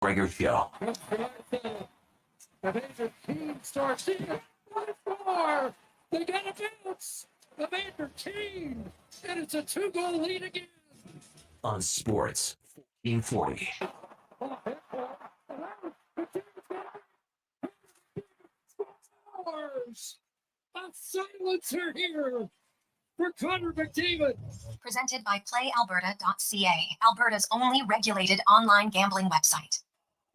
Gregor Show. The Major King starts in by four. They got a bounce. The Major King. And it's a 2-goal lead again. On Sports 1440. A silencer here for Connor McDavid. Presented by PlayAlberta.ca, Alberta's only regulated online gambling website.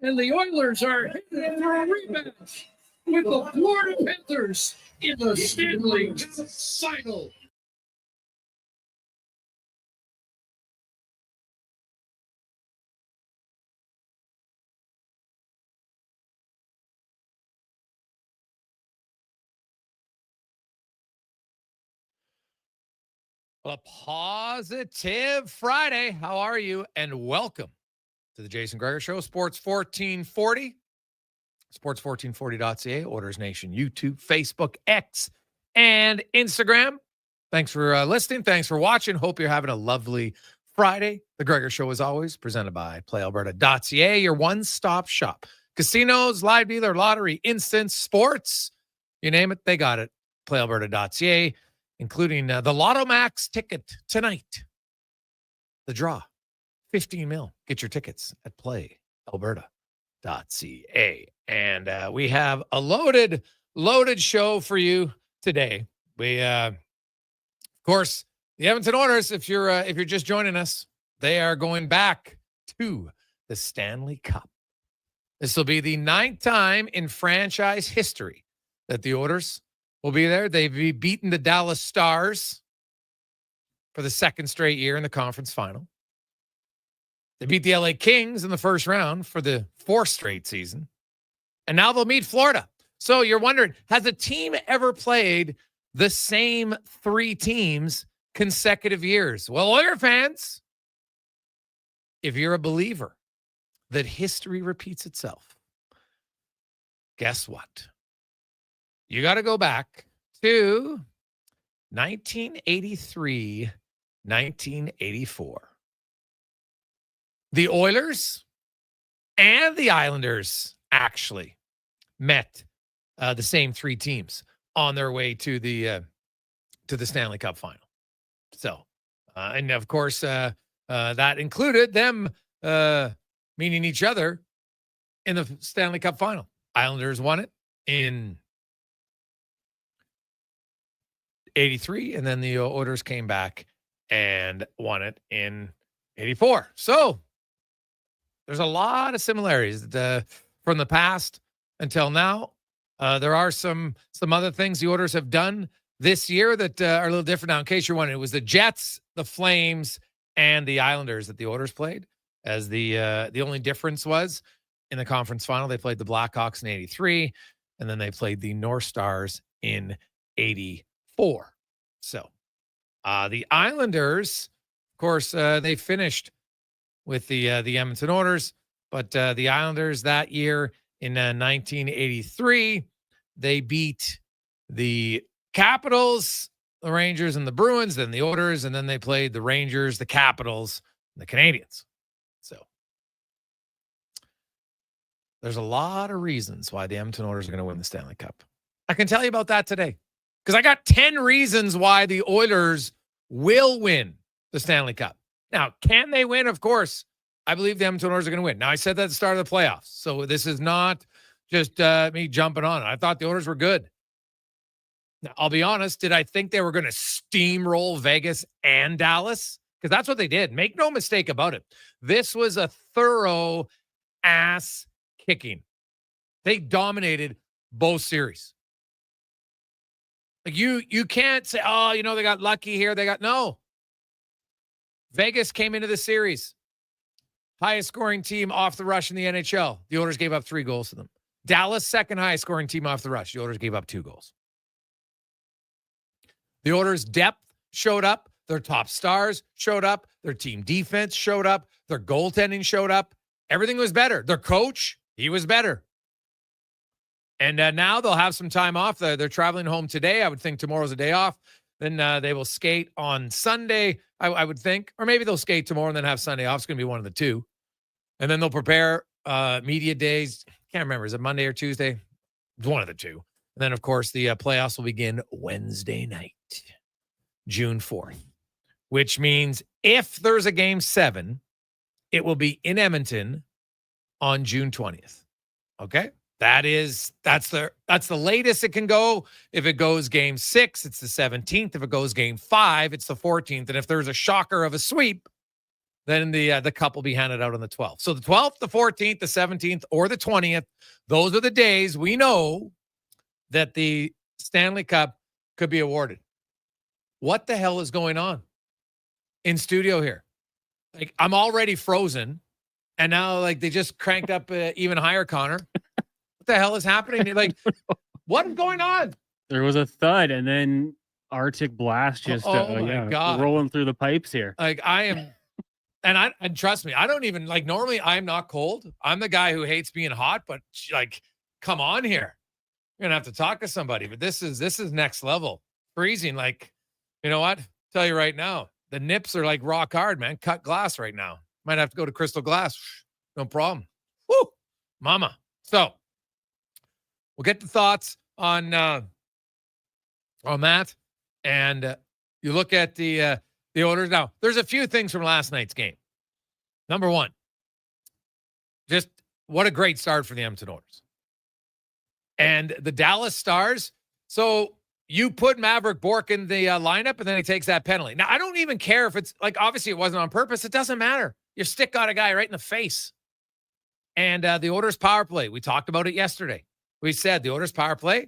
And the Oilers are headed for a rematch with the Florida Panthers in the Stanley Cup Final. A positive Friday. How are you? And welcome to the Jason Gregor Show, Sports 1440, sports1440.ca, Oilers Nation, YouTube, Facebook, X, and Instagram. Thanks for listening. Thanks for watching. Hope you're having a lovely Friday. The Gregor Show, as always, presented by PlayAlberta.ca, your one-stop shop. Casinos, live dealer, lottery, instant sports, you name it, they got it. PlayAlberta.ca. Including the Lotto Max ticket tonight. The draw, 15 mil. Get your tickets at playalberta.ca. And we have a loaded show for you today. We, of course, the Edmonton Oilers, if you're just joining us, they are going back to the Stanley Cup. This will be the 9th time in franchise history that the Oilers will be there. They've beaten the Dallas Stars for the 2nd straight year in the conference final. They beat the LA Kings in the first round for the 4th straight season. And now they'll meet Florida. So you're wondering, has a team ever played the same 3 teams consecutive years? Well, Oiler fans, if you're a believer that history repeats itself, guess what? You got to go back to 1983, 1984. The Oilers and the Islanders actually met the same 3 teams on their way to the Stanley Cup Final. So, and of course, that included them meeting each other in the Stanley Cup Final. Islanders won it in 83, and then the Oilers came back and won it in 84. So there's a lot of similarities from the past until now. There are some other things the Oilers have done this year that are a little different. Now, in case you're wondering, it was the Jets, the Flames, and the Islanders that the Oilers played. As the only difference was in the conference final, they played the Blackhawks in 83, and then they played the North Stars in 84. So the Islanders, of course, they finished with the Edmonton Oilers, but the Islanders that year in 1983, they beat the Capitals, the Rangers, and the Bruins, then the Oilers, and then they played the Rangers, the Capitals, and the Canadiens. So there's a lot of reasons why the Edmonton Oilers are going to win the Stanley Cup. I can tell you about that today. Because I got 10 reasons why the Oilers will win the Stanley Cup. Now, can they win? Of course. I believe the Edmonton Oilers are going to win. Now, I said that at the start of the playoffs. So this is not just me jumping on it. I thought the Oilers were good. Now, I'll be honest. Did I think they were going to steamroll Vegas and Dallas? Because that's what they did. Make no mistake about it. This was a thorough ass kicking. They dominated both series. Like you can't say, oh, they got lucky here. No. Vegas came into the series. Highest scoring team off the rush in the NHL. The Oilers gave up 3 goals to them. Dallas, second highest scoring team off the rush. The Oilers gave up 2 goals. The Oilers' depth showed up. Their top stars showed up. Their team defense showed up. Their goaltending showed up. Everything was better. Their coach, he was better. And now they'll have some time off. They're traveling home today. I would think tomorrow's a day off. Then they will skate on Sunday, I would think. Or maybe they'll skate tomorrow and then have Sunday off. It's going to be one of the two. And then they'll prepare media days. Can't remember. Is it Monday or Tuesday? It's one of the two. And then, of course, the playoffs will begin Wednesday night, June 4th, which means if there's a game 7, it will be in Edmonton on June 20th. Okay? That's the latest it can go. If it goes game 6, it's the 17th. If it goes game 5, it's the 14th. And if there's a shocker of a sweep, then the cup will be handed out on the 12th. So the 12th, the 14th, the 17th, or the 20th, those are the days we know that the Stanley Cup could be awarded. What the hell is going on in studio here? Like, I'm already frozen, and now like they just cranked up even higher, Connor. What the hell is happening? You're like, what is going on? There was a thud, and then Arctic blast just God, rolling through the pipes here. Like I am, and trust me, I don't even like. Normally, I'm not cold. I'm the guy who hates being hot, but like, come on here. You're gonna have to talk to somebody. But this is next level. Freezing. Like, you know what? Tell you right now, the nips are like rock hard, man. Cut glass right now. Might have to go to crystal glass. No problem. Woo, mama. So we'll get the thoughts on that, and you look at the Oilers. Now, there's a few things from last night's game. Number one, just what a great start for the Edmonton Oilers. And the Dallas Stars, so you put Maverick Bourque in the lineup, and then he takes that penalty. Now, I don't even care if it's, like, obviously it wasn't on purpose. It doesn't matter. Your stick got a guy right in the face. And the Oilers power play, we talked about it yesterday. We said the Oilers power play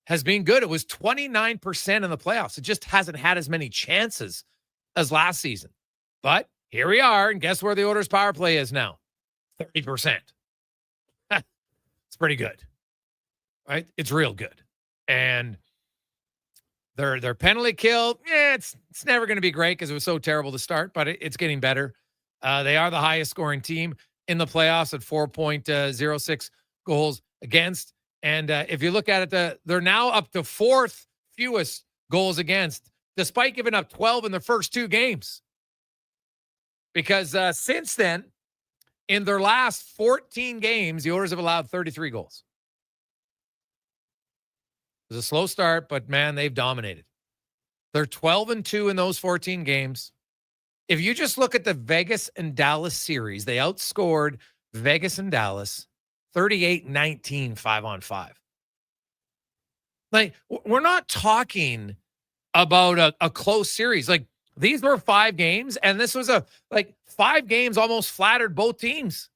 has been good. It was 29% in the playoffs. It just hasn't had as many chances as last season. But here we are, and guess where the Oilers power play is now? 30%. It's pretty good. Right? It's real good. And their penalty kill, it's never going to be great because it was so terrible to start, but it's getting better. They are the highest scoring team in the playoffs at 4.06 goals against. And if you look at it, they're now up to 4th fewest goals against, despite giving up 12 in the first 2 games. Because since then, in their last 14 games, the Oilers have allowed 33 goals. It was a slow start, but man, they've dominated. They're 12-2 in those 14 games. If you just look at the Vegas and Dallas series, they outscored Vegas and Dallas 38-19, 5-on-5. Like, we're not talking about a close series. Like, these were 5 games, and this was 5 games almost flattered both teams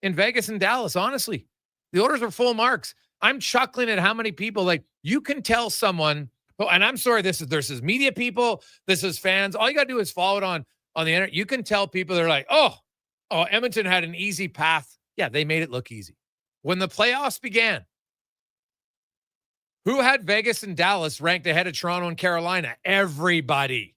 in Vegas and Dallas, honestly. The Oilers were full marks. I'm chuckling at how many people, like, you can tell someone, and I'm sorry, this is media people, this is fans. All you got to do is follow it on the internet. You can tell people, they're like, oh, Edmonton had an easy path. Yeah, they made it look easy. When the playoffs began, who had Vegas and Dallas ranked ahead of Toronto and Carolina? Everybody.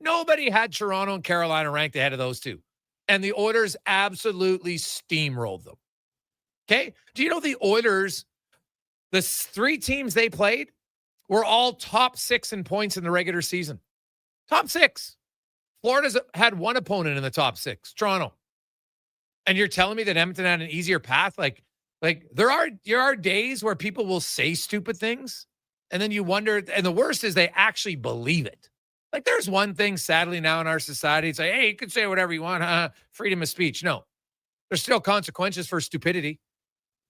Nobody had Toronto and Carolina ranked ahead of those two. And the Oilers absolutely steamrolled them. Okay? Do you know the Oilers, the 3 teams they played were all top 6 in points in the regular season? Top 6. Florida's had 1 opponent in the top 6, Toronto. And you're telling me that Edmonton had an easier path? Like there are days where people will say stupid things, and then you wonder, and the worst is they actually believe it. Like, there's one thing, sadly, now in our society, it's like, hey, you can say whatever you want, freedom of speech. No, there's still consequences for stupidity,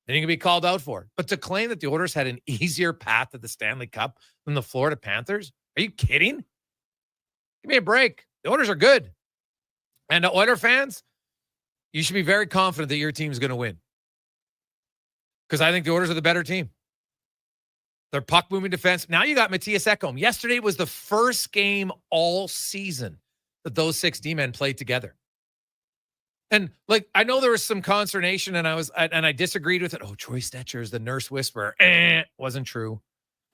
and you can be called out for it. But to claim that the Oilers had an easier path to the Stanley Cup than the Florida Panthers, are you kidding? Give me a break. The Oilers are good. And the Oiler fans, you should be very confident that your team's going to win. Because I think the Oilers are the better team. Their puck-moving defense. Now you got Matthias Ekholm. Yesterday was the first game all season that those 6 D-men played together. And, like, I know there was some consternation, and I disagreed with it. Oh, Troy Stetcher is the nurse whisperer. Wasn't true.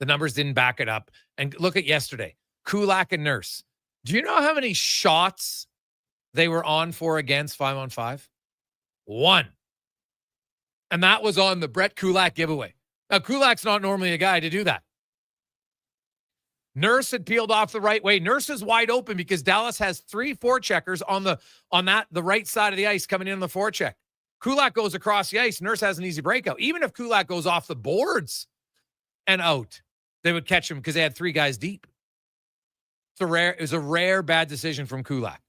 The numbers didn't back it up. And look at yesterday. Kulak and Nurse. Do you know how many shots they were on for against 5-on-5? 1. And that was on the Brett Kulak giveaway. Now, Kulak's not normally a guy to do that. Nurse had peeled off the right way. Nurse is wide open because Dallas has 3 forecheckers on the right side of the ice coming in on the forecheck. Kulak goes across the ice, Nurse has an easy breakout. Even if Kulak goes off the boards and out, they would catch him because they had 3 guys deep. It was a rare bad decision from Kulak.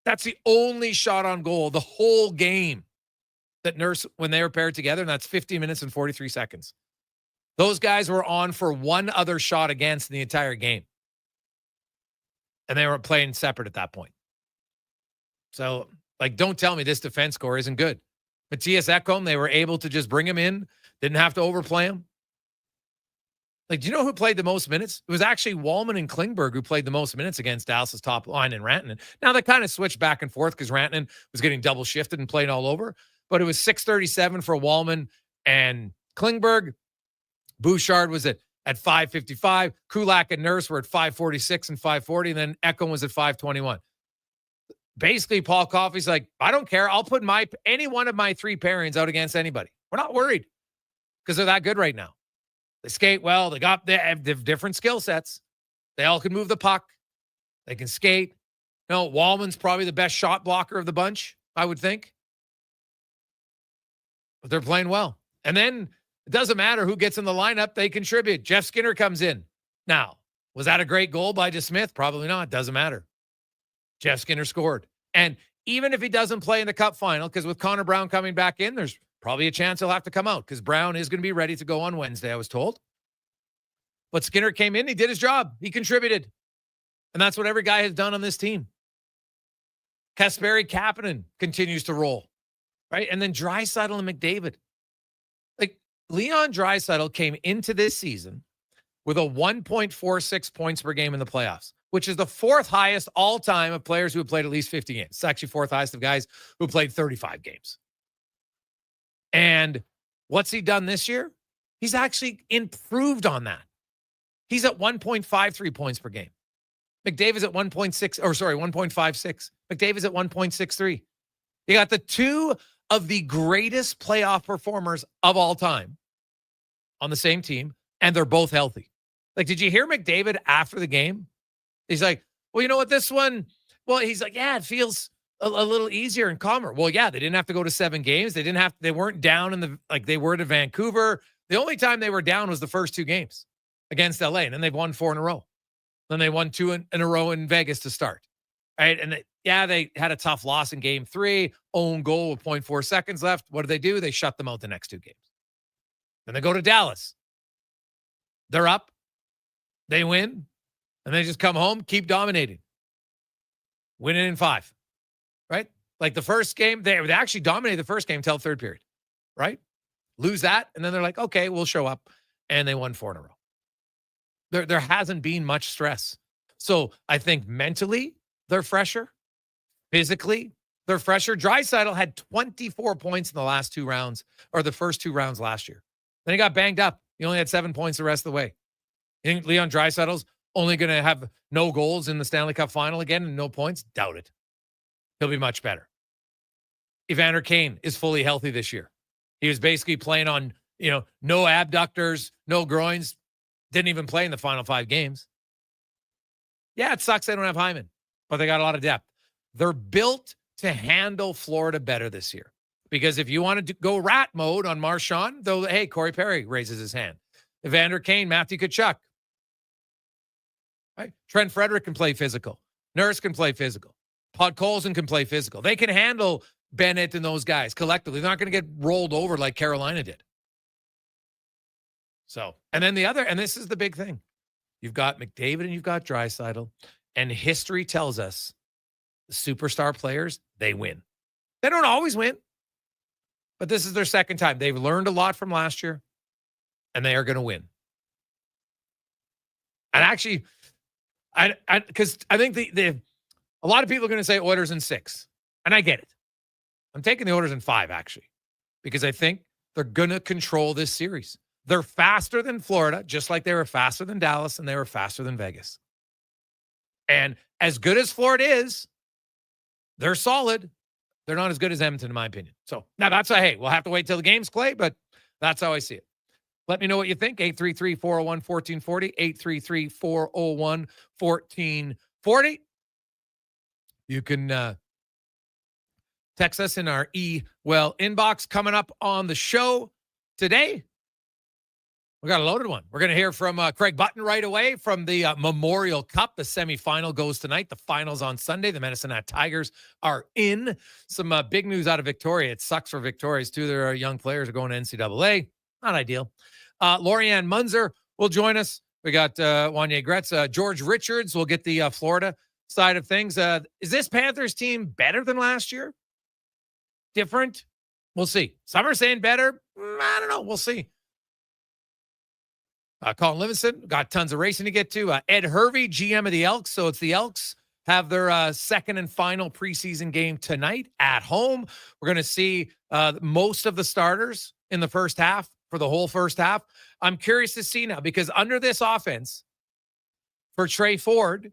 That's the only shot on goal the whole game that Nurse, when they were paired together, and that's 50 minutes and 43 seconds. Those guys were on for one other shot against in the entire game. And they were playing separate at that point. So, don't tell me this defense core isn't good. Matthias Ekholm, they were able to just bring him in, didn't have to overplay him. Do you know who played the most minutes? It was actually Wallman and Klingberg who played the most minutes against Dallas's top line and Rantanen. Now, they kind of switched back and forth because Rantanen was getting double shifted and played all over. But it was 637 for Wallman and Klingberg. Bouchard was at 555. Kulak and Nurse were at 546 and 540. And then Ekholm was at 521. Basically, Paul Coffey's like, I don't care. I'll put any one of my 3 pairings out against anybody. We're not worried because they're that good right now. They skate well. They have different skill sets. They all can move the puck. They can skate. Wallman's probably the best shot blocker of the bunch, I would think. But they're playing well. And then it doesn't matter who gets in the lineup. They contribute. Jeff Skinner comes in. Now, was that a great goal by DeSmith? Probably not. Doesn't matter. Jeff Skinner scored. And even if he doesn't play in the Cup final, because with Connor Brown coming back in, there's probably a chance he'll have to come out because Brown is going to be ready to go on Wednesday, I was told. But Skinner came in. He did his job. He contributed. And that's what every guy has done on this team. Kasperi Kapanen continues to roll. Right? And then Draisaitl and McDavid. Leon Draisaitl came into this season with a 1.46 points per game in the playoffs, which is the 4th highest all time of players who have played at least 50 games. It's actually 4th highest of guys who played 35 games. And what's he done this year? He's actually improved on that. He's at 1.53 points per game. McDavid's at 1.56. McDavid's at 1.63. You got the 2 of the greatest playoff performers of all time on the same team, and they're both healthy. Did you hear McDavid after the game? He's like, well, you know what, this one, he's like, yeah, it feels a little easier and calmer. Well, yeah, they didn't have to go to 7 games. They weren't down in they were to Vancouver. The only time they were down was the first 2 games against LA, and then they've won 4 in a row. Then they won 2 in a row in Vegas to start. Right. And they had a tough loss in game 3, own goal with 0.4 seconds left. What do? They shut them out the next 2 games. Then they go to Dallas. They're up. They win. And they just come home, keep dominating. Winning in 5. Right? The first game, they actually dominated the first game until 3rd period. Right? Lose that. And then they're like, okay, we'll show up. And they won 4 in a row. There hasn't been much stress. So I think mentally, they're fresher. Physically, they're fresher. Draisaitl had 24 points in the last 2 rounds, or the first 2 rounds last year. Then he got banged up. He only had 7 points the rest of the way. You think Leon Draisaitl's only going to have no goals in the Stanley Cup final again and no points? Doubt it. He'll be much better. Evander Kane is fully healthy this year. He was basically playing on, no abductors, no groins. Didn't even play in the final 5 games. Yeah, it sucks they don't have Hyman, but they got a lot of depth. They're built to handle Florida better this year. Because if you wanted to go rat mode on Marchand, though, hey, Corey Perry raises his hand. Evander Kane, Matthew Tkachuk. Right? Trent Frederick can play physical. Nurse can play physical. Podkolzin can play physical. They can handle Bennett and those guys collectively. They're not going to get rolled over like Carolina did. So, and then and this is the big thing. You've got McDavid and you've got Draisaitl. And history tells us the superstar players, they win. They don't always win. But this is their second time. They've learned a lot from last year. And they are going to win. And actually, because I think a lot of people are going to say Oilers in 6. And I get it. I'm taking the Oilers in 5, actually. Because I think they're going to control this series. They're faster than Florida, just like they were faster than Dallas and they were faster than Vegas. And as good as Florida is, they're solid. They're not as good as Edmonton, in my opinion. So now that's hey, we'll have to wait till the games play, but that's how I see it. Let me know what you think. 833-401-1440, 833-401-1440. You can Text us in our inbox. Coming up on the show today, we got a loaded one. We're going to hear from Craig Button right away from the Memorial Cup. The semifinal goes tonight. The finals on Sunday. The Medicine Hat Tigers are in. Some big news out of Victoria. It sucks for Victoria's. Two of their young players are going to NCAA. Not ideal. Laurianne Munzer will join us. We got Wanye Gretz. George Richards will get the Florida side of things. Is this Panthers team better than last year? Different? We'll see. Some are saying better. I don't know. We'll see. Colin Livingston, got tons of racing to get to. Ed Hervey, GM of the Elks. So it's the Elks have their second and final preseason game tonight at home. We're going to see most of the starters in the first half for the whole first half. I'm curious to see now because under this offense for Trey Ford,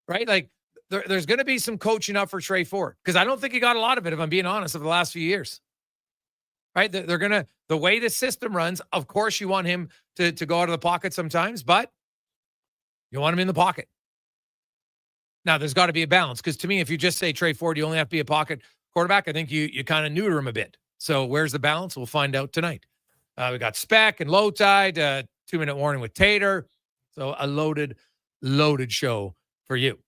right? Like there's going to be some coaching up for Trey Ford because I don't think he got a lot of it, if I'm being honest, over the last few years. Right? They're going to, the way the system runs, of course you want him to go out of the pocket sometimes, but you want him in the pocket. Now, there's got to be a balance because to me, if you just say Trey Ford, you only have to be a pocket quarterback, I think you kind of neuter him a bit. So where's the balance? We'll find out tonight. We got Speck and Low Tide, 2-minute warning with Tater. So a loaded show for you.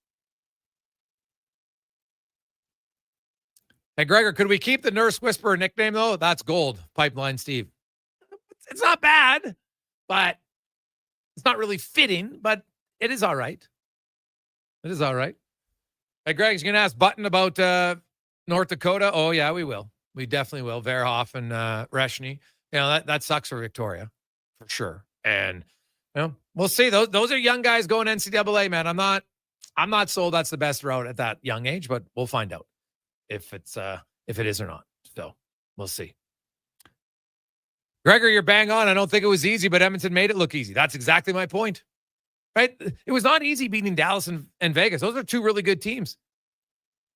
Hey, Gregor, could we keep the Nurse Whisperer nickname, though? That's gold. Pipeline Steve. It's not bad, but it's not really fitting, but it is all right. It is all right. Hey, Greg's going to ask Button about North Dakota. Oh, yeah, we will. We definitely will. Verhoff and Reshny. You know, that sucks for Victoria, for sure. And, you know, we'll see. Those are young guys going NCAA, man. I'm not sold that's the best route at that young age, but we'll find out if it is or not. So we'll see. Gregor, you're bang on. I don't think it was easy, but Edmonton made it look easy. That's exactly my point. Right? It was not easy beating Dallas and Vegas. Those are two really good teams.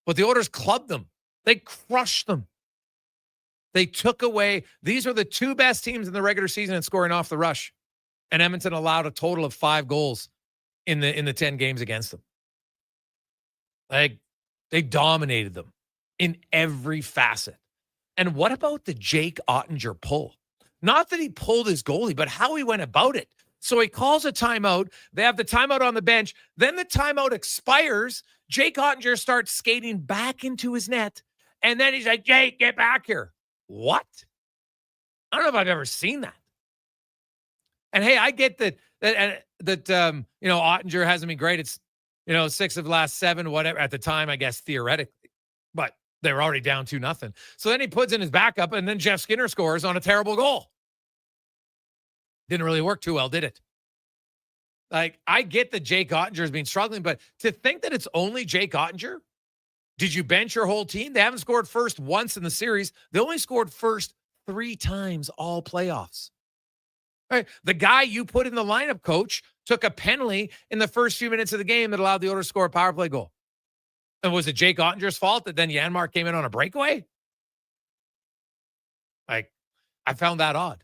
But the Oilers clubbed them. They crushed them. They took away. These are the two best teams in the regular season in scoring off the rush. And Edmonton allowed a total of 5 goals in the 10 games against them. Like, they dominated them in every facet. And what about the Jake Ottinger pull? Not that he pulled his goalie, but how he went about it. So he calls a timeout. They have the timeout on the bench. Then the timeout expires. Jake Ottinger starts skating back into his net. And then he's like, Jake, get back here. What? I don't know if I've ever seen that. And hey, I get that Ottinger hasn't been great. It's 6 of the last 7, whatever at the time, I guess theoretically. But they were already down 2-0. So then he puts in his backup, and then Jeff Skinner scores on a terrible goal. Didn't really work too well, did it? Like, I get that Jake Ottinger has been struggling, but to think that it's only Jake Ottinger, did you bench your whole team? They haven't scored first once in the series. They only scored first 3 times all playoffs. All right. The guy you put in the lineup, coach, took a penalty in the first few minutes of the game that allowed the Oilers to score a power play goal. And was it Jake Ottinger's fault that then Janmark came in on a breakaway? Like, I found that odd.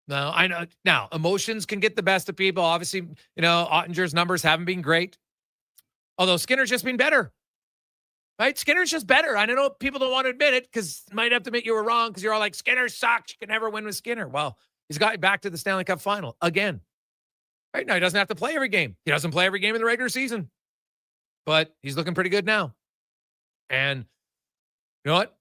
No, I know. Now, emotions can get the best of people. Obviously, Ottinger's numbers haven't been great. Although Skinner's just been better. Right? Skinner's just better. I know people don't want to admit it because it might have to admit you were wrong because you're all like, Skinner sucks. You can never win with Skinner. Well, he's got back to the Stanley Cup final again. Right now, he doesn't have to play every game. He doesn't play every game in the regular season. But he's looking pretty good now. And you know what?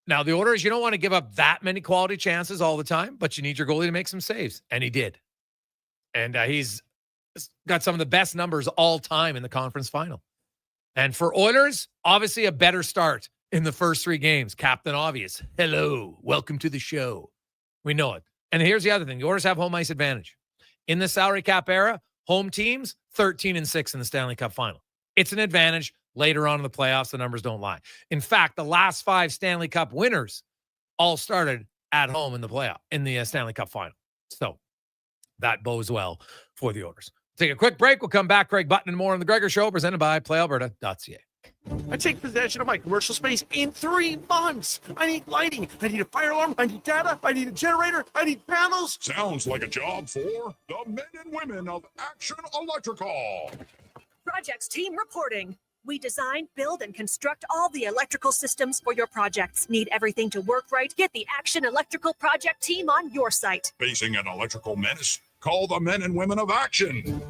Now, the Oilers, you don't want to give up that many quality chances all the time, but you need your goalie to make some saves. And he did. And he's got some of the best numbers all time in the conference final. And for Oilers, obviously a better start in the first 3 games. Captain Obvious. Hello. Welcome to the show. We know it. And here's the other thing. The Oilers have home ice advantage. In the salary cap era, home teams, 13-6 in the Stanley Cup final. It's an advantage. Later on in the playoffs, the numbers don't lie. In fact, the last 5 Stanley Cup winners all started at home in the Stanley Cup final. So that bodes well for the Oilers. Take a quick break. We'll come back. Craig Button and more on the Gregor Show, presented by PlayAlberta.ca. I take possession of my commercial space in 3 months. I need lighting. I need a fire alarm. I need data. I need a generator. I need panels. Sounds like a job for the men and women of Action Electrical. Projects team reporting. We design, build, and construct all the electrical systems for your projects. Need everything to work right? Get the Action Electrical Project team on your site. Facing an electrical menace? Call the men and women of Action.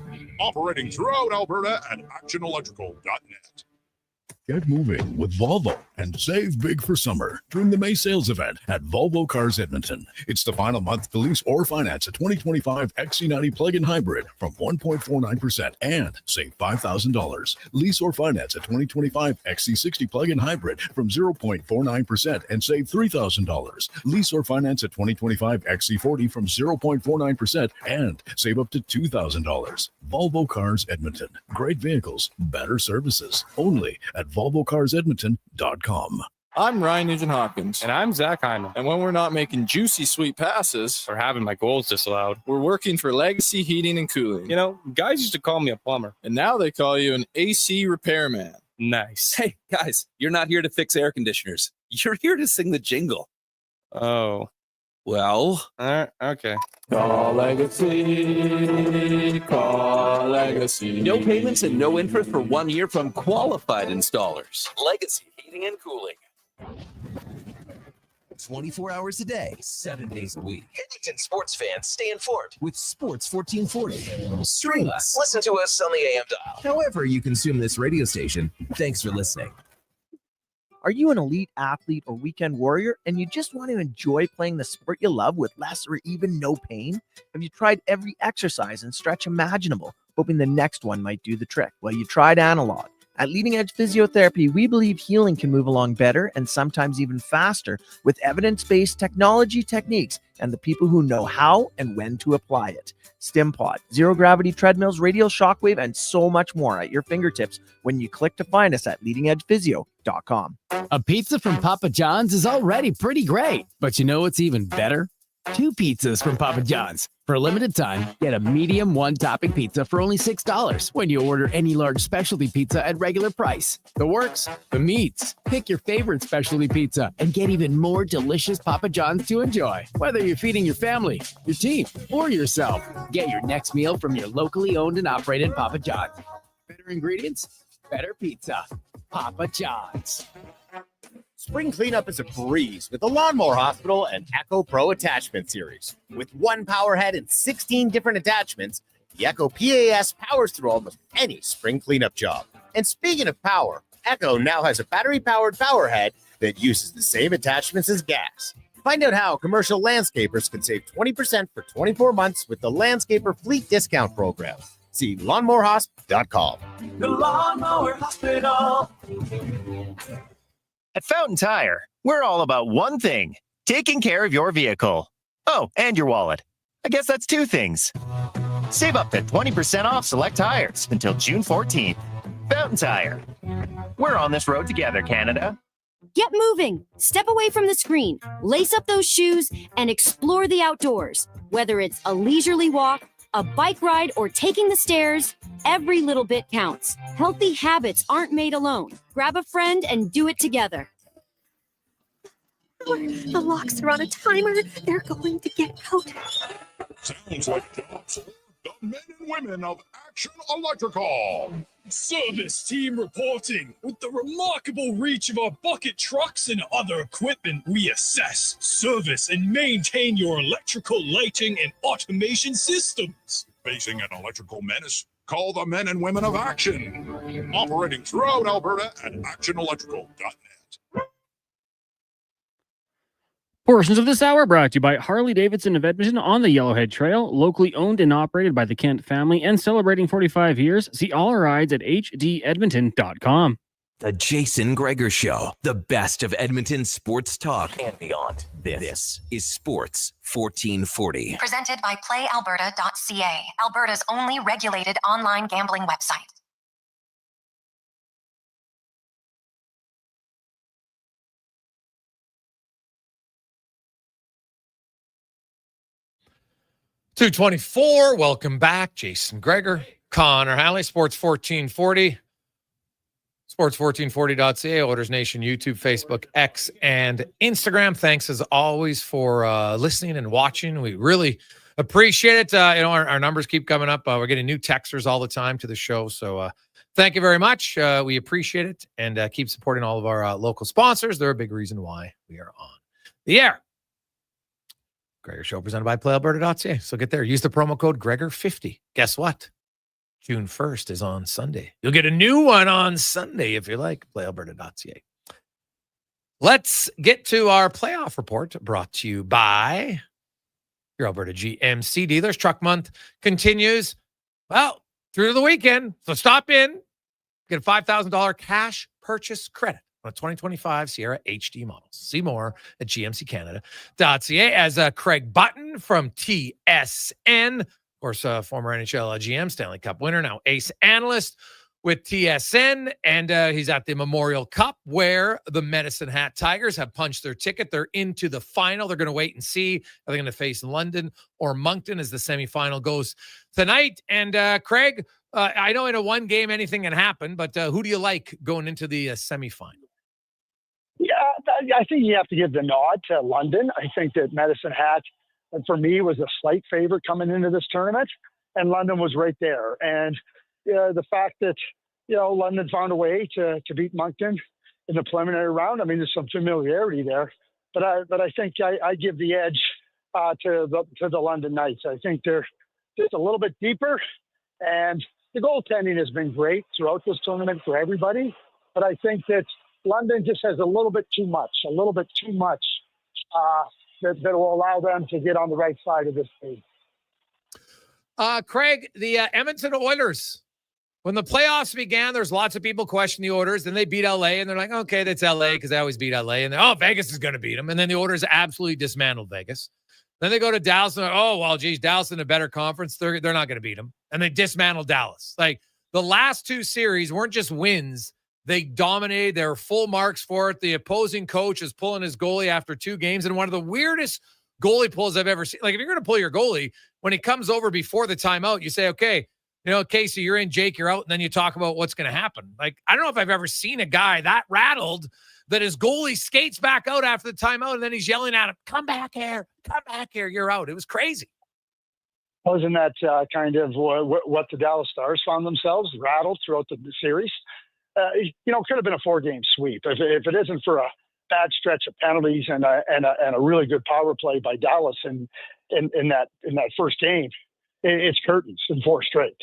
Operating throughout Alberta at actionelectrical.net. Get moving with Volvo and save big for summer during the May sales event at Volvo Cars Edmonton. It's the final month to lease or finance a 2025 XC90 plug-in hybrid from 1.49% and save $5,000. Lease or finance a 2025 XC60 plug-in hybrid from 0.49% and save $3,000. Lease or finance a 2025 XC40 from 0.49% and save up to $2,000. Volvo Cars Edmonton. Great vehicles, better services. Only at VolvoCarsEdmonton.com. I'm Ryan Nugent-Hopkins. And I'm Zach Hyman. And when we're not making juicy, sweet passes or having my goals disallowed, we're working for Legacy Heating and Cooling. You know, guys used to call me a plumber. And now they call you an AC repairman. Nice. Hey, guys, you're not here to fix air conditioners. You're here to sing the jingle. Oh. Well. Okay. Call Legacy. Call Legacy. No payments and no interest for 1 year from qualified installers. Legacy Heating and Cooling. 24 hours a day, 7 days a week. Edmonton sports fans stay informed with Sports 1440. Stream us. Listen to us on the AM dial. However you consume this radio station, thanks for listening. Are you an elite athlete or weekend warrior and you just want to enjoy playing the sport you love with less or even no pain? Have you tried every exercise and stretch imaginable, hoping the next one might do the trick? Well, you tried analog. At Leading Edge Physiotherapy, we believe healing can move along better and sometimes even faster with evidence-based technology techniques and the people who know how and when to apply it. StimPod, zero-gravity treadmills, radial shockwave, and so much more at your fingertips when you click to find us at leadingedgephysio.com. A pizza from Papa John's is already pretty great, but you know what's even better? 2 pizzas from Papa John's. For a limited time, get a medium one-topping pizza for only $6 when you order any large specialty pizza at regular price. The works, the meats. Pick your favorite specialty pizza and get even more delicious Papa John's to enjoy. Whether you're feeding your family, your team, or yourself, get your next meal from your locally owned and operated Papa John's. Better ingredients, better pizza. Papa John's. Spring cleanup is a breeze with the Lawnmower Hospital and Echo Pro Attachment Series. With one power head and 16 different attachments, the Echo PAS powers through almost any spring cleanup job. And speaking of power, Echo now has a battery-powered power head that uses the same attachments as gas. Find out how commercial landscapers can save 20% for 24 months with the Landscaper Fleet Discount Program. See lawnmowerhosp.com. The Lawnmower Hospital. At Fountain Tire, we're all about one thing, taking care of your vehicle. Oh, and your wallet. I guess that's 2 things. Save up to 20% off select tires until June 14th. Fountain Tire. We're on this road together, Canada. Get moving. Step away from the screen. Lace up those shoes and explore the outdoors. Whether it's a leisurely walk, a bike ride, or taking the stairs, every little bit counts. Healthy habits aren't made alone. Grab a friend and do it together. The locks are on a timer. They're going to get out. Sounds like jobs for the men and women of Action Electrical. Service team reporting. With the remarkable reach of our bucket trucks and other equipment, we assess, service, and maintain your electrical lighting and automation systems. Facing an electrical menace? Call the men and women of Action. Operating throughout Alberta at actionelectrical.net. Portions of this hour brought to you by Harley-Davidson of Edmonton on the Yellowhead Trail, locally owned and operated by the Kent family and celebrating 45 years. See all our rides at hdedmonton.com. The Jason Gregor Show, the best of Edmonton sports talk and beyond. This is Sports 1440. Presented by PlayAlberta.ca, Alberta's only regulated online gambling website. .224, welcome back. Jason Gregor, Connor Halley, Sports 1440. Sports1440.ca, Oilers Nation, YouTube, Facebook, X, and Instagram. Thanks as always for listening and watching. We really appreciate it. Our numbers keep coming up. We're getting new texters all the time to the show. So Thank you very much. We appreciate it, and keep supporting all of our local sponsors. They're a big reason why we are on the air. Gregor Show presented by PlayAlberta.ca. So get there. Use the promo code Gregor50. Guess what? June 1st is on Sunday. You'll get a new one on Sunday if you like. PlayAlberta.ca. Let's get to our playoff report, brought to you by your Alberta GMC dealers. Truck month continues, well, through to the weekend. So stop in, get a $5,000 cash purchase credit on a 2025 Sierra HD models. See more at gmccanada.ca. As Craig Button from TSN, of course, former NHL GM, Stanley Cup winner, now ace analyst with TSN, and he's at the Memorial Cup where the Medicine Hat Tigers have punched their ticket. They're into the final. They're going to wait and see. Are they going to face London or Moncton as the semifinal goes tonight? And Craig, I know in a one game anything can happen, but who do you like going into the semifinal? Yeah, I think you have to give the nod to London. I think that Medicine Hat, for me, was a slight favorite coming into this tournament, and London was right there. And the fact that, London found a way to beat Moncton in the preliminary round, I mean, there's some familiarity there. But I think I give the edge to the London Knights. I think they're just a little bit deeper, and the goaltending has been great throughout this tournament for everybody. But I think that London just has a little bit too much that will allow them to get on the right side of this thing. Craig, the Edmonton Oilers, when the playoffs began, there's lots of people questioning the Oilers. Then they beat LA, and they're like, okay, that's LA because they always beat LA. And Vegas is going to beat them. And then the Oilers absolutely dismantled Vegas. Then they go to Dallas, and Dallas in a better conference. They're not going to beat them. And they dismantled Dallas. Like, the last two series weren't just wins. They dominated. They were full marks for it. The opposing coach is pulling his goalie after 2 games. And one of the weirdest goalie pulls I've ever seen. Like, if you're going to pull your goalie, when he comes over before the timeout, you say, okay, Casey, you're in, Jake, you're out. And then you talk about what's going to happen. Like, I don't know if I've ever seen a guy that rattled that his goalie skates back out after the timeout. And then he's yelling at him, come back here, you're out. It was crazy. Wasn't that kind of what the Dallas Stars found themselves, rattled throughout the series? It could have been a 4-game sweep. If it isn't for a bad stretch of penalties and a really good power play by Dallas in that first game, it's curtains in 4 straight.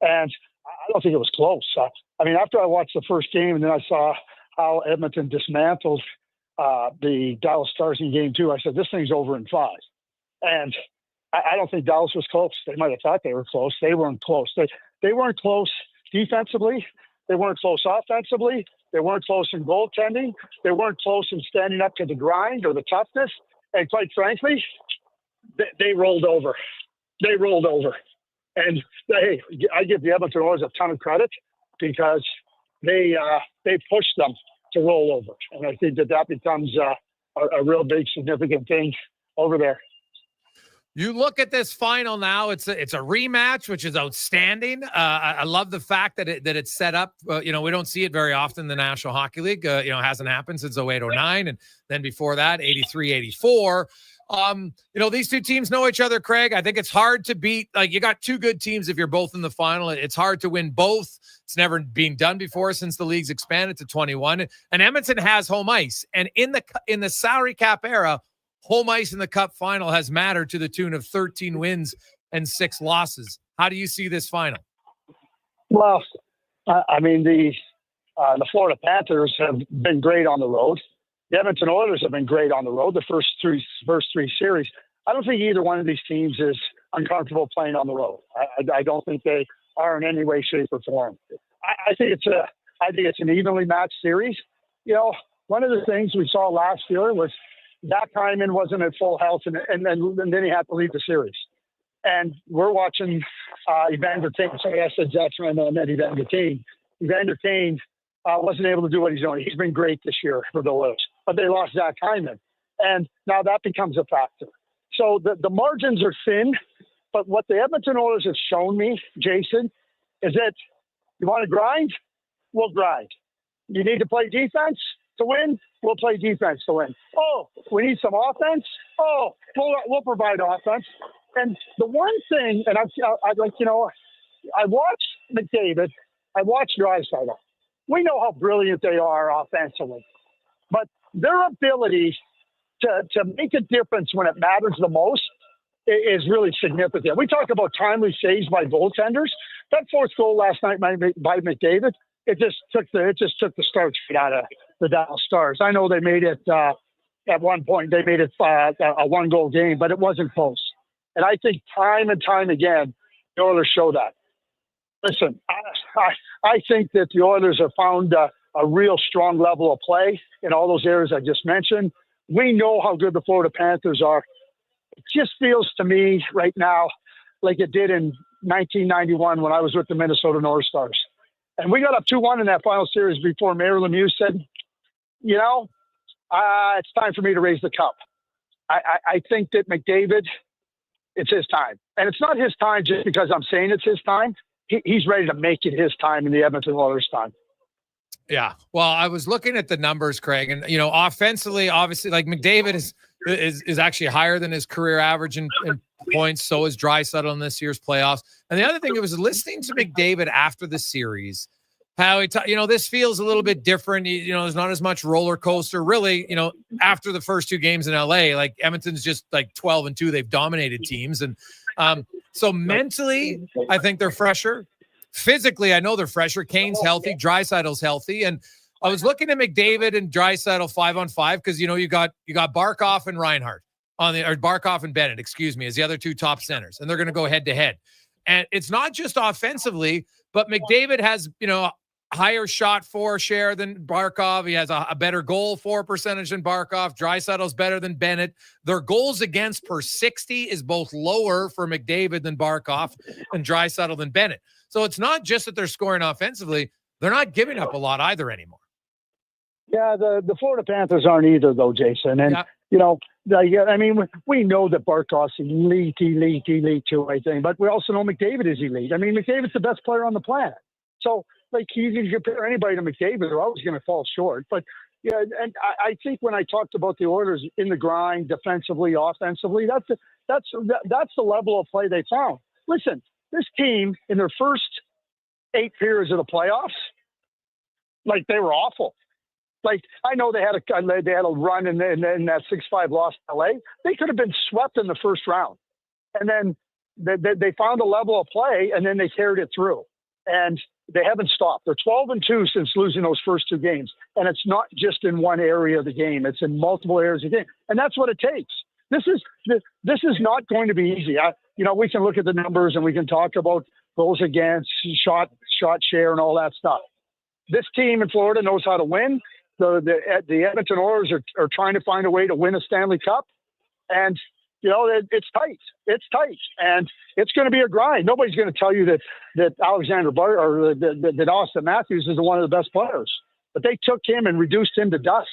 And I don't think it was close. After I watched the first game and then I saw how Edmonton dismantled the Dallas Stars in game 2, I said, this thing's over in 5. And I don't think Dallas was close. They might have thought they were close. They weren't close. They weren't close defensively. They weren't close offensively. They weren't close in goaltending. They weren't close in standing up to the grind or the toughness. And quite frankly, they rolled over. And hey, I give the Edmonton Oilers a ton of credit because they pushed them to roll over. And I think that becomes a real big significant thing over there. You look at this final now, it's a rematch, which is outstanding. I love the fact that it's set up. We don't see it very often in the National Hockey League. Hasn't happened since 08-09. And then before that, 83-84. These two teams know each other, Craig. I think it's hard to beat. Like, you got 2 good teams if you're both in the final. It's hard to win both. It's never been done before since the league's expanded to 21. And Edmonton has home ice. And in the salary cap era, home ice in the Cup final has mattered to the tune of 13 wins and 6 losses. How do you see this final? Well, the Florida Panthers have been great on the road. The Edmonton Oilers have been great on the road the first three series. I don't think either one of these teams is uncomfortable playing on the road. I don't think they are in any way, shape, or form. I think it's an evenly matched series. One of the things we saw last year was Zach Hyman wasn't at full health, and then he had to leave the series. And we're watching Evander Kane. Sorry, I said Zach Hyman, I meant Evander Kane. Evander Kane wasn't able to do what he's doing. He's been great this year for the Oilers, but they lost Zach Hyman. And now that becomes a factor. So the margins are thin, but what the Edmonton Oilers have shown me, Jason, is that you want to grind? We'll grind. You need to play defense to win? We'll play defense to win. Oh, we need some offense? Oh, we'll provide offense. And the one thing, and I watched McDavid, I watched Draisaitl. We know how brilliant they are offensively, but their ability to make a difference when it matters the most is really significant. We talk about timely saves by goaltenders. That fourth goal last night by McDavid, it just took the starch out of the Dallas Stars. I know they made it at one point. They made it a one-goal game, but it wasn't close. And I think time and time again, the Oilers show that. Listen, I think that the Oilers have found a real strong level of play in all those areas I just mentioned. We know how good the Florida Panthers are. It just feels to me right now like it did in 1991 when I was with the Minnesota North Stars. And we got up 2-1 in that final series before Mayor Lemieux said, it's time for me to raise the cup. I think that McDavid, it's his time. And it's not his time just because I'm saying it's his time. He's ready to make it his time in the Edmonton Oilers time. Yeah. Well, I was looking at the numbers, Craig, and offensively, obviously, like McDavid is actually higher than his career average in points. So is Draisaitl in this year's playoffs. And the other thing, it was listening to McDavid after the series, how he, this feels a little bit different. There's not as much roller coaster, really. After the first two games in LA, like Edmonton's just like 12-2. They've dominated teams, and so mentally, I think they're fresher. Physically, I know they're fresher. Kane's healthy. Draisaitl's healthy. And I was looking at McDavid and Draisaitl 5-on-5 because, you got Barkov and Reinhart or Barkov and Bennett, as the other two top centers. And they're going to go head-to-head. And it's not just offensively, but McDavid has, higher shot for share than Barkov. He has a better goal for percentage than Barkov. Draisaitl's better than Bennett. Their goals against per 60 is both lower for McDavid than Barkov and Draisaitl than Bennett. So it's not just that they're scoring offensively. They're not giving up a lot either anymore. Yeah, the Florida Panthers aren't either, though, Jason. And, we know that Barkov's elite too, I think. But we also know McDavid is elite. McDavid's the best player on the planet. So, you can compare anybody to McDavid, they're always going to fall short. But, and I think when I talked about the Oilers in the grind, defensively, offensively, that's the level of play they found. Listen, this team, in their first 8 periods of the playoffs, they were awful. I know they had a run in that 6-5 loss to LA. They could have been swept in the first round. And then they found a level of play, and then they carried it through. And they haven't stopped. They're 12-2 since losing those first 2 games. And it's not just in one area of the game. It's in multiple areas of the game. And that's what it takes. This is not going to be easy. We can look at the numbers and we can talk about goals against, shot share, and all that stuff. This team in Florida knows how to win. The Edmonton Oilers are trying to find a way to win a Stanley Cup, and it's tight. It's tight, and it's going to be a grind. Nobody's going to tell you that Alexander Bart or that Austin Matthews is one of the best players, but they took him and reduced him to dust.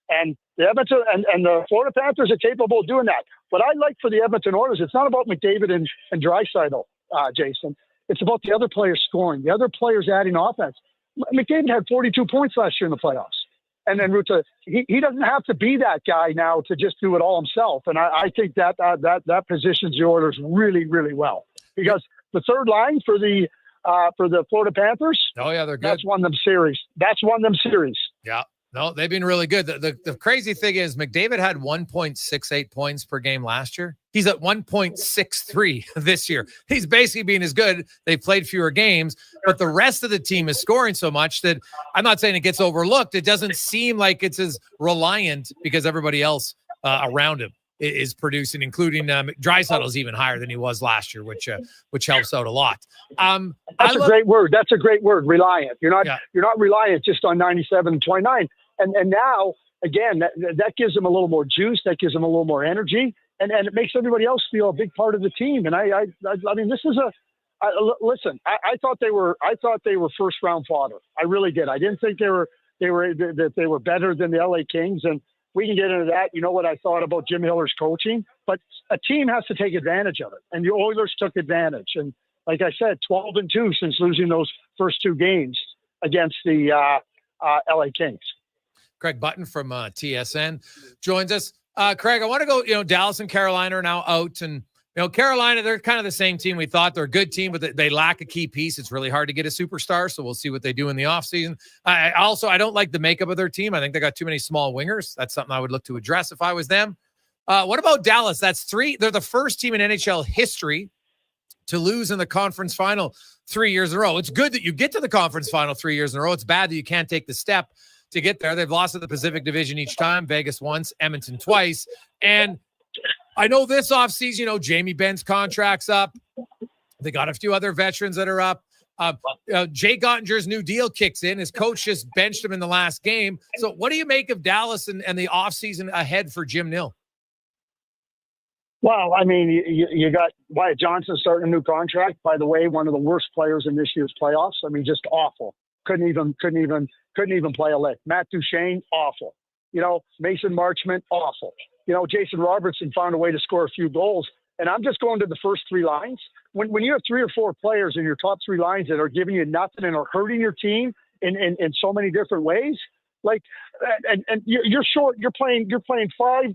And the Edmonton and the Florida Panthers are capable of doing that. What I like for the Edmonton Oilers, it's not about McDavid and Draisaitl, Jason. It's about the other players scoring, the other players adding offense. McDavid had 42 points last year in the playoffs. And then Ruta, he doesn't have to be that guy now to just do it all himself. And I think that positions the Oilers really, really well. Because the third line for the Florida Panthers, they're good. That's won them series. Yeah. No, they've been really good. The crazy thing is McDavid had 1.68 points per game last year. He's at 1.63 this year. He's basically being as good. They've played fewer games, but the rest of the team is scoring so much that I'm not saying it gets overlooked. It doesn't seem like it's as reliant because everybody else around him is producing, including Draisaitl is even higher than he was last year, which helps out a lot. That's a great word. That's a great word. Reliant. You're not reliant just on 97 and 29. And now again, that gives them a little more juice. That gives them a little more energy, and it makes everybody else feel a big part of the team. And I mean, this is listen. I thought they were first round fodder. I really did. I didn't think they were better than the LA Kings. And we can get into that. You know what I thought about Jim Hiller's coaching, but a team has to take advantage of it. And the Oilers took advantage. And like I said, 12-2 since losing those first 2 games against the LA Kings. Craig Button from TSN joins us. Craig, I want to go, Dallas and Carolina are now out, and Carolina, they're kind of the same team we thought. They're a good team, but they lack a key piece. It's really hard to get a superstar, so we'll see what they do in the offseason. I don't like the makeup of their team. I think they got too many small wingers. That's something I would look to address if I was them. What about Dallas? That's 3. They're the first team in NHL history to lose in the conference final 3 years in a row. It's good that you get to the conference final 3 years in a row. It's bad that you can't take the step to get there. They've lost at the Pacific Division each time, Vegas once, Edmonton twice. And I know this offseason, Jamie Benn's contract's up. They got a few other veterans that are up. Jay Gottinger's new deal kicks in. His coach just benched him in the last game. So what do you make of Dallas and the offseason ahead for Jim Nill? Well, I mean, you got Wyatt Johnson starting a new contract. By the way, one of the worst players in this year's playoffs. I mean, just awful. Couldn't even play a lick. Matt Duchene, awful. Mason Marchment, awful. Jason Robertson found a way to score a few goals. And I'm just going to the first 3 lines. When you have 3 or 4 players in your top 3 lines that are giving you nothing and are hurting your team in so many different ways, and you're short. You're playing 5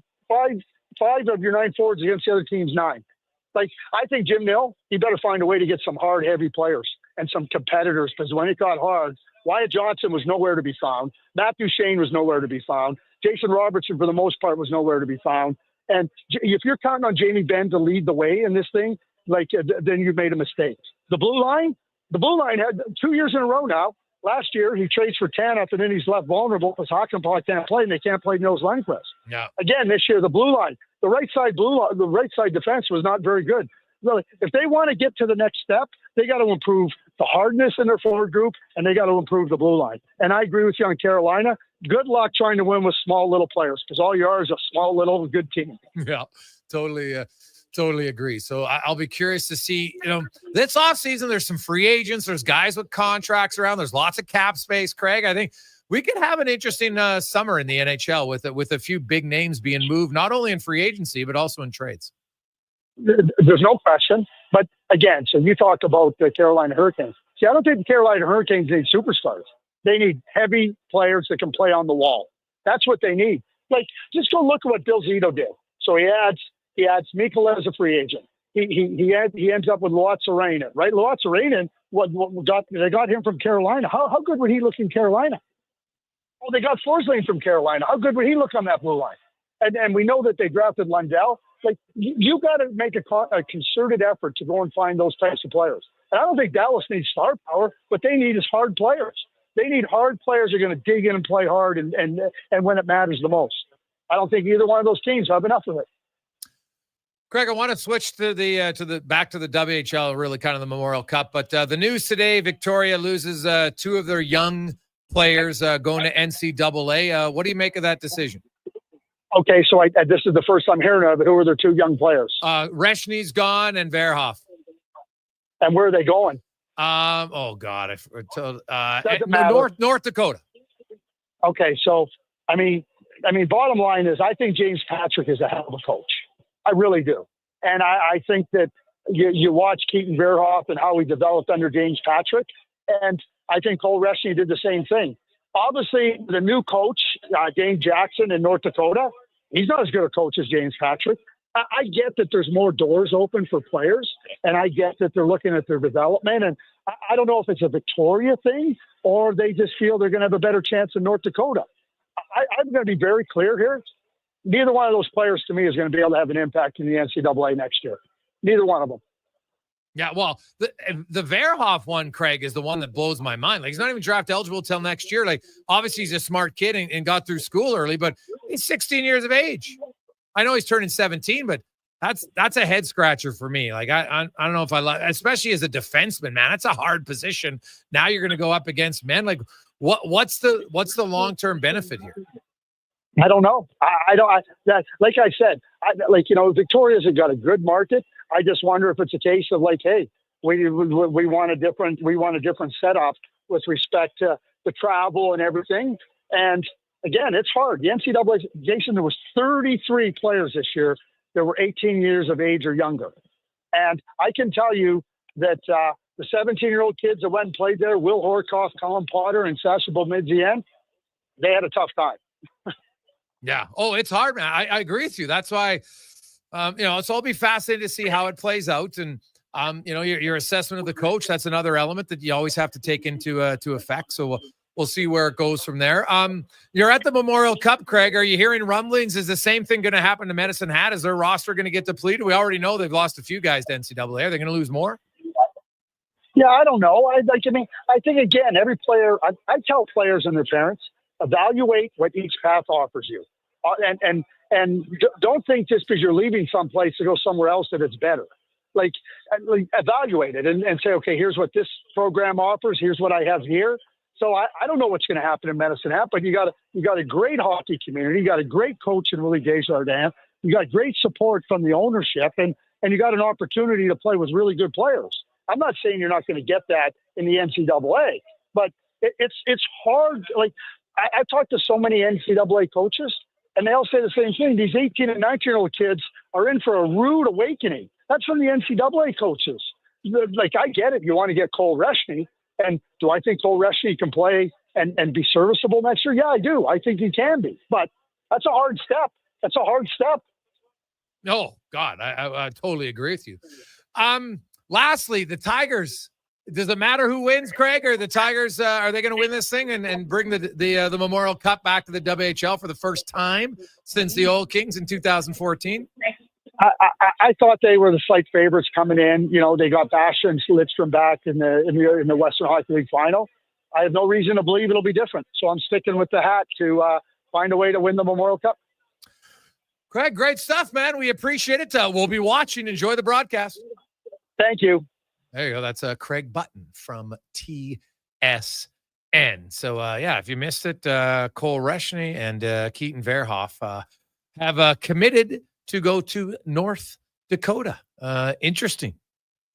of your 9 forwards against the other team's 9. I think Jim Nill, he better find a way to get some hard, heavy players and some competitors, because when it got hard, Wyatt Johnson was nowhere to be found. Matt Duchene was nowhere to be found. Jason Robertson, for the most part, was nowhere to be found. And if you're counting on Jamie Benn to lead the way in this thing, then you've made a mistake. The blue line had 2 years in a row now. Last year, he trades for Tanev, and then he's left vulnerable because Hakanpää can't play, and they can't play Nils Lundqvist. Yeah. Again, this year, the blue line, the right side defense was not very good. Really, if they want to get to the next step, they got to improve the hardness in their forward group, and they got to improve the blue line. And I agree with you on Carolina. Good luck trying to win with small little players, because all you are is a small little good team. Yeah, totally agree. So I'll be curious to see, this offseason, there's some free agents. There's guys with contracts around. There's lots of cap space, Craig. I think we could have an interesting summer in the NHL with a few big names being moved, not only in free agency, but also in trades. There's no question. But again, so you talked about the Carolina Hurricanes. See, I don't think the Carolina Hurricanes need superstars. They need heavy players that can play on the wall. That's what they need. Just go look at what Bill Zito did. So he adds Mikkola as a free agent. He ends up with Luotsaarinen, right? Luotsaarinen, they got him from Carolina. How good would he look in Carolina? Oh, they got Forsling from Carolina. How good would he look on that blue line? And we know that they drafted Lundell. You got to make a concerted effort to go and find those types of players. And I don't think Dallas needs star power. What they need is hard players. They need hard players who are going to dig in and play hard and when it matters the most. I don't think either one of those teams have enough of it. Greg, I want to switch to back to the WHL, really kind of the Memorial Cup. But the news today: Victoria loses 2 of their young players going to NCAA. What do you make of that decision? Okay, so this is the first I'm hearing of it. Who are their 2 young players? Reshny's gone and Verhoff. And where are they going? Oh God, North Dakota. Okay, so I mean, bottom line is, I think James Patrick is a hell of a coach. I really do, and I think that you watch Keaton Verhoff and how he developed under James Patrick, and I think Cole Reshny did the same thing. Obviously, the new coach, Dane Jackson in North Dakota, he's not as good a coach as James Patrick. I get that there's more doors open for players, and I get that they're looking at their development. And I don't know if it's a Victoria thing or they just feel they're going to have a better chance in North Dakota. I'm going to be very clear here. Neither one of those players, to me, is going to be able to have an impact in the NCAA next year. Neither one of them. Yeah, well, the Verhoff one, Craig, is the one that blows my mind. He's not even draft eligible till next year. Obviously, he's a smart kid and got through school early, but he's 16 years of age. I know he's turning 17, but that's a head scratcher for me. I don't know if I like, especially as a defenseman, man. That's a hard position. Now you're going to go up against men. What's the long-term benefit here? I don't know. Like I said, Victoria's got a good market. I just wonder if it's a case of hey, we want a different setup with respect to the travel and everything. And again, it's hard. The NCAA, Jason, there was 33 players this year that were 18 years of age or younger. And I can tell you that the 17-year-old kids that went and played there, Will Horkoff, Colin Potter, and Sasha Boumedienne, they had a tough time. Yeah. Oh, it's hard, man. I agree with you. That's why So it'll be fascinating to see how it plays out. And, your assessment of the coach, that's another element that you always have to take into effect. So we'll see where it goes from there. You're at the Memorial Cup, Craig. Are you hearing rumblings? Is the same thing going to happen to Medicine Hat? Is their roster going to get depleted? We already know they've lost a few guys to NCAA. Are they going to lose more? Yeah, I don't know. I think, again, every player, I tell players and their parents, evaluate what each path offers you. And don't think just because you're leaving someplace to go somewhere else that it's better. Like evaluate it and say, okay, here's what this program offers. Here's what I have here. So I don't know what's going to happen in Medicine Hat, but you got a great hockey community. You got a great coach in Willie Desjardins. You got great support from the ownership, and you got an opportunity to play with really good players. I'm not saying you're not going to get that in the NCAA, but it's hard. Like I've talked to so many NCAA coaches, and they all say the same thing. These 18 and 19-year-old kids are in for a rude awakening. That's from the NCAA coaches. Like, I get it. You want to get Cole Reshney. And do I think Cole Reshney can play and be serviceable next year? Yeah, I do. I think he can be. But that's a hard step. No, God, I totally agree with you. Lastly, the Tigers. Does it matter who wins, Craig, or the Tigers? Are they going to win this thing and bring the Memorial Cup back to the WHL for the first time since the Oil Kings in 2014? I thought they were the slight favorites coming in. They got Basha and Lidstrom back in the Western Hockey League final. I have no reason to believe it'll be different. So I'm sticking with the Hat to find a way to win the Memorial Cup. Craig, great stuff, man. We appreciate it. We'll be watching. Enjoy the broadcast. Thank you. There you go. That's Craig Button from TSN. So, if you missed it, Cole Reshney and Keaton Verhoff have committed to go to North Dakota. Interesting.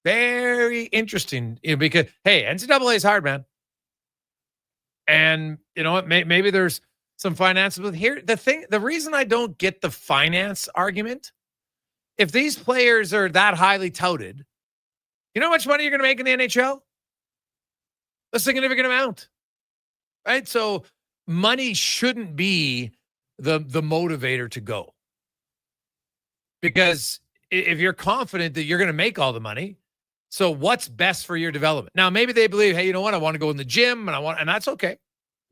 Very interesting. Because, hey, NCAA is hard, man. And you know what? Maybe there's some finances. But here, the reason I don't get the finance argument, if these players are that highly touted, you know how much money you're going to make in the NHL? A significant amount. Right? So money shouldn't be the motivator to go. Because if you're confident that you're going to make all the money, so what's best for your development? Now, maybe they believe, hey, you know what? I want to go in the gym and that's okay.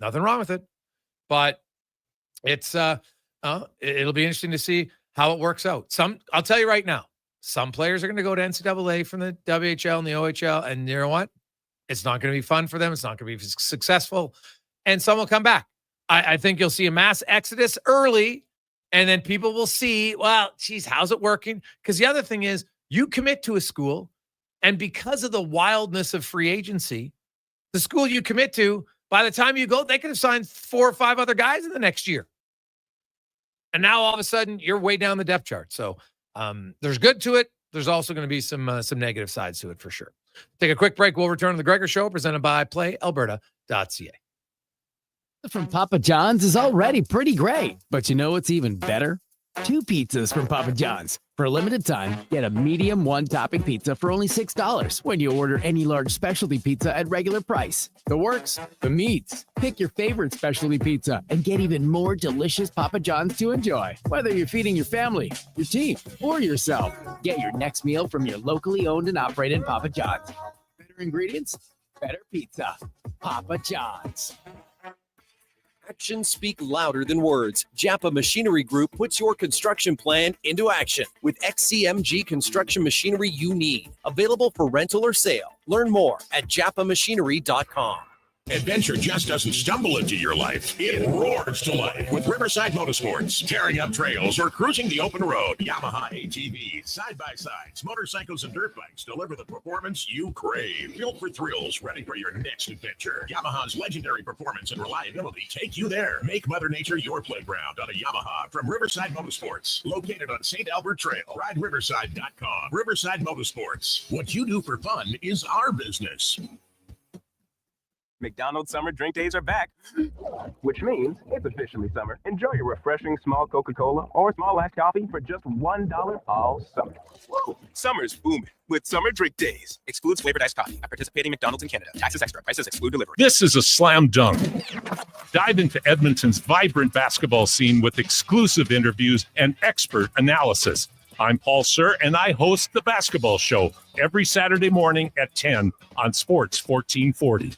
Nothing wrong with it. But it's it'll be interesting to see how it works out. I'll tell you right now, some players are going to go to NCAA from the WHL and the OHL, and you know what? It's not going to be fun for them. It's not going to be successful, and some will come back. I think you'll see a mass exodus early, and then people will see, well, geez, how's it working? Because the other thing is, you commit to a school, and because of the wildness of free agency, the school you commit to, by the time you go, they could have signed 4 or 5 other guys in the next year. And now all of a sudden, you're way down the depth chart. So there's good to it. There's also going to be some negative sides to it for sure. Take a quick break. We'll return to the Gregor Show, presented by PlayAlberta.ca. From Papa John's is already pretty great, but you know what's even better? 2 pizzas from Papa John's. For a limited time, get a medium 1-topping pizza for only $6 when you order any large specialty pizza at regular price. The works, the meats. Pick your favorite specialty pizza and get even more delicious Papa John's to enjoy. Whether you're feeding your family, your team, or yourself, get your next meal from your locally owned and operated Papa John's. Better ingredients, better pizza. Papa John's. Actions speak louder than words. Japa Machinery Group puts your construction plan into action with XCMG construction machinery you need. Available for rental or sale. Learn more at japamachinery.com. Adventure just doesn't stumble into your life. It roars to life with Riverside Motorsports. Tearing up trails or cruising the open road. Yamaha ATVs, side-by-sides, motorcycles, and dirt bikes deliver the performance you crave. Built for thrills, ready for your next adventure. Yamaha's legendary performance and reliability take you there. Make Mother Nature your playground on a Yamaha from Riverside Motorsports. Located on St. Albert Trail. RideRiverside.com. Riverside Motorsports. What you do for fun is our business. McDonald's summer drink days are back, which means it's officially summer. Enjoy your refreshing small Coca-Cola or small iced coffee for just $1 all summer. Summer's booming with summer drink days. Excludes flavored iced coffee at participating McDonald's in Canada. Taxes extra. Prices exclude delivery. This is a slam dunk. Dive into Edmonton's vibrant basketball scene with exclusive interviews and expert analysis. I'm Paul Sir, and I host The Basketball Show every Saturday morning at 10 on Sports 1440.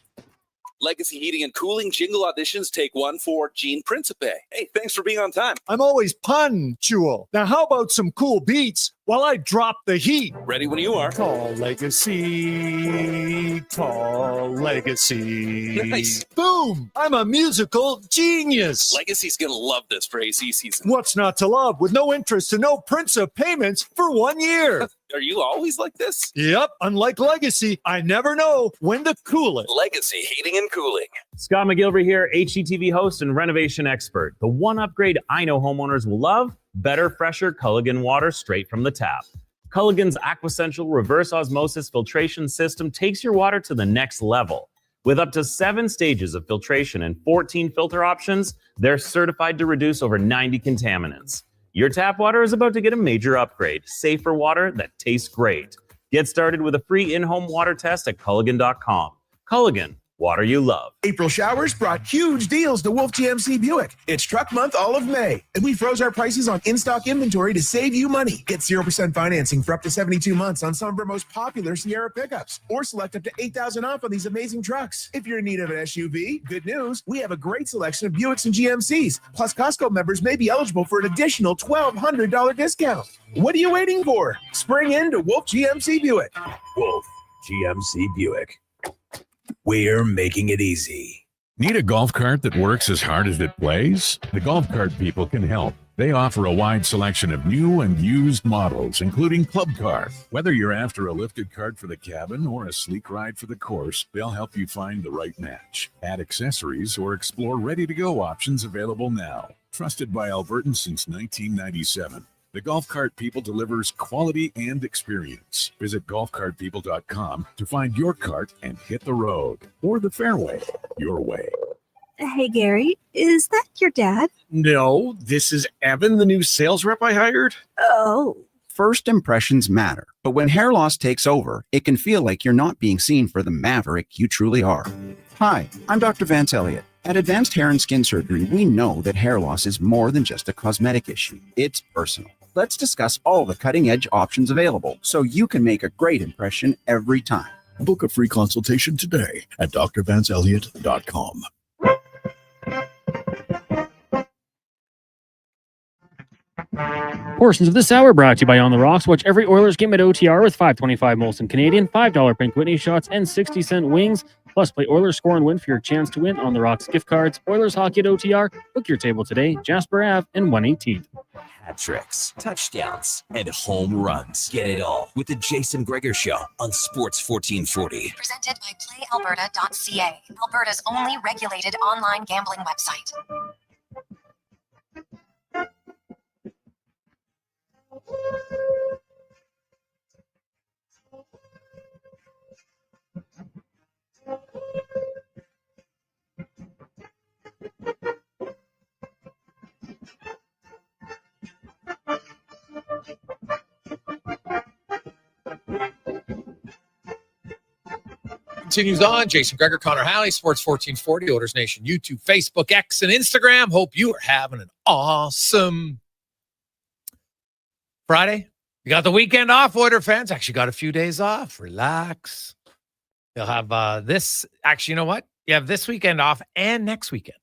Legacy Heating and Cooling jingle auditions take one for Gene Principe. Hey, thanks for being on time. I'm always punctual. Now, how about some cool beats while I drop the heat? Ready when you are. Call Legacy. Call Legacy. Nice. Boom! I'm a musical genius. Legacy's going to love this for AC season. What's not to love with no interest and no principal payments for 1 year? Are you always like this? Yep. Unlike Legacy, I never know when to cool it. Legacy Heating and Cooling. Scott McGilvery here, HGTV host and renovation expert. The one upgrade I know homeowners will love: better, fresher Culligan water straight from the tap. Culligan's Aquasential reverse osmosis filtration system takes your water to the next level. With up to 7 stages of filtration and 14 filter options, they're certified to reduce over 90 contaminants. Your tap water is about to get a major upgrade. Safer water that tastes great. Get started with a free in-home water test at Culligan.com. Culligan, water you love. April showers brought huge deals to Wolf GMC Buick. It's truck month all of May, and we froze our prices on in-stock inventory to save you money. Get 0% financing for up to 72 months on some of our most popular Sierra pickups, or select up to $8,000 off on these amazing trucks. If you're in need of an SUV, good news, we have a great selection of Buicks and GMCs. Plus, Costco members may be eligible for an additional $1,200 discount. What are you waiting for? Spring into Wolf GMC Buick. Wolf GMC Buick. We're making it easy. Need a golf cart that works as hard as it plays? The Golf Cart people can help. They offer a wide selection of new and used models, including Club Car. Whether you're after a lifted cart for the cabin or a sleek ride for the course, they'll help you find the right match. Add accessories or explore ready-to-go options available now. Trusted by Albertans since 1997. The Golf Cart People delivers quality and experience. Visit golfcartpeople.com to find your cart and hit the road or the fairway your way. Hey, Gary, is that your dad? No, this is Evan, the new sales rep I hired. Oh. First impressions matter, but when hair loss takes over, it can feel like you're not being seen for the maverick you truly are. Hi, I'm Dr. Vance Elliott. At Advanced Hair and Skin Surgery, we know that hair loss is more than just a cosmetic issue. It's personal. Let's discuss all the cutting-edge options available so you can make a great impression every time. Book a free consultation today at drvanceelliott.com. Portions of this hour brought to you by On the Rocks. Watch every Oilers game at OTR with $5.25 Molson Canadian, $5 Pink Whitney shots, and 60-cent wings. Plus, play Oilers Score and Win for your chance to win On the Rocks gift cards. Oilers Hockey at OTR. Book your table today. Jasper Ave and 118th. Hat tricks, touchdowns, and home runs. Get it all with the Jason Gregor Show on Sports 1440. Presented by PlayAlberta.ca, Alberta's only regulated online gambling website. Continues on. Jason Gregor, Connor Halley, Sports 1440, Oilers Nation, YouTube, Facebook, X, and Instagram. Hope you are having an awesome Friday. You got the weekend off, Oilers fans. Actually got a few days off. Relax. You'll have this. Actually, you know what? You have this weekend off and next weekend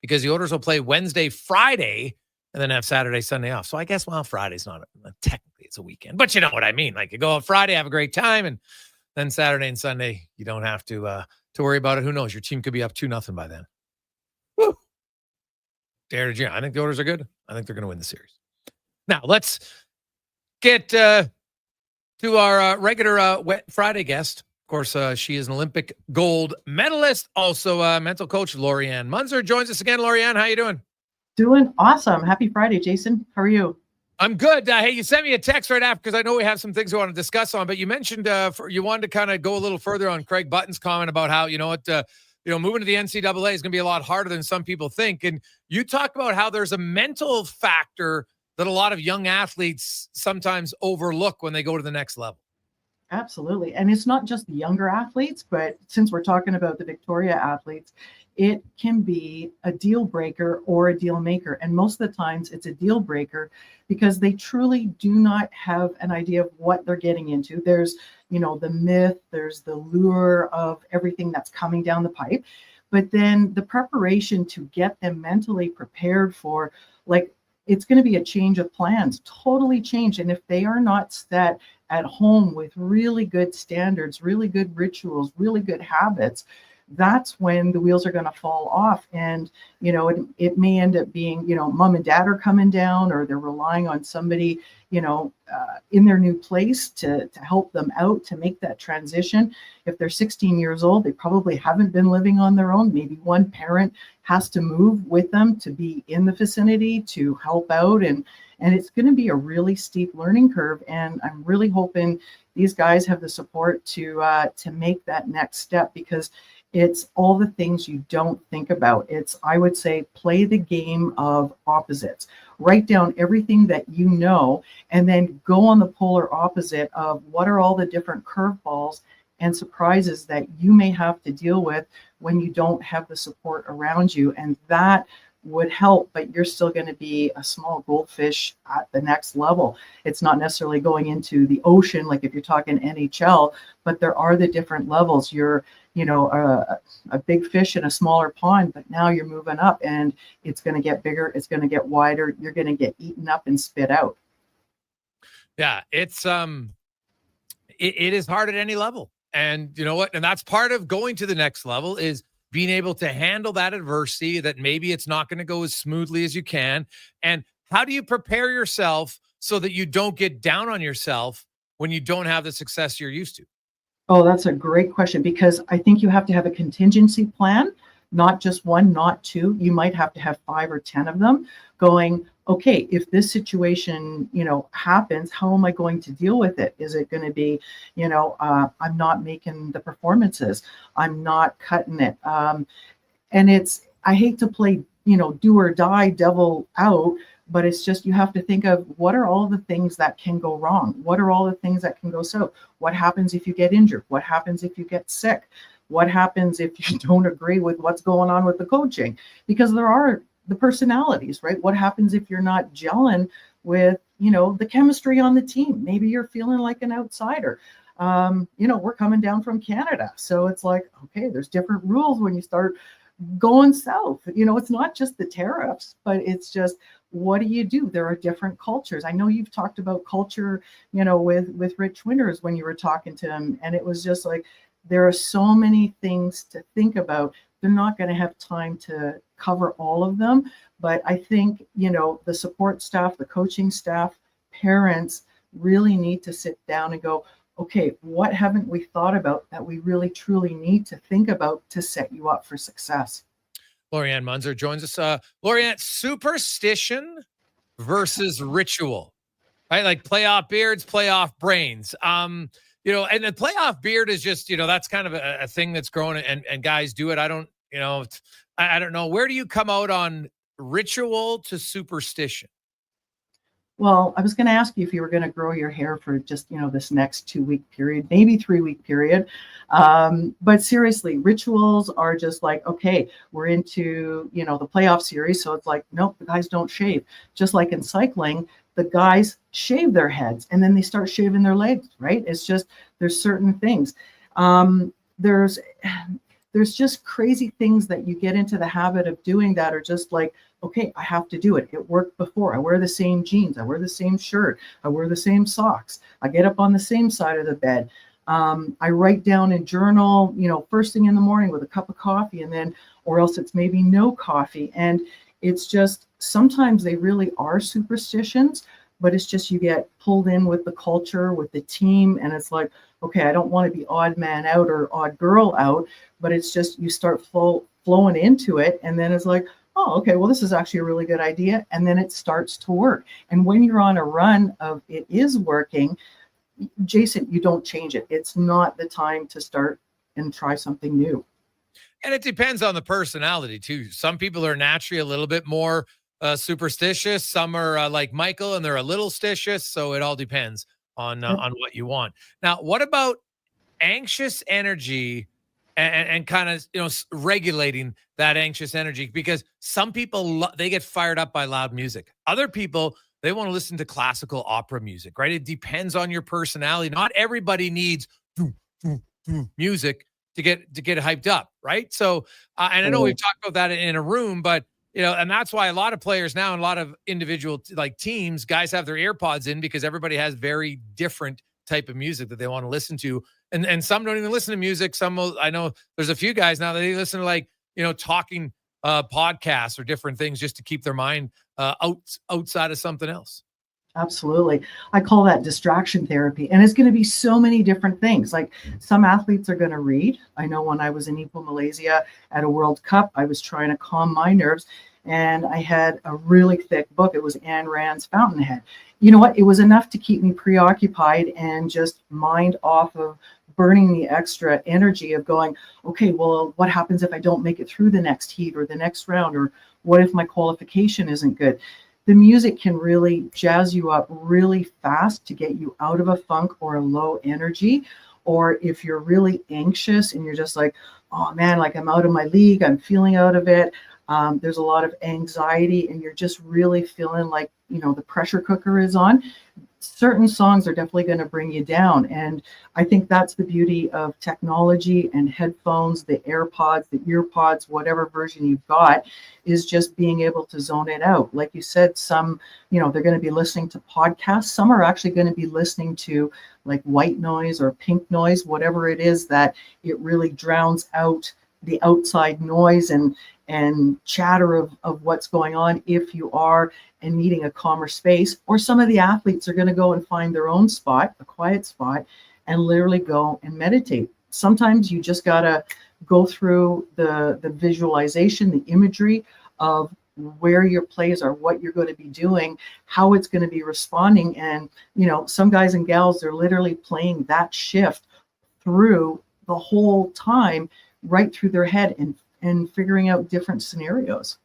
because the Oilers will play Wednesday, Friday, and then have Saturday, Sunday off. So I guess, well, Friday's not technically it's a weekend, but you know what I mean. Like you go on Friday, have a great time, and then Saturday and Sunday, you don't have to worry about it. Who knows? Your team could be up 2-0 by then. Woo! Dare to dream. I think the Oilers are good. I think they're going to win the series. Now, let's get to our regular Wet Friday guest. Of course, she is an Olympic gold medalist, also mental coach. Laurianne Munzer joins us again. Laurianne, how you doing? Doing awesome. Happy Friday, Jason. How are you? I'm good. Hey, you sent me a text right after because I know we have some things we want to discuss on, but you mentioned you wanted to kind of go a little further on Craig Button's comment about how, moving to the NCAA is going to be a lot harder than some people think. And you talk about how there's a mental factor that a lot of young athletes sometimes overlook when they go to the next level. Absolutely. And it's not just the younger athletes, but since we're talking about the Victoria athletes, it can be a deal breaker or a deal maker. And most of the times it's a deal breaker because they truly do not have an idea of what they're getting into. There's, the myth, there's the lure of everything that's coming down the pipe. But then the preparation to get them mentally prepared for, like, it's going to be a change of plans, totally change. And if they are not set at home with really good standards, really good rituals, really good habits, that's when the wheels are going to fall off. And, it may end up being, mom and dad are coming down, or they're relying on somebody, in their new place to help them out, to make that transition. If they're 16 years old, they probably haven't been living on their own. Maybe one parent has to move with them to be in the vicinity to help out. And it's going to be a really steep learning curve. And I'm really hoping these guys have the support to make that next step, because it's all the things you don't think about. It's, I would say, play the game of opposites. Write down everything that you know, and then go on the polar opposite of what are all the different curveballs and surprises that you may have to deal with when you don't have the support around you. And that would help, but you're still going to be a small goldfish at the next level. It's not necessarily going into the ocean, like if you're talking NHL, but there are the different levels. You're, a big fish in a smaller pond, but now you're moving up and it's going to get bigger. It's going to get wider. You're going to get eaten up and spit out. Yeah. It's, it is hard at any level. And you know what? And that's part of going to the next level, is being able to handle that adversity, that maybe it's not going to go as smoothly as you can. And how do you prepare yourself so that you don't get down on yourself when you don't have the success you're used to? Oh, that's a great question, because I think you have to have a contingency plan, not just one, not two. You might have to have 5 or 10 of them going, okay, if this situation, happens, how am I going to deal with it? Is it going to be, I'm not making the performances, I'm not cutting it. And I hate to play, do or die devil out, but it's just, you have to think of what are all the things that can go wrong? What are all the things that can go south? What happens if you get injured? What happens if you get sick? What happens if you don't agree with what's going on with the coaching? Because there are the personalities, right? What happens if you're not gelling with, the chemistry on the team? Maybe you're feeling like an outsider. We're coming down from Canada. So it's like, okay, there's different rules when you start going south. It's not just the tariffs, but it's just, what do you do? There are different cultures. I know you've talked about culture, with Rich Winters when you were talking to him, and it was just like, there are so many things to think about. They're not going to have time to cover all of them, but I think, the support staff, the coaching staff, parents really need to sit down and go, okay, what haven't we thought about that we really truly need to think about to set you up for success? Laurianne Munzer joins us. Laurianne, superstition versus ritual, right? Like playoff beards, playoff brains. And the playoff beard is just, that's kind of a thing that's grown, and guys do it. I don't know. Where do you come out on ritual to superstition? Well, I was going to ask you if you were going to grow your hair for just, this next 2-week period, maybe 3-week period. But seriously, rituals are just like, okay, we're into, the playoff series. So it's like, nope, the guys don't shave. Just like in cycling, the guys shave their heads and then they start shaving their legs, right? It's just, there's certain things. There's just crazy things that you get into the habit of doing that are just like, okay, I have to do it. It worked before. I wear the same jeans. I wear the same shirt. I wear the same socks. I get up on the same side of the bed. I write down and journal, first thing in the morning with a cup of coffee, and then, or else it's maybe no coffee. And it's just, sometimes they really are superstitions, but it's just, you get pulled in with the culture, with the team. And it's like, okay, I don't want to be odd man out or odd girl out, but it's just, you start flowing into it. And then it's like, oh, okay, well, this is actually a really good idea. And then it starts to work. And when you're on a run of it is working, Jason, you don't change it. It's not the time to start and try something new. And it depends on the personality too. Some people are naturally a little bit more superstitious. Some are like Michael, and they're a little stitious. So it all depends on what you want. Now, what about anxious energy and kind of, regulating that anxious energy? Because some people, they get fired up by loud music. Other people, they want to listen to classical opera music, right? It depends on your personality. Not everybody needs music to get hyped up, right? So, and I know we've talked about that in a room, but and that's why a lot of players now and a lot of individual teams, guys have their AirPods in because everybody has very different type of music that they want to listen to. And some don't even listen to music. I know there's a few guys now that they listen to talking podcasts or different things just to keep their mind outside of something else. Absolutely. I call that distraction therapy. And it's going to be so many different things. Like some athletes are going to read. I know when I was in Ipoh, Malaysia at a World Cup, I was trying to calm my nerves and I had a really thick book. It was Ayn Rand's Fountainhead. You know what? It was enough to keep me preoccupied and just mind off of burning the extra energy of going, okay, well, what happens if I don't make it through the next heat or the next round? Or what if my qualification isn't good? The music can really jazz you up really fast to get you out of a funk or a low energy. Or if you're really anxious and you're just like, oh man, like I'm out of my league, I'm feeling out of it. There's a lot of anxiety and you're just really feeling like, the pressure cooker is on. Certain songs are definitely going to bring you down. And I think that's the beauty of technology and headphones, the AirPods, the EarPods, whatever version you've got, is just being able to zone it out. Like you said, some, they're going to be listening to podcasts. Some are actually going to be listening to like white noise or pink noise, whatever it is that it really drowns out the outside noise and chatter of what's going on if you are and needing a calmer space. Or some of the athletes are going to go and find their own spot, a quiet spot, and literally go and meditate. Sometimes you just got to go through the visualization, the imagery of where your plays are, what you're going to be doing, how it's going to be responding. And, some guys and gals, they're literally playing that shift through the whole time, right through their head and figuring out different scenarios.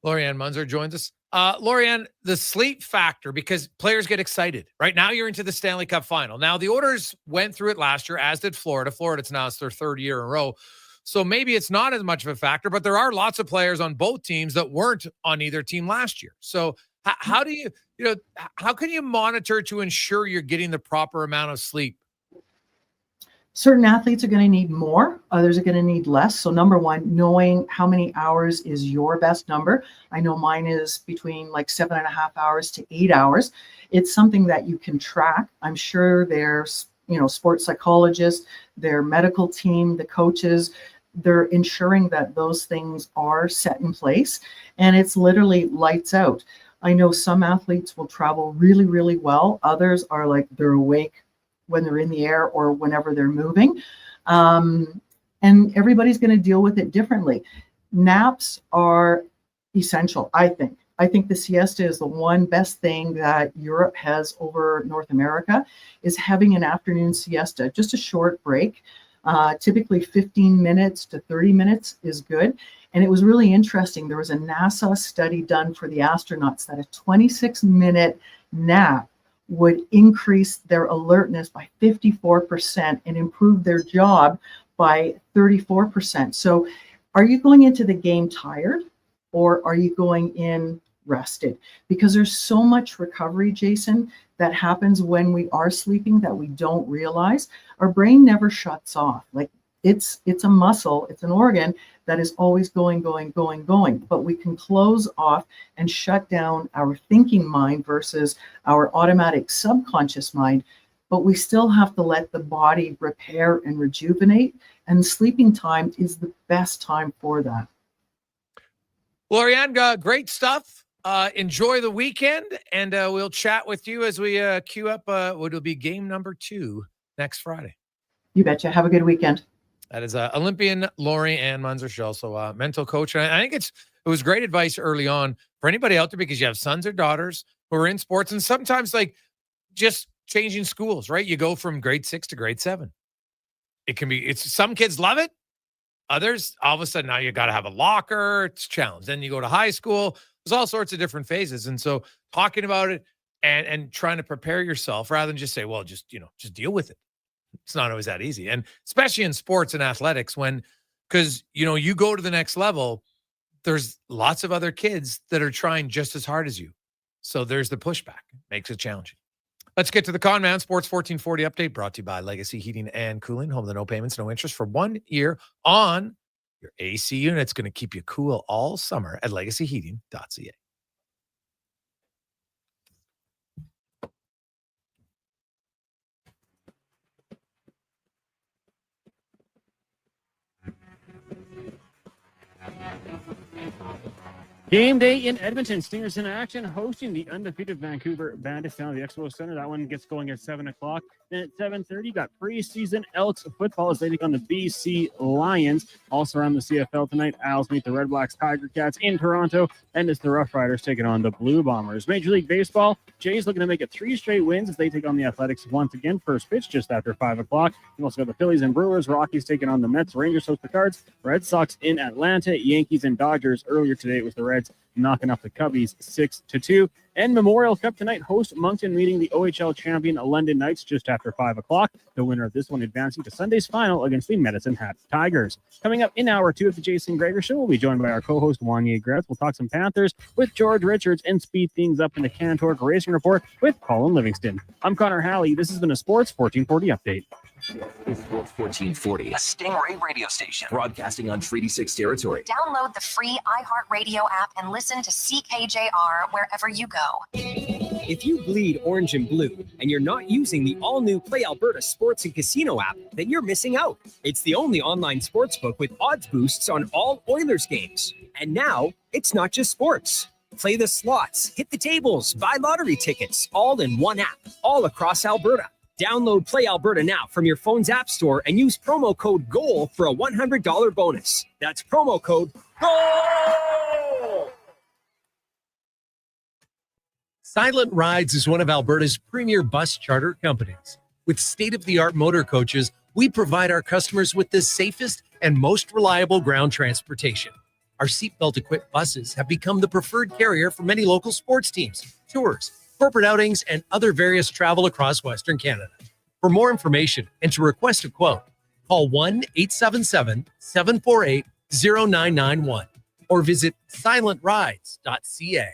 Laurianne Munzer joins us. Laurianne, the sleep factor, because players get excited. Right now you're into the Stanley Cup Final. Now the Oilers went through it last year, as did Florida. It's now their third year in a row. So maybe it's not as much of a factor, but there are lots of players on both teams that weren't on either team last year. So how do you, how can you monitor to ensure you're getting the proper amount of sleep? Certain athletes are going to need more, others are going to need less. So number one, knowing how many hours is your best number. I know mine is between like 7.5 hours to 8 hours. It's something that you can track. I'm sure there's, sports psychologists, their medical team, the coaches, they're ensuring that those things are set in place and it's literally lights out. I know some athletes will travel really, really well. Others are like, they're awake when they're in the air or whenever they're moving. And everybody's going to deal with it differently. Naps are essential, I think. I think the siesta is the one best thing that Europe has over North America, is having an afternoon siesta, just a short break. Typically 15 minutes to 30 minutes is good. And it was really interesting. There was a NASA study done for the astronauts that a 26-minute nap would increase their alertness by 54% and improve their job by 34%. So are you going into the game tired or are you going in rested? Because there's so much recovery, Jason, that happens when we are sleeping that we don't realize. Our brain never shuts off. Like it's a muscle, it's an organ that is always going. But we can close off and shut down our thinking mind versus our automatic subconscious mind. But we still have to let the body repair and rejuvenate. And sleeping time is the best time for that. Laurianne, great stuff. Enjoy the weekend, and we'll chat with you as we queue up what will be game number 2 next Friday. You betcha. Have a good weekend. That is Olympian Laurianne Munzer. She's also a mental coach. And I think it was great advice early on for anybody out there, because you have sons or daughters who are in sports, and sometimes like just changing schools, right? You go from grade 6 to grade 7. It's some kids love it. Others, all of a sudden, now you got to have a locker. It's a challenge. Then you go to high school. There's all sorts of different phases. And so talking about it, and trying to prepare yourself rather than just say, well, just deal with it. It's not always that easy. And especially in sports and athletics, because you go to the next level, there's lots of other kids that are trying just as hard as you. So there's the pushback. Makes it challenging. Let's get to the Con Man Sports 1440 update, brought to you by Legacy Heating and Cooling. Home with no payments, no interest for 1 year on your AC unit. It's going to keep you cool all summer at legacyheating.ca. Game day in Edmonton. Stingers in action, hosting the undefeated Vancouver Bandits down at the Expo Center. That one gets going at 7 o'clock. Then at 7:30, got preseason Elks football as they take on the BC Lions. Also around the CFL tonight, Owls meet the Red Blacks Tiger Cats in Toronto, and it's the Rough Riders taking on the Blue Bombers. Major League Baseball, Jays looking to make it 3 straight wins as they take on the Athletics once again. First pitch just after 5 o'clock. You also got the Phillies and Brewers, Rockies taking on the Mets, Rangers host the Cards, Red Sox in Atlanta, Yankees and Dodgers. Earlier today, it was the Reds knocking off the Cubbies 6-2. And Memorial Cup tonight, host Moncton meeting the OHL champion London Knights just after 5 o'clock. The winner of this one advancing to Sunday's final against the Medicine Hat Tigers. Coming up in hour 2 of the Jason Gregor Show, we'll be joined by our co-host Wanye Gretz. We'll talk some Panthers with George Richards and speed things up in the Cantork Racing Report with Colin Livingston. I'm Connor Halley. This has been a Sports 1440 update. Sports 1440, a Stingray radio station broadcasting on Treaty 6 territory. Download the free iHeartRadio app and listen to CKJR wherever you go. If you bleed orange and blue and you're not using the all-new Play Alberta Sports and Casino app, then you're missing out. It's the only online sportsbook with odds boosts on all Oilers games. And now, it's not just sports. Play the slots, hit the tables, buy lottery tickets, all in one app, all across Alberta. Download Play Alberta now from your phone's app store and use promo code GOAL for a $100 bonus. That's promo code GOAL! Silent Rides is one of Alberta's premier bus charter companies. With state-of-the-art motor coaches, we provide our customers with the safest and most reliable ground transportation. Our seatbelt-equipped buses have become the preferred carrier for many local sports teams, tours, corporate outings, and other various travel across Western Canada. For more information and to request a quote, call 1-877-748-0991 or visit silentrides.ca.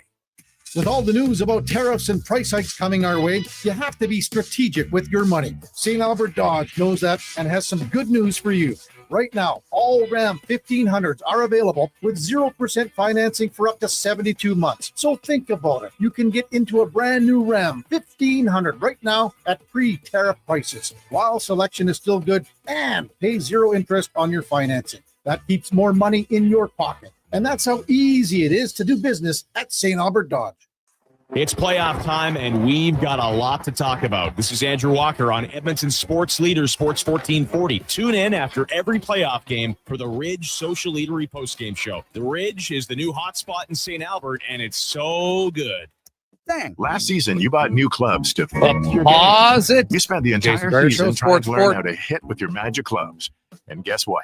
With all the news about tariffs and price hikes coming our way, you have to be strategic with your money. St. Albert Dodge knows that and has some good news for you. Right now, all Ram 1500s are available with 0% financing for up to 72 months. So think about it. You can get into a brand new Ram 1500 right now at pre-tariff prices, while selection is still good, and pay 0 interest on your financing. That keeps more money in your pocket. And that's how easy it is to do business at St. Albert Dodge. It's playoff time, and we've got a lot to talk about. This is Andrew Walker on Edmonton Sports Leader, Sports 1440. Tune in after every playoff game for the Ridge Social Eatery postgame show. The Ridge is the new hotspot in St. Albert, and it's so good. Dang. Last season, you bought new clubs to Pause it. You spent the entire Jason Gregor season Show, trying to learn Sport. how to hit with your magic clubs. And guess what?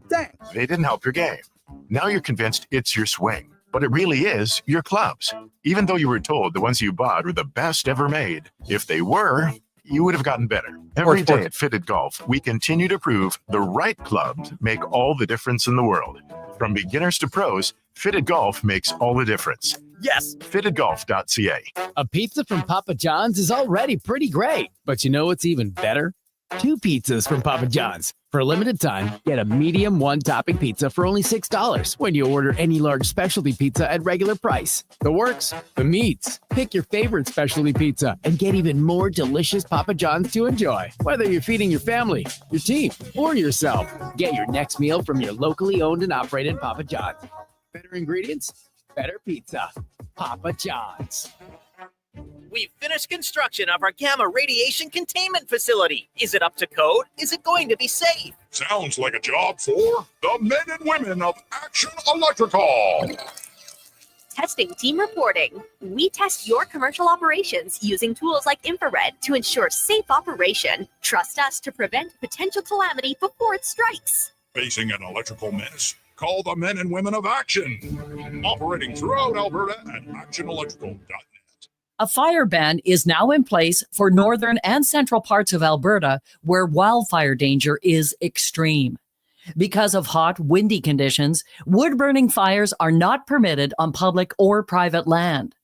Dang. They didn't help your game. Now you're convinced it's your swing, but it really is your clubs. Even though you were told the ones you bought were the best ever made, if they were, you would have gotten better. Every day at Fitted Golf, we continue to prove the right clubs make all the difference in the world. From beginners to pros, Fitted Golf makes all the difference. Yes. FittedGolf.ca. A pizza from Papa John's is already pretty great, but you know what's even better? 2 pizzas from Papa John's. For a limited time, get a medium 1-topping pizza for only $6 when you order any large specialty pizza at regular price. The works, the meats. Pick your favorite specialty pizza and get even more delicious Papa John's to enjoy. Whether you're feeding your family, your team, or yourself, get your next meal from your locally owned and operated Papa John's. Better ingredients, better pizza. Papa John's. We've finished construction of our gamma radiation containment facility. Is it up to code? Is it going to be safe? Sounds like a job for the men and women of Action Electrical. Testing team reporting. We test your commercial operations using tools like infrared to ensure safe operation. Trust us to prevent potential calamity before it strikes. Facing an electrical menace? Call the men and women of Action. Operating throughout Alberta at actionelectrical.net. A fire ban is now in place for northern and central parts of Alberta where wildfire danger is extreme. Because of hot, windy conditions, wood-burning fires are not permitted on public or private land.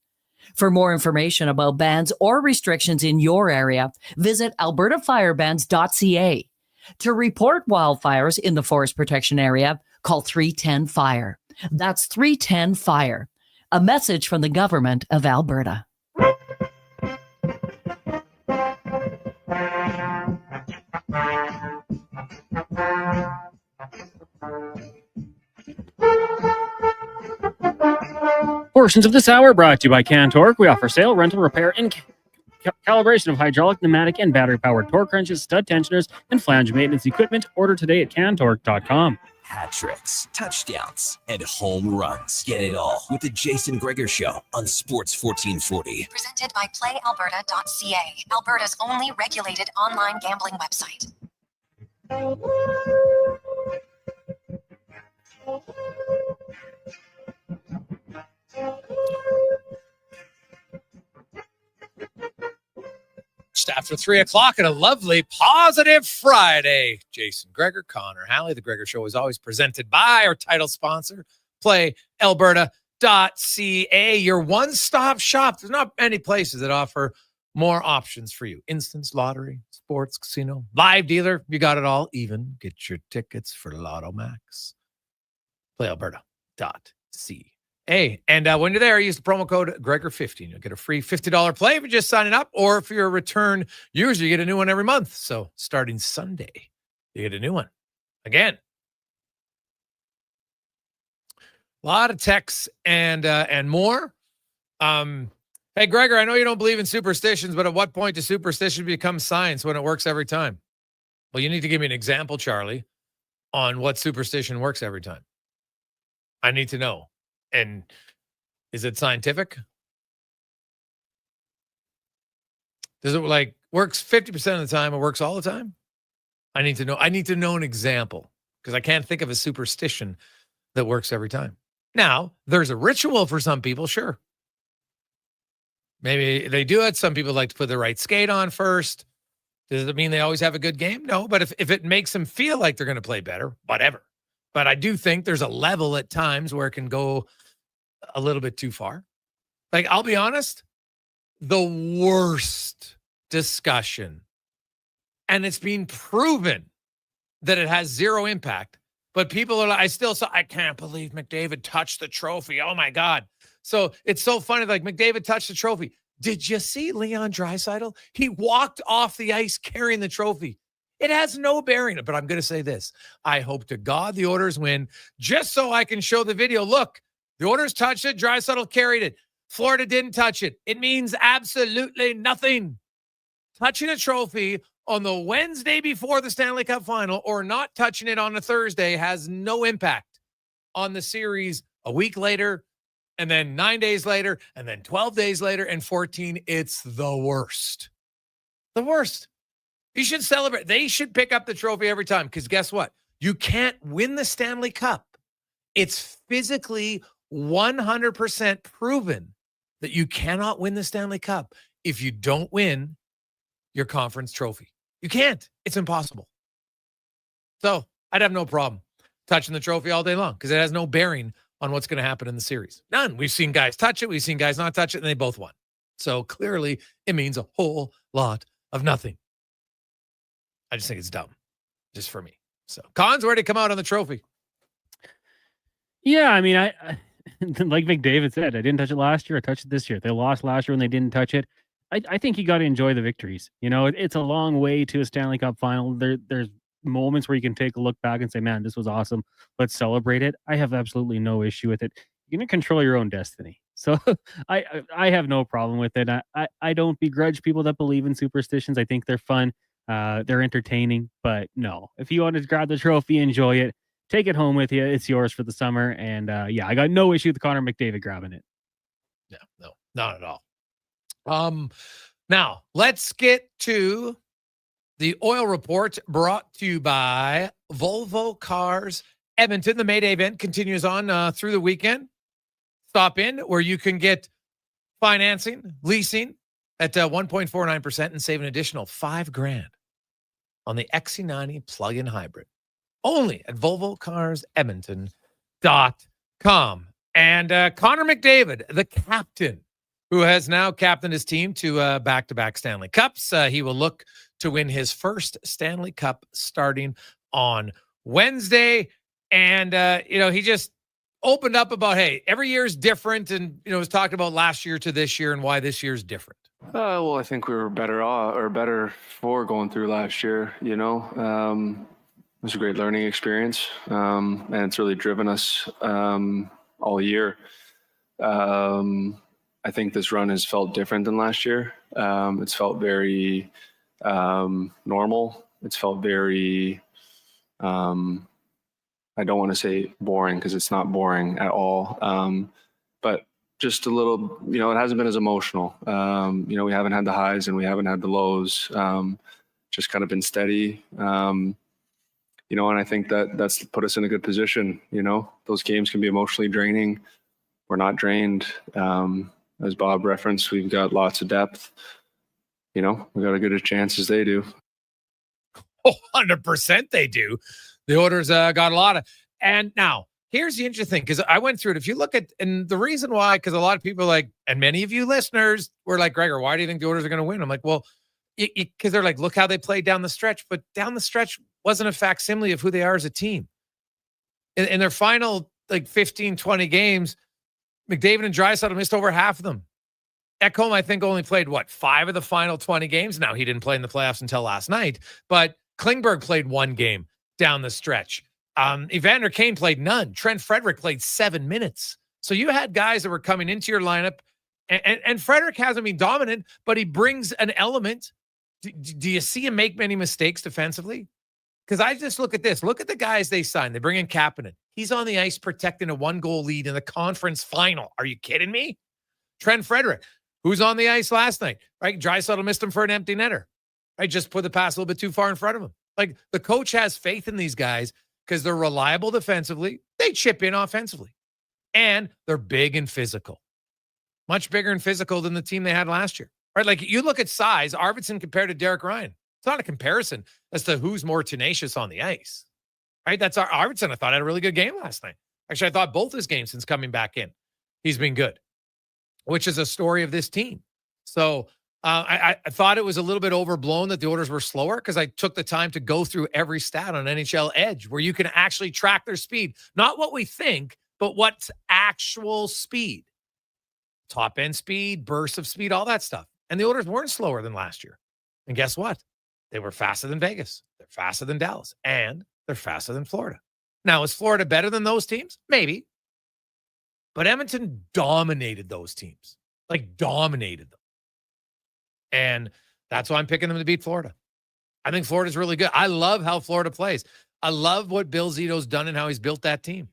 For more information about bans or restrictions in your area, visit albertafirebans.ca. To report wildfires in the forest protection area, call 310-FIRE. That's 310-FIRE. A message from the Government of Alberta. Portions of this hour brought to you by Cantork. We offer sale, rental, repair, and calibration of hydraulic, pneumatic, and battery-powered torque wrenches, stud tensioners, and flange maintenance equipment. Order today at cantork.com. Hat tricks, touchdowns, and home runs. Get it all with the Jason Gregor Show on Sports 1440. Presented by PlayAlberta.ca, Alberta's only regulated online gambling website. Just after 3 o'clock and a lovely positive Friday. Jason Gregor, Connor Halley. The Gregor Show is always presented by our title sponsor, PlayAlberta.ca, your one-stop shop. There's not many places that offer more options for you. Instance, lottery, sports, casino, live dealer. You got it all. Even get your tickets for Lotto Max. PlayAlberta.ca. And when you're there, use the promo code Gregor15. You'll get a free $50 play if you're just signing up, or if you're a return user, you get a new one every month. So starting Sunday, you get a new one. Again, a lot of texts and more. Hey, Gregor, I know you don't believe in superstitions, but at what point does superstition become science when it works every time? Well, you need to give me an example, Charlie, on what superstition works every time. I need to know. And is it scientific? Does it works 50% of the time? It works all the time? I need to know an example, because I can't think of a superstition that works every time. Now, there's a ritual for some people, sure. Maybe they do it. Some people like to put the right skate on first. Does it mean they always have a good game? No, but if it makes them feel like they're going to play better, whatever. But I do think there's a level at times where it can go a little bit too far. I'll be honest, the worst discussion, and it's been proven that it has zero impact, but people are I can't believe McDavid touched the trophy. Oh my God. So it's so funny. McDavid touched the trophy. Did you see Leon Draisaitl? He walked off the ice carrying the trophy. It has no bearing, but I'm going to say this. I hope to God the Oilers win, just so I can show the video. Look, the Oilers touched it. Draisaitl carried it. Florida didn't touch it. It means absolutely nothing. Touching a trophy on the Wednesday before the Stanley Cup Final or not touching it on a Thursday has no impact on the series a week later, and then 9 days later, and then 12 days later, and 14. It's the worst. The worst. You should celebrate. They should pick up the trophy every time, because guess what? You can't win the Stanley Cup. It's physically 100% proven that you cannot win the Stanley Cup if you don't win your conference trophy. You can't. It's impossible. So I'd have no problem touching the trophy all day long, because it has no bearing on what's going to happen in the series. None. We've seen guys touch it. We've seen guys not touch it, and they both won. So clearly it means a whole lot of nothing. I just think it's dumb, just for me. So, Cons, where'd it come out on the trophy? Yeah, I mean, I like McDavid said, I didn't touch it last year. I touched it this year. They lost last year when they didn't touch it. I think you got to enjoy the victories. You know, it's a long way to a Stanley Cup final. There's moments where you can take a look back and say, man, this was awesome. Let's celebrate it. I have absolutely no issue with it. You're going to control your own destiny. So I have no problem with it. I don't begrudge people that believe in superstitions. I think they're fun. They're entertaining, but no, if you want to grab the trophy, enjoy it, take it home with you. It's yours for the summer. And yeah, I got no issue with Connor McDavid grabbing it. No, not at all. Now let's get to the Oil Report, brought to you by Volvo Cars Edmonton. The May Day event continues on through the weekend. Stop in where you can get financing, leasing at 1.49% and save an additional $5,000 on the XC90 plug-in hybrid. Only at VolvoCarsEdmonton.com. And Connor McDavid, the captain, who has now captained his team to back-to-back Stanley Cups. He will look to win his first Stanley Cup starting on Wednesday. And, he just opened up about, hey, every year is different. And, was talking about last year to this year and why this year is different. Well, I think we were better for going through last year, It was a great learning experience. And it's really driven us all year. I think this run has felt different than last year. It's felt very normal. It's felt very, I don't want to say boring because it's not boring at all. But just a little, it hasn't been as emotional. We haven't had the highs and we haven't had the lows. Just kind of been steady. And I think that's put us in a good position. Those games can be emotionally draining. We're not drained. As Bob referenced, we've got lots of depth. We got as good a chance as they do. 100% they do. The Oilers got a lot of. And now, here's the interesting thing, because I went through it. If you look at, and the reason why, because a lot of people and many of you listeners were like, Gregor, why do you think the Oilers are going to win? I'm like, well, because they're like, look how they played down the stretch. But down the stretch wasn't a facsimile of who they are as a team. In their final 15, 20 games, McDavid and Draisaitl missed over half of them. Ekholm, I think, only played, 5 of the final 20 games? Now, he didn't play in the playoffs until last night, but Klingberg played 1 game down the stretch. Evander Kane played none. Trent Frederick played 7 minutes. So you had guys that were coming into your lineup, and Frederick hasn't been dominant, but he brings an element. Do you see him make many mistakes defensively? Because I just look at this. Look at the guys they signed. They bring in Kapanen. He's on the ice protecting a 1-goal lead in the conference final. Are you kidding me? Trent Frederick, who's on the ice last night, right? Draisaitl missed him for an empty netter. Right? Just put the pass a little bit too far in front of him. The coach has faith in these guys because they're reliable defensively. They chip in offensively. And they're big and physical. Much bigger and physical than the team they had last year. Right? You look at size, Arvidsson compared to Derek Ryan. It's not a comparison as to who's more tenacious on the ice. Right? That's Arvidsson, I thought, had a really good game last night. Actually, I thought both his games since coming back in, he's been good, which is a story of this team. So I thought it was a little bit overblown that the Oilers were slower because I took the time to go through every stat on NHL Edge where you can actually track their speed. Not what we think, but what's actual speed. Top end speed, bursts of speed, all that stuff. And the Oilers weren't slower than last year. And guess what? They were faster than Vegas. They're faster than Dallas. And they're faster than Florida. Now, is Florida better than those teams? Maybe. But Edmonton dominated those teams. Dominated them. And that's why I'm picking them to beat Florida. I think Florida's really good. I love how Florida plays. I love what Bill Zito's done and how he's built that team.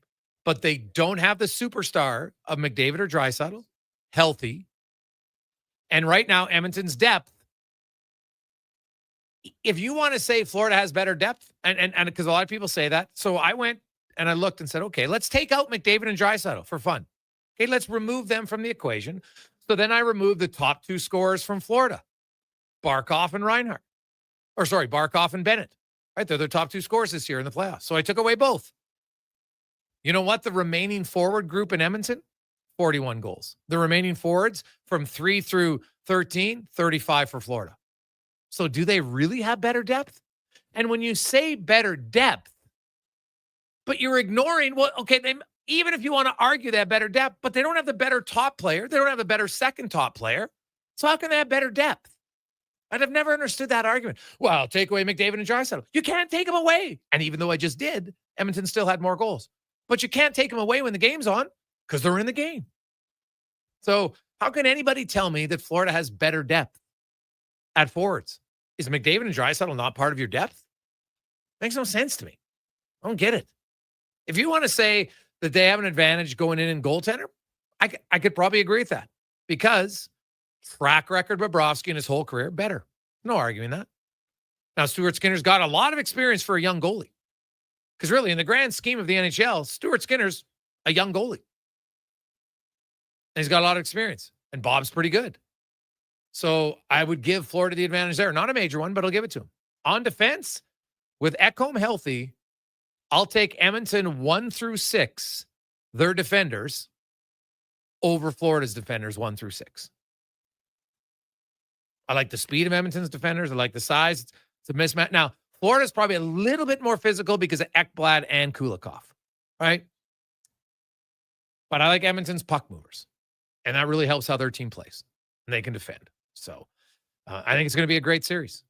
But they don't have the superstar of McDavid or Draisaitl healthy. And right now, Edmonton's depth. If you want to say Florida has better depth, and because a lot of people say that, so I went and I looked and said, okay, let's take out McDavid and Draisaitl for fun. Okay, let's remove them from the equation. So then I removed the top 2 scorers from Florida, Barkov and Reinhart. Barkov and Bennett. Right, they're the top 2 scorers this year in the playoffs. So I took away both. You know what? The remaining forward group in Edmonton, 41 goals. The remaining forwards from 3 through 13, 35 for Florida. So do they really have better depth? And when you say better depth, but you're ignoring, even if you want to argue they have better depth, but they don't have the better top player. They don't have the better second top player. So how can they have better depth? I've never understood that argument. Well, take away McDavid and Draisaitl. You can't take them away. And even though I just did, Edmonton still had more goals. But you can't take them away when the game's on because they're in the game. So how can anybody tell me that Florida has better depth at forwards? Is McDavid and Draisaitl not part of your depth? Makes no sense to me. I don't get it. If you want to say that they have an advantage going in goaltender, I could probably agree with that because track record Bobrovsky in his whole career, better. No arguing that. Now, Stuart Skinner's got a lot of experience for a young goalie because really in the grand scheme of the NHL, Stuart Skinner's a young goalie. And he's got a lot of experience. And Bob's pretty good. So I would give Florida the advantage there. Not a major one, but I'll give it to him. On defense, with Ekholm healthy, I'll take Edmonton 1 through 6, their defenders, over Florida's defenders 1 through 6. I like the speed of Edmonton's defenders. I like the size. It's a mismatch. Now, Florida's probably a little bit more physical because of Ekblad and Kulikov, right? But I like Edmonton's puck movers. And that really helps how their team plays. And they can defend. So I think it's going to be a great series.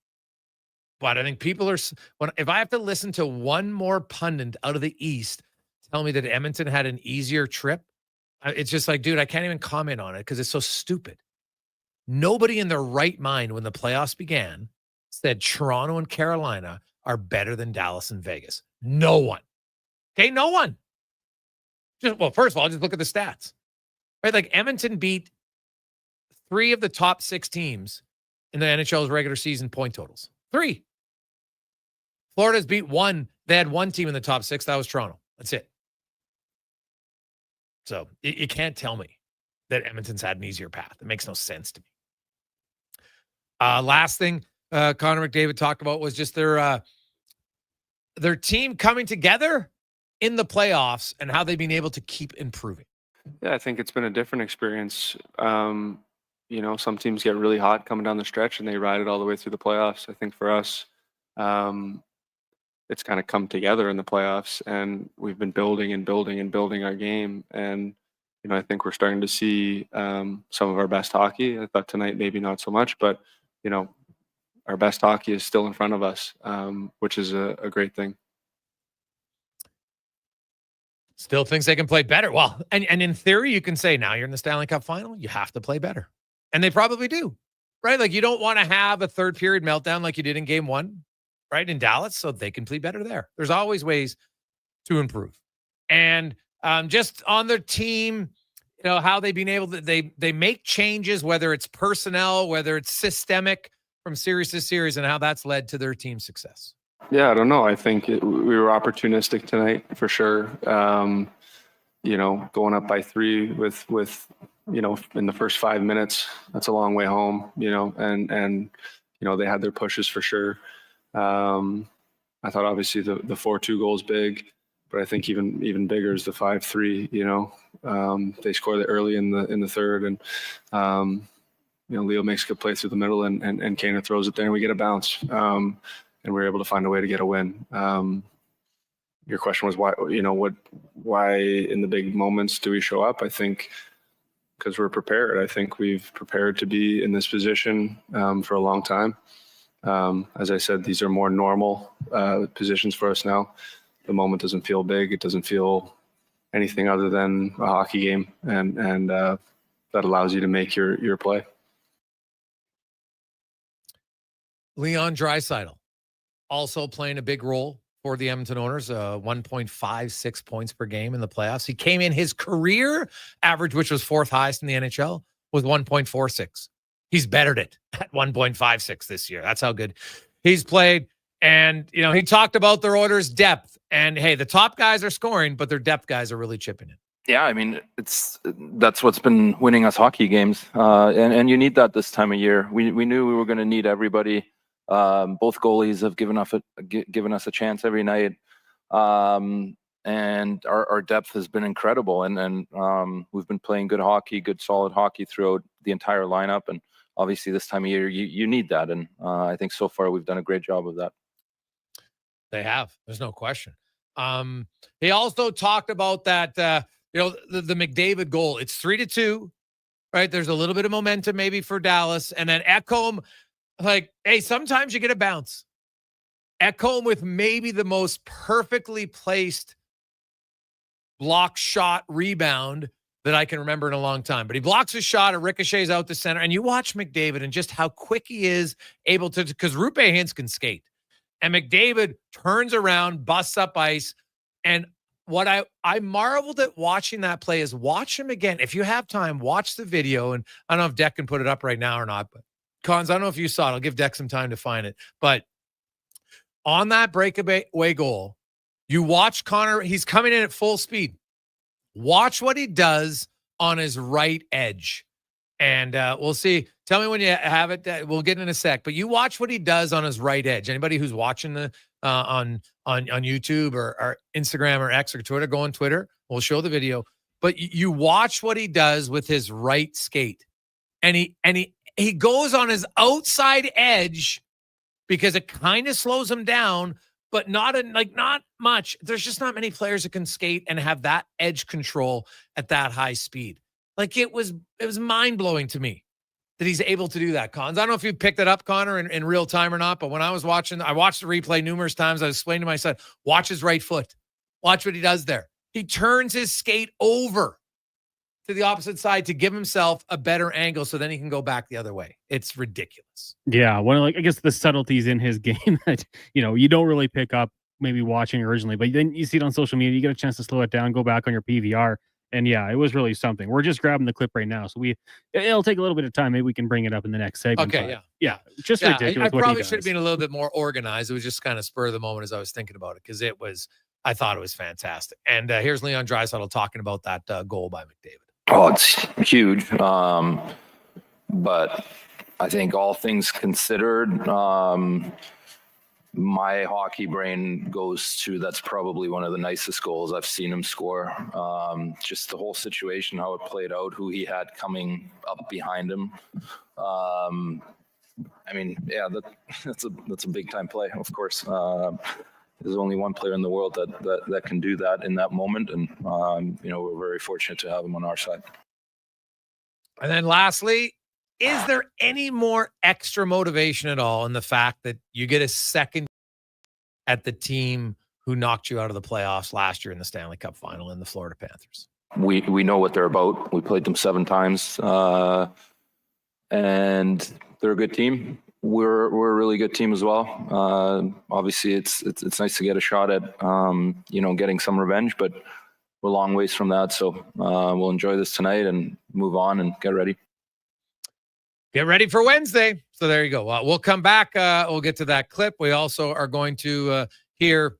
But I think people are, if I have to listen to one more pundit out of the East tell me that Edmonton had an easier trip, it's just like, dude, I can't even comment on it because it's so stupid. Nobody in their right mind when the playoffs began said Toronto and Carolina are better than Dallas and Vegas. No one. Okay, no one. Well, first of all, just look at the stats. Right? Like Edmonton beat 3 of the top 6 teams in the NHL's regular season point totals. 3. Florida's beat 1. They had 1 team in the top 6. That was Toronto. That's it. So you can't tell me that Edmonton's had an easier path. It makes no sense to me. Last thing Connor McDavid talked about was just their team coming together in the playoffs and how they've been able to keep improving. Yeah, I think it's been a different experience. Some teams get really hot coming down the stretch and they ride it all the way through the playoffs. I think for us, it's kind of come together in the playoffs, and we've been building and building and building our game. And, I think we're starting to see some of our best hockey. I thought tonight maybe not so much, but, our best hockey is still in front of us, which is a great thing. Still thinks they can play better. Well, and in theory, you can say now you're in the Stanley Cup final, you have to play better. And they probably do, right? Like you don't want to have a third period meltdown like you did in game 1, right? In Dallas, so they can play better there. There's always ways to improve. And just on their team, how they've been able to, they make changes, whether it's personnel, whether it's systemic from series to series, and how that's led to their team success. Yeah, I don't know. I think we were opportunistic tonight for sure. Going up by 3 with in the first 5 minutes, that's a long way home, and they had their pushes for sure. I thought obviously the 4-2 goal is big, but I think even bigger is the 5-3, they scored it early in the third, and Leo makes a good play through the middle, and Kaner throws it there and we get a bounce. And we're able to find a way to get a win. Your question was why in the big moments do we show up? I think because we're prepared. I think we've prepared to be in this position for a long time. As I said, these are more normal positions for us now. The moment doesn't feel big. It doesn't feel anything other than a hockey game, and that allows you to make your play. Leon Draisaitl also playing a big role for the Edmonton Oilers, 1.56 points per game in the playoffs. He came in, his career average, which was 4th highest in the NHL, was 1.46. He's bettered it at 1.56 this year. That's how good he's played. And, he talked about their Oilers' depth. And, hey, the top guys are scoring, but their depth guys are really chipping in. Yeah, I mean, that's what's been winning us hockey games. And you need that this time of year. We knew we were going to need everybody. Both goalies have given us a chance every night, and our depth has been incredible. And we've been playing good hockey, good solid hockey throughout the entire lineup. And obviously, this time of year, you need that. And I think so far we've done a great job of that. They have. There's no question. He also talked about that. The McDavid goal. It's 3-2, right? There's a little bit of momentum maybe for Dallas, and then Ekholm. Like, hey, sometimes you get a bounce. Ekholm with maybe the most perfectly placed block shot rebound that I can remember in a long time. But he blocks a shot, it ricochets out the center, and you watch McDavid and just how quick he is able to, because Rupe Hintz can skate. And McDavid turns around, busts up ice, and what I marveled at watching that play is watch him again. If you have time, watch the video, and I don't know if Deck can put it up right now or not, but Cons, I don't know if you saw it. I'll give Deck some time to find it. But on that breakaway goal, you watch Connor. He's coming in at full speed. Watch what he does on his right edge. And we'll see. Tell me when you have it. We'll get in a sec. But you watch what he does on his right edge. Anybody who's watching the on YouTube or Instagram or X or Twitter, go on Twitter. We'll show the video. But you watch what he does with his right skate, and he goes on his outside edge because it kind of slows him down, but not much. There's just not many players that can skate and have that edge control at that high speed. Like it was mind blowing to me that he's able to do that, Cons. I don't know if you picked it up, Connor, in real time or not, but when I was watching, I watched the replay numerous times. I was explaining to my son, watch his right foot. Watch what he does there. He turns his skate over to the opposite side to give himself a better angle so then he can go back the other way. It's ridiculous. Yeah, I guess the subtleties in his game that, you don't really pick up maybe watching originally, but then you see it on social media, you get a chance to slow it down, go back on your PVR. And yeah, it was really something. We're just grabbing the clip right now. So it'll take a little bit of time. Maybe we can bring it up in the next segment. Okay, yeah. Just ridiculous. I probably should have been a little bit more organized. It was just kind of spur of the moment as I was thinking about it because I thought it was fantastic. And here's Leon Draisaitl talking about that goal by McDavid. Oh, it's huge. But I think all things considered, my hockey brain goes to that's probably one of the nicest goals I've seen him score. Just the whole situation, how it played out, who he had coming up behind him. That's a big time play, of course. There's only one player in the world that can do that in that moment, and we're very fortunate to have him on our side. And then lastly, is there any more extra motivation at all in the fact that you get a second at the team who knocked you out of the playoffs last year in the Stanley Cup Final in the Florida Panthers? We know what they're about. We played them 7 times, and they're a good team. We're a really good team as well. Obviously, it's nice to get a shot at getting some revenge, but we're a long ways from that. So we'll enjoy this tonight and move on and get ready. Get ready for Wednesday. So there you go. We'll come back. We'll get to that clip. We also are going to hear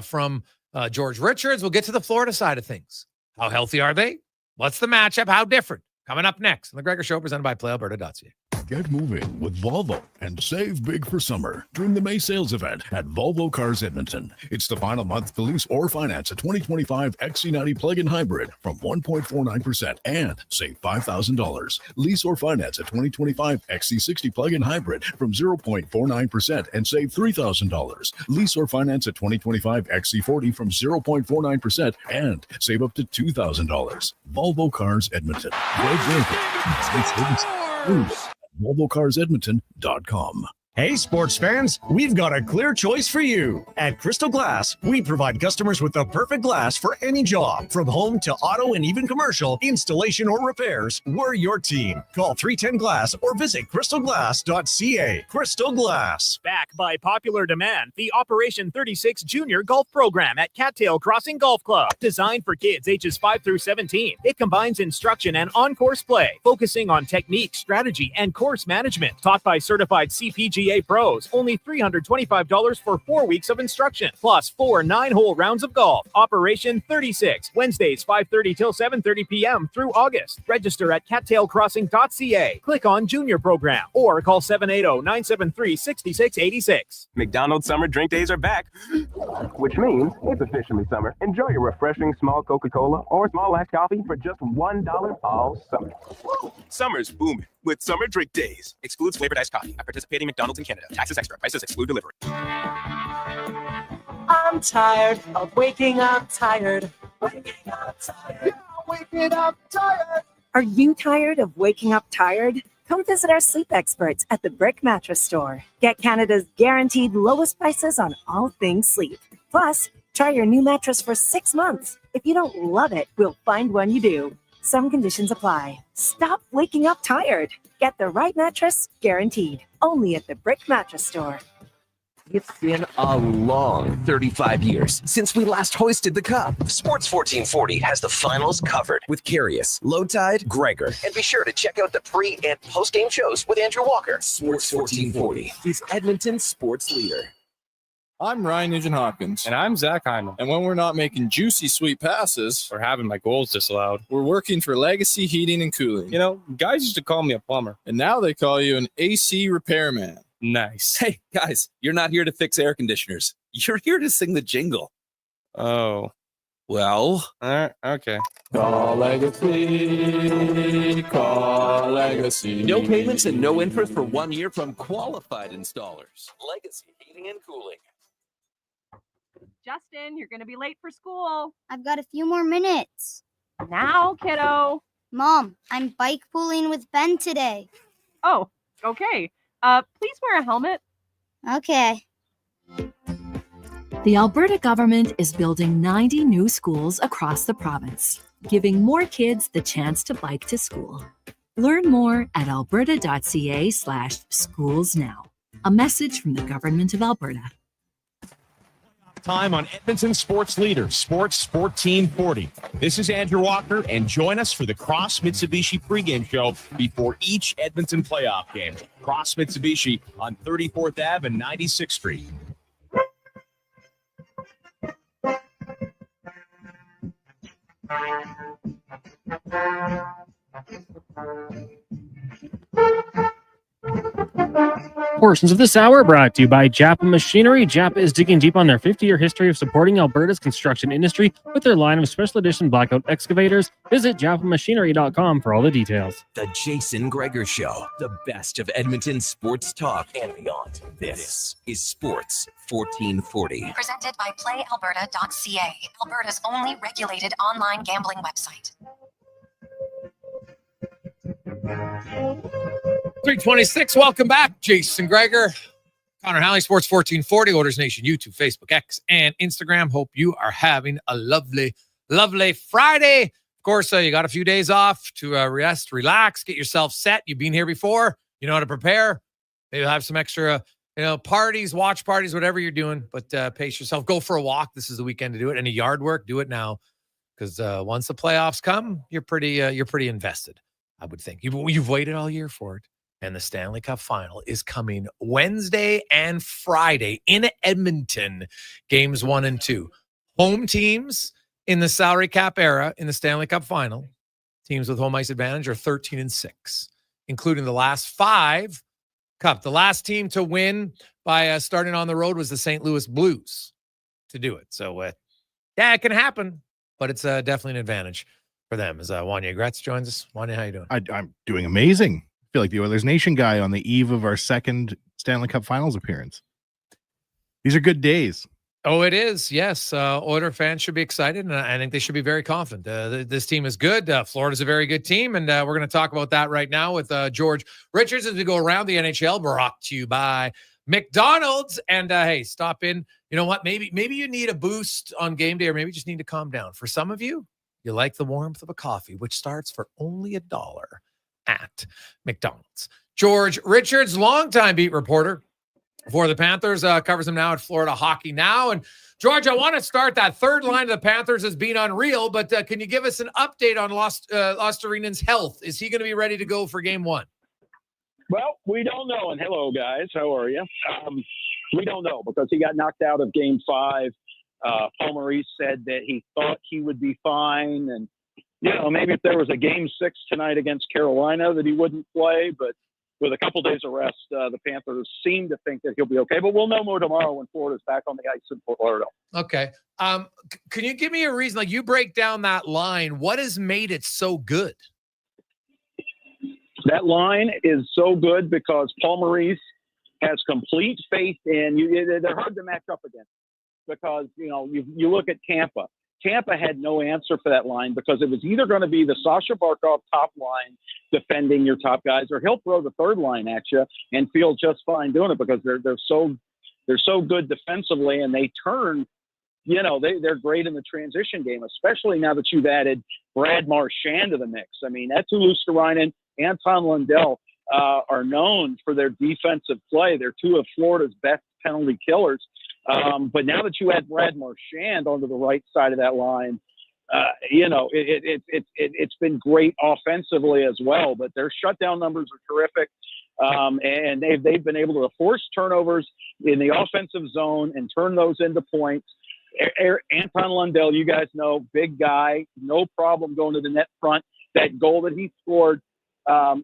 from George Richards. We'll get to the Florida side of things. How healthy are they? What's the matchup? How different? Coming up next on the Gregor Show, presented by PlayAlberta.ca. Get moving with Volvo and save big for summer during the May sales event at Volvo Cars Edmonton. It's the final month to lease or finance a 2025 XC90 plug-in hybrid from 1.49% and save $5,000. Lease or finance a 2025 XC60 plug-in hybrid from 0.49% and save $3,000. Lease or finance a 2025 XC40 from 0.49% and save up to $2,000. Volvo Cars Edmonton. VolvoCarsEdmonton.com. Hey, sports fans, we've got a clear choice for you. At Crystal Glass, we provide customers with the perfect glass for any job. From home to auto and even commercial, installation or repairs, we're your team. Call 310-GLASS or visit crystalglass.ca. Crystal Glass. Back by popular demand, the Operation 36 Junior Golf Program at Cattail Crossing Golf Club. Designed for kids ages 5 through 17, it combines instruction and on-course play, focusing on technique, strategy, and course management. Taught by certified CPGA pros. Only $325 for 4 weeks of instruction, plus 4 9-hole rounds of golf. Operation 36, Wednesdays 5:30 till 7:30 p.m. through August. Register at cattailcrossing.ca. Click on Junior Program or call 780-973-6686. McDonald's summer drink days are back, which means it's officially summer. Enjoy your refreshing small Coca-Cola or small iced coffee for just $1 all summer. Summer's booming with summer drink days. Excludes flavored iced coffee at participating McDonald's in Canada. Taxes extra. Prices exclude delivery. I'm tired of waking up tired. Waking up tired. Waking up tired. Are you tired of waking up tired? Come visit our sleep experts at the Brick Mattress Store. Get Canada's guaranteed lowest prices on all things sleep. Plus, try your new mattress for 6 months. If you don't love it, we'll find one you do. Some conditions apply. Stop waking up tired. Get the right mattress, guaranteed. Only at the Brick Mattress Store. It's been a long 35 years since we last hoisted the cup. Sports 1440 has the finals covered with Curious, Low Tide, Gregor. And be sure to check out the pre- and post-game shows with Andrew Walker. Sports 1440 is Edmonton's sports leader. I'm Ryan Nugent-Hopkins. And I'm Zach Hyman. And when we're not making juicy, sweet passes, or having my goals disallowed, we're working for Legacy Heating and Cooling. You know, guys used to call me a plumber. And now they call you an AC repairman. Nice. Hey, guys, you're not here to fix air conditioners. You're here to sing the jingle. Oh. Well. Okay. Call Legacy. Call Legacy. No payments and no interest for 1 year from qualified installers. Legacy Heating and Cooling. Justin, you're going to be late for school. I've got a few more minutes. Now, kiddo. Mom, I'm bike pooling with Ben today. Oh, okay. Please wear a helmet. Okay. The Alberta government is building 90 new schools across the province, giving more kids the chance to bike to school. Learn more at alberta.ca/schools-now. A message from the Government of Alberta. Time on Edmonton Sports Leader, Sports 1440. This is Andrew Walker, and join us for the Cross Mitsubishi pregame show before each Edmonton playoff game. Cross Mitsubishi on 34th Ave and 96th Street. Portions of this hour brought to you by Japa Machinery. Japa is digging deep on their 50-year history of supporting Alberta's construction industry with their line of special edition blackout excavators. Visit japamachinery.com for all the details. The Jason Gregor Show, the best of Edmonton sports talk and beyond. This is Sports 1440. Presented by PlayAlberta.ca, Alberta's only regulated online gambling website. 326. Welcome back. Jason Gregor, Connor Halley, Sports 1440, Oilers Nation, YouTube, Facebook, X, and Instagram. Hope you are having a lovely, lovely Friday. Of course, you got a few days off to rest, relax, get yourself set. You've been here before. You know how to prepare. Maybe have some extra, parties, watch parties, whatever you're doing. But pace yourself. Go for a walk. This is the weekend to do it. Any yard work, do it now. Because once the playoffs come, you're pretty invested, I would think. You've waited all year for it. And the Stanley Cup Final is coming Wednesday and Friday in Edmonton, games 1 and 2. Home teams in the salary cap era in the Stanley Cup Final, teams with home ice advantage, are 13-6, including the last 5 Cup. The last team to win by starting on the road was the St. Louis Blues to do it. So, it can happen, but it's definitely an advantage for them. As Wanya Gretz joins us. Wanya, how you doing? I'm doing amazing. Feel like the Oilers Nation guy on the eve of our second Stanley Cup Finals appearance. These are good days. Oh, it is. Yes. Oiler fans should be excited, and I think they should be very confident. This team is good. Florida's a very good team, and we're going to talk about that right now with George Richards as we go around the NHL, brought to you by McDonald's. And hey, stop in. You know what? Maybe you need a boost on game day, or maybe you just need to calm down. For some of you, you like the warmth of a coffee, which starts for only $1 at McDonald's. George Richards, longtime beat reporter for the Panthers, covers them now at Florida Hockey Now. And George, I want to start that third line of the Panthers as being unreal, but can you give us an update on Lostarinen's health? Is he going to be ready to go for game 1? Well, we don't know. And hello, guys. How are you? We don't know because he got knocked out of game 5. Paul Maurice said that he thought he would be fine. And, maybe if there was a game 6 tonight against Carolina that he wouldn't play. But with a couple days of rest, the Panthers seem to think that he'll be okay. But we'll know more tomorrow when Florida's back on the ice in Fort Lauderdale. Okay. Can you give me a reason? Like, you break down that line. What has made it so good? That line is so good because Paul Maurice has complete faith in you. They're hard to match up against because, you look at Tampa. Tampa had no answer for that line because it was either going to be the Sasha Barkov top line defending your top guys, or he'll throw the third line at you and feel just fine doing it because they're so good defensively, and they turn. They're great in the transition game, especially now that you've added Brad Marchand to the mix. I mean, Eetu Luostarinen, Anton Lundell are known for their defensive play. They're 2 of Florida's best penalty killers. But now that you add Brad Marchand onto the right side of that line, it's been great offensively as well. But their shutdown numbers are terrific. And they've been able to force turnovers in the offensive zone and turn those into points. Anton Lundell, you guys know, big guy, no problem going to the net front. That goal that he scored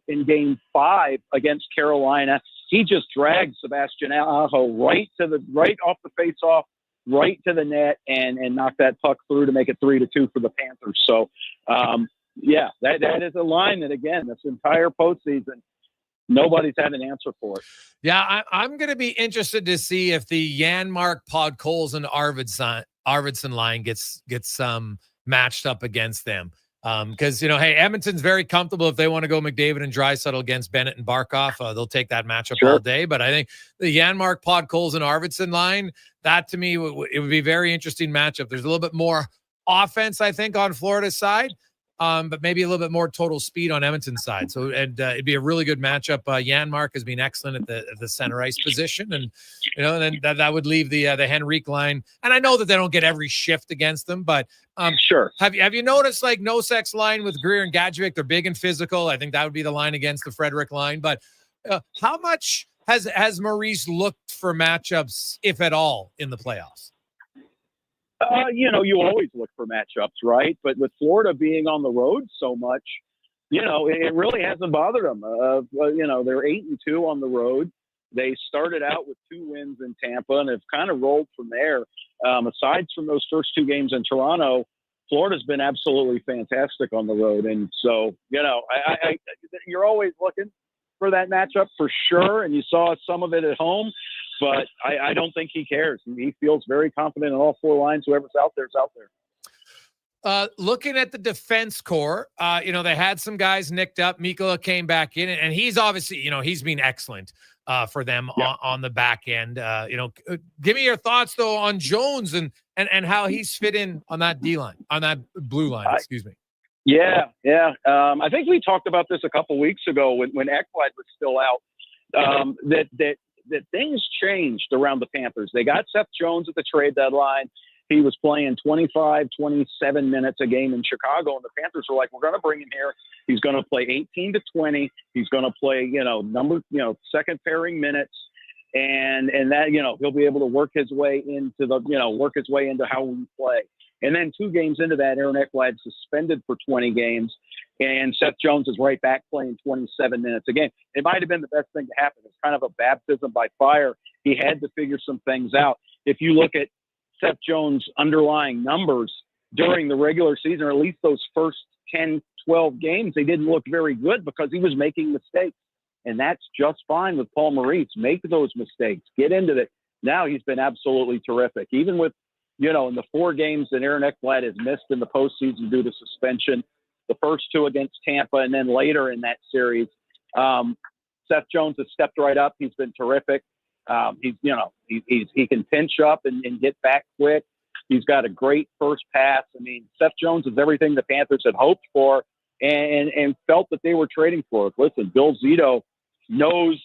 in Game 5 against Carolina, he just dragged Sebastian Aho right off the face-off, right to the net, and knocked that puck through to make it 3-2 for the Panthers. So, that is a line that, again, this entire postseason, nobody's had an answer for it. Yeah, I'm going to be interested to see if the Janmark, Podkolzin, and Arvidsson line gets matched up against them. Because, hey, Edmonton's very comfortable if they want to go McDavid and Draisaitl against Bennett and Barkov. They'll take that matchup all day. But I think the Janmark, Podkolzin, and Arvidsson line, that to me, it would be a very interesting matchup. There's a little bit more offense, I think, on Florida's side. But maybe a little bit more total speed on Edmonton's side. So it'd be a really good matchup. Janmark has been excellent at the center ice position. And, then that would leave the Henrique line. And I know that they don't get every shift against them, but sure. Have you noticed like Nosek's line with Greer and Gadjevich? They're big and physical. I think that would be the line against the Frederick line. But how much has Maurice looked for matchups, if at all, in the playoffs? You always look for matchups, right? But with Florida being on the road so much, it really hasn't bothered them. They're 8-2 on the road. They started out with 2 wins in Tampa and have kind of rolled from there. Aside from those first 2 games in Toronto, Florida's been absolutely fantastic on the road. And so, you're always looking for that matchup for sure. And you saw some of it at home. But I don't think he cares. He feels very confident in all 4 lines. Whoever's out there is out there. Looking at the defense core, they had some guys nicked up. Mikkola came back in, and he's obviously, he's been excellent for them on the back end. Give me your thoughts, though, on Jones and how he's fit in on that D line, on that blue line, excuse me. Yeah. I think we talked about this a couple weeks ago when Ekblad was still out, that things changed around the Panthers. They got Seth Jones at the trade deadline. He was playing 25, 27 minutes a game in Chicago, and the Panthers were like, we're going to bring him here. He's going to play 18 to 20. He's going to play, second pairing minutes. And that, he'll be able to work his way into how we play. And then 2 games into that, Aaron Ekblad suspended for 20 games, and Seth Jones is right back playing 27 minutes a game. It might have been the best thing to happen. It's kind of a baptism by fire. He had to figure some things out. If you look at Seth Jones' underlying numbers during the regular season, or at least those first 10, 12 games, they didn't look very good because he was making mistakes. And that's just fine with Paul Maurice. Make those mistakes. Get into it. Now he's been absolutely terrific. Even with, in the 4 games that Aaron Ekblad has missed in the postseason due to suspension, the first 2 against Tampa, and then later in that series, Seth Jones has stepped right up. He's been terrific. He can pinch up and get back quick. He's got a great first pass. I mean, Seth Jones is everything the Panthers had hoped for and felt that they were trading for. Listen, Bill Zito knows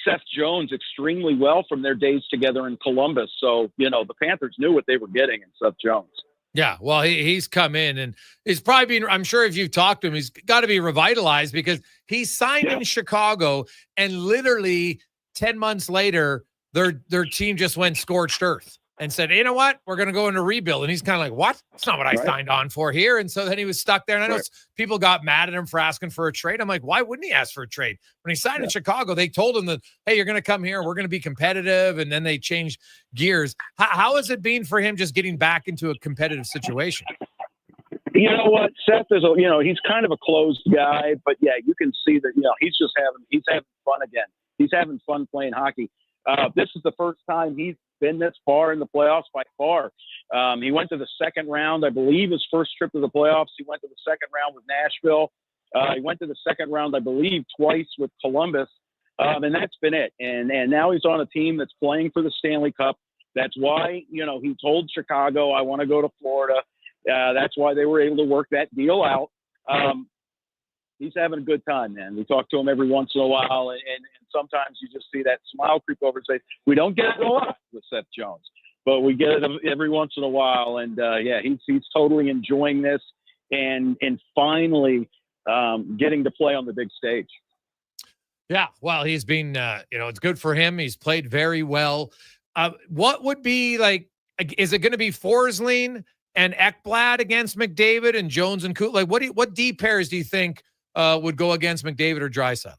Seth Jones extremely well from their days together in Columbus. So, the Panthers knew what they were getting in Seth Jones. Yeah, well, he's come in and he's probably been, I'm sure if you've talked to him, he's got to be revitalized because he signed in Chicago and literally 10 months later, their team just went scorched earth and said, you know what, we're going to go into rebuild. And he's kind of like, what? That's not what I signed on for here. And so then he was stuck there. And I know people got mad at him for asking for a trade. I'm like, why wouldn't he ask for a trade? When he signed in Chicago, they told him that, hey, you're going to come here. We're going to be competitive. And then they changed gears. How has it been for him just getting back into a competitive situation? You know what? Seth is, he's kind of a closed guy, but yeah, you can see that, he's having fun again. He's having fun playing hockey. This is the first time he's been this far in the playoffs by far. He went to the second round, I believe his first trip to the playoffs. He went to the second round with Nashville. He went to the second round, I believe, twice with Columbus. And that's been it. And now he's on a team that's playing for the Stanley Cup. That's why, he told Chicago, I want to go to Florida. That's why they were able to work that deal out. He's having a good time, man. We talk to him every once in a while, and sometimes you just see that smile creep over his face. We don't get it a lot with Seth Jones, but we get it every once in a while. And he's totally enjoying this and finally getting to play on the big stage. Yeah, well, he's been, it's good for him. He's played very well. What would be like, is it going to be Forsling and Ekblad against McDavid and Jones and Coot? Like, what D pairs do you think would go against McDavid or Draisaitl?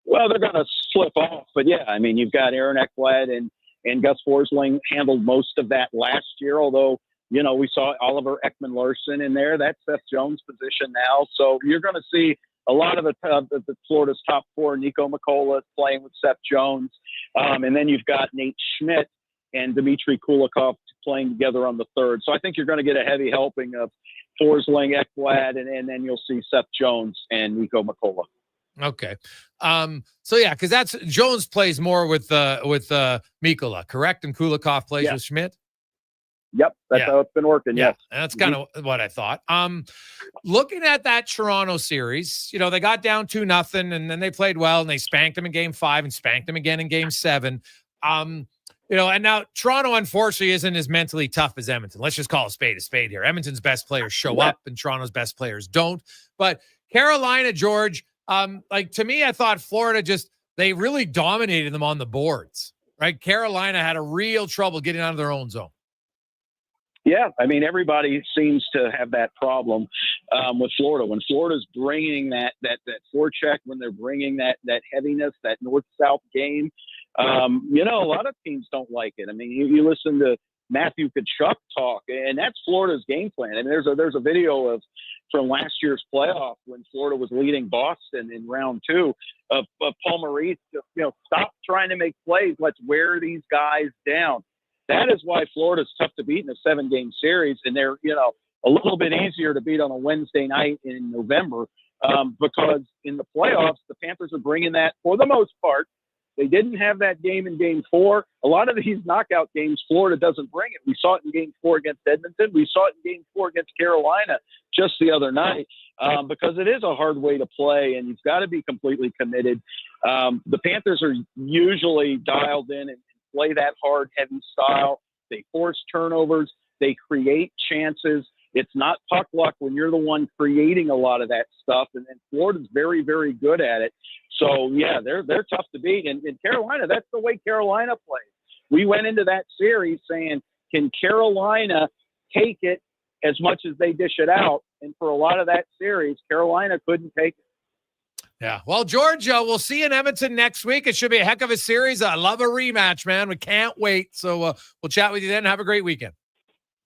Well, they're going to slip off, but yeah, I mean, you've got Aaron Ekblad and Gus Forsling handled most of that last year, although, we saw Oliver Ekman-Larsson in there. That's Seth Jones' position now. So you're going to see a lot of the Florida's top four. Nico Mikkola playing with Seth Jones. And then you've got Nate Schmidt and Dmitry Kulikov playing together on the third. So I think you're going to get a heavy helping of Forsling, Ekblad, and then you'll see Seth Jones and Nico Mikkola. Okay. So yeah, because that's Jones plays more with Mikkola, correct? And Kulikov plays with Schmidt. Yep, that's how it's been working. Yeah, Yes. and that's kind of what I thought. Looking at that Toronto series, they got down 2-0, and then they played well, and they spanked them in Game 5 and spanked them again in Game 7. And now Toronto unfortunately isn't as mentally tough as Edmonton. Let's just call a spade here. Edmonton's best players show up, and Toronto's best players don't. But Carolina, George, to me, I thought Florida they really dominated them on the boards. Right? Carolina had a real trouble getting out of their own zone. Yeah, I mean, everybody seems to have that problem with Florida. When Florida's bringing that forecheck, when they're bringing that heaviness, that north-south game, a lot of teams don't like it. I mean, you listen to Matthew Tkachuk talk, and that's Florida's game plan. And there's a video from last year's playoff when Florida was leading Boston in round 2 of Paul Maurice, stop trying to make plays. Let's wear these guys down. That is why Florida's tough to beat in a 7-game series, and they're, a little bit easier to beat on a Wednesday night in November because in the playoffs, the Panthers are bringing that for the most part. They didn't have that game in Game 4. A lot of these knockout games, Florida doesn't bring it. We saw it in Game 4 against Edmonton. We saw it in Game 4 against Carolina just the other night because it is a hard way to play, and you've got to be completely committed. The Panthers are usually dialed in and play that hard, heavy style. They force turnovers. They create chances. It's not puck luck when you're the one creating a lot of that stuff. And Florida's very, very good at it. So, yeah, they're tough to beat. And in Carolina, that's the way Carolina plays. We went into that series saying, can Carolina take it as much as they dish it out? And for a lot of that series, Carolina couldn't take it. Yeah. Well, George, we'll see you in Edmonton next week. It should be a heck of a series. I love a rematch, man. We can't wait. So we'll chat with you then. Have a great weekend.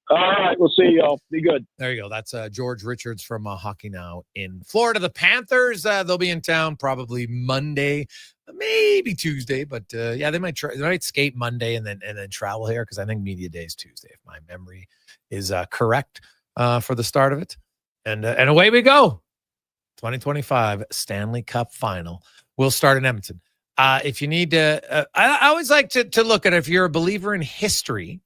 All right. We'll see y'all. Be good. There you go. That's George Richards from Hockey Now in Florida. The Panthers, they'll be in town probably Monday, maybe Tuesday. But, they might skate Monday and then travel here because I think Media Day is Tuesday, if my memory is correct for the start of it. And away we go. 2025 Stanley Cup Final will start in Edmonton. If you need to, I always like to look at it, if you're a believer in history,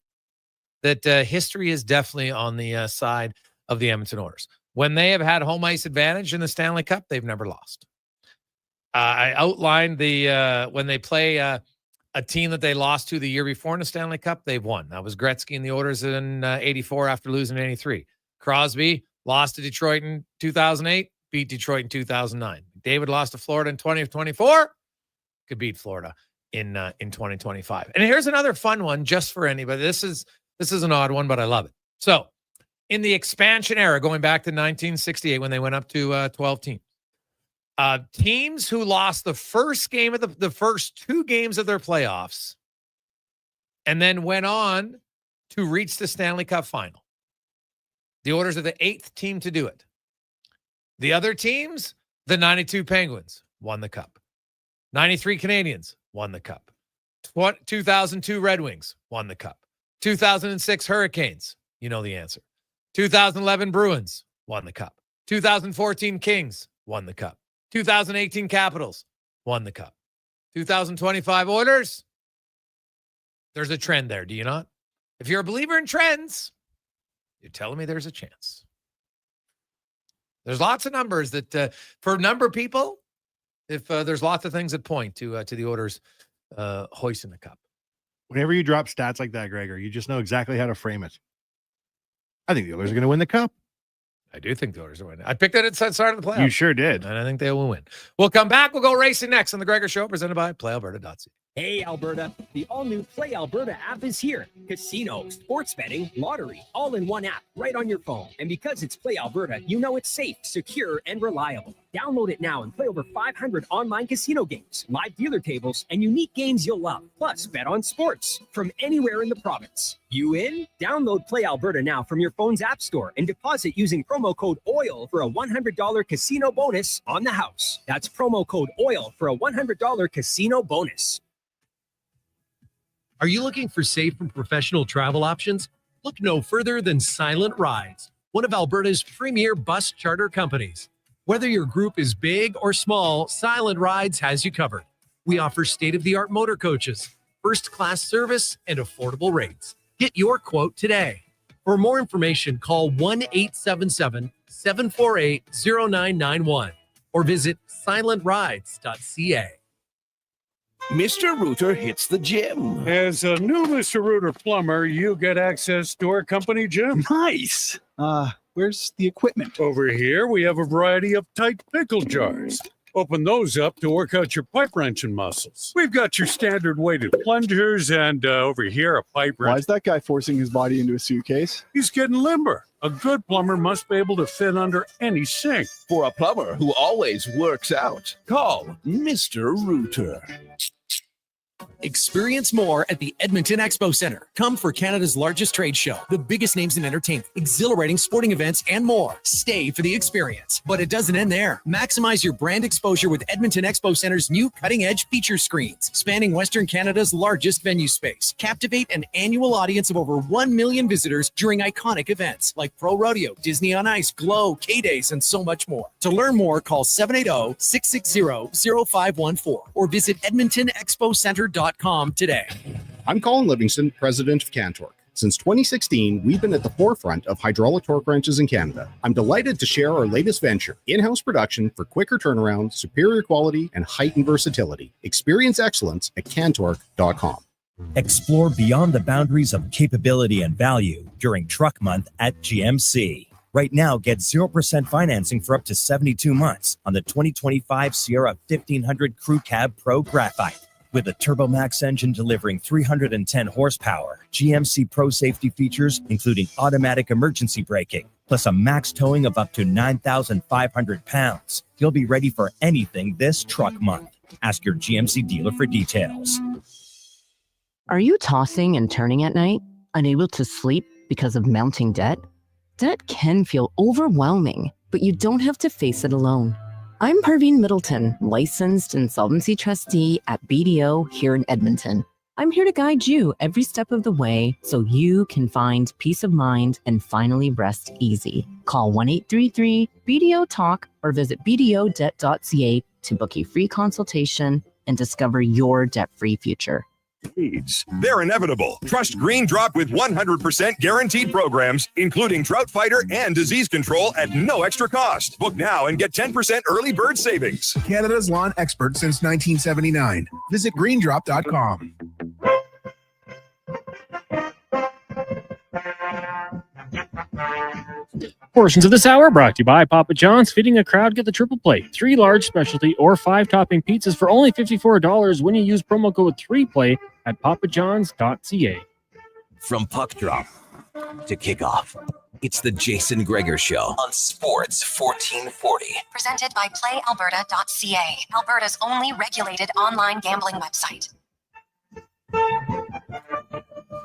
that history is definitely on the side of the Edmonton Oilers. When they have had home ice advantage in the Stanley Cup, they've never lost. I outlined when they play a team that they lost to the year before in the Stanley Cup, they've won. That was Gretzky and the Oilers in 84 after losing in 83. Crosby lost to Detroit in 2008. Beat Detroit in 2009. David lost to Florida in 2024. Could beat Florida in 2025. And here's another fun one just for anybody. This is an odd one, but I love it. So in the expansion era, going back to 1968 when they went up to 12 teams, teams who lost the first game of the first 2 games of their playoffs and then went on to reach the Stanley Cup final. The Oilers are the 8th team to do it. The other teams, the 92 Penguins won the cup. 93 Canadiens won the cup. 2002 Red Wings won the cup. 2006 Hurricanes, you know the answer. 2011 Bruins won the cup. 2014 Kings won the cup. 2018 Capitals won the cup. 2025 Oilers, there's a trend there, do you not? If you're a believer in trends, you're telling me there's a chance. There's lots of numbers that, for a number of people, if there's lots of things that point to the Oilers hoisting the cup. Whenever you drop stats like that, Gregor, you just know exactly how to frame it. I think the Oilers are going to win the cup. I do think the Oilers will win. I picked it at the start of the playoffs. You sure did. And I think they will win. We'll come back. We'll go racing next on the Gregor Show, presented by PlayAlberta.ca. Hey, Alberta, the all-new Play Alberta app is here. Casino, sports betting, lottery, all in one app, right on your phone. And because it's Play Alberta, you know it's safe, secure, and reliable. Download it now and play over 500 online casino games, live dealer tables, and unique games you'll love. Plus, bet on sports from anywhere in the province. You in? Download Play Alberta now from your phone's app store and deposit using promo code OIL for a $100 casino bonus on the house. That's promo code OIL for a $100 casino bonus. Are you looking for safe and professional travel options? Look no further than Silent Rides, one of Alberta's premier bus charter companies. Whether your group is big or small, Silent Rides has you covered. We offer state-of-the-art motor coaches, first-class service, and affordable rates. Get your quote today. For more information, call 1-877-748-0991 or visit silentrides.ca. Mr. Rooter hits the gym. As a new Mr. Rooter plumber, you get access to our company gym. Nice. Where's the equipment? Over here, we have a variety of tight pickle jars. Open those up to work out your pipe wrenching muscles. We've got your standard weighted plungers and over here, a pipe wrench. Why is that guy forcing his body into a suitcase? He's getting limber. A good plumber must be able to fit under any sink. For a plumber who always works out, call Mr. Rooter. Experience more at the Edmonton Expo Centre. Come for Canada's largest trade show, the biggest names in entertainment, exhilarating sporting events, and more. Stay for the experience. But it doesn't end there. Maximize your brand exposure with Edmonton Expo Centre's new cutting-edge feature screens, spanning Western Canada's largest venue space. Captivate an annual audience of over 1 million visitors during iconic events like Pro Rodeo, Disney on Ice, Glow, K-Days, and so much more. To learn more, call 780-660-0514 or visit EdmontonExpoCenter.com today. I'm Colin Livingston, president of Cantork. Since 2016, we've been at the forefront of hydraulic torque wrenches in Canada. I'm delighted to share our latest venture, in-house production for quicker turnaround, superior quality, and heightened versatility. Experience excellence at Cantork.com. Explore beyond the boundaries of capability and value during Truck Month at GMC. Right now, get 0% financing for up to 72 months on the 2025 Sierra 1500 Crew Cab Pro Graphite. With a TurboMax engine delivering 310 horsepower, GMC Pro safety features including automatic emergency braking, plus a max towing of up to 9,500 pounds. You'll be ready for anything this truck month. Ask your GMC dealer for details. Are you tossing and turning at night, unable to sleep because of mounting debt? Debt can feel overwhelming, but you don't have to face it alone. I'm Hervey Middleton, licensed insolvency trustee at BDO here in Edmonton. I'm here to guide you every step of the way so you can find peace of mind and finally rest easy. Call 1-833-BDO-TALK or visit bdodebt.ca to book a free consultation and discover your debt-free future. They're inevitable. Trust Green Drop with 100% guaranteed programs, including drought fighter and disease control at no extra cost. Book now and get 10% early bird savings. Canada's lawn expert since 1979. Visit greendrop.com. Portions of this hour brought to you by Papa John's. Feeding a crowd, get the triple plate. 3 large specialty or 5 topping pizzas for only $54 when you use promo code 3play at papajohns.ca. From puck drop to kickoff, it's the Jason Gregor Show on Sports 1440. Presented by PlayAlberta.ca, Alberta's only regulated online gambling website.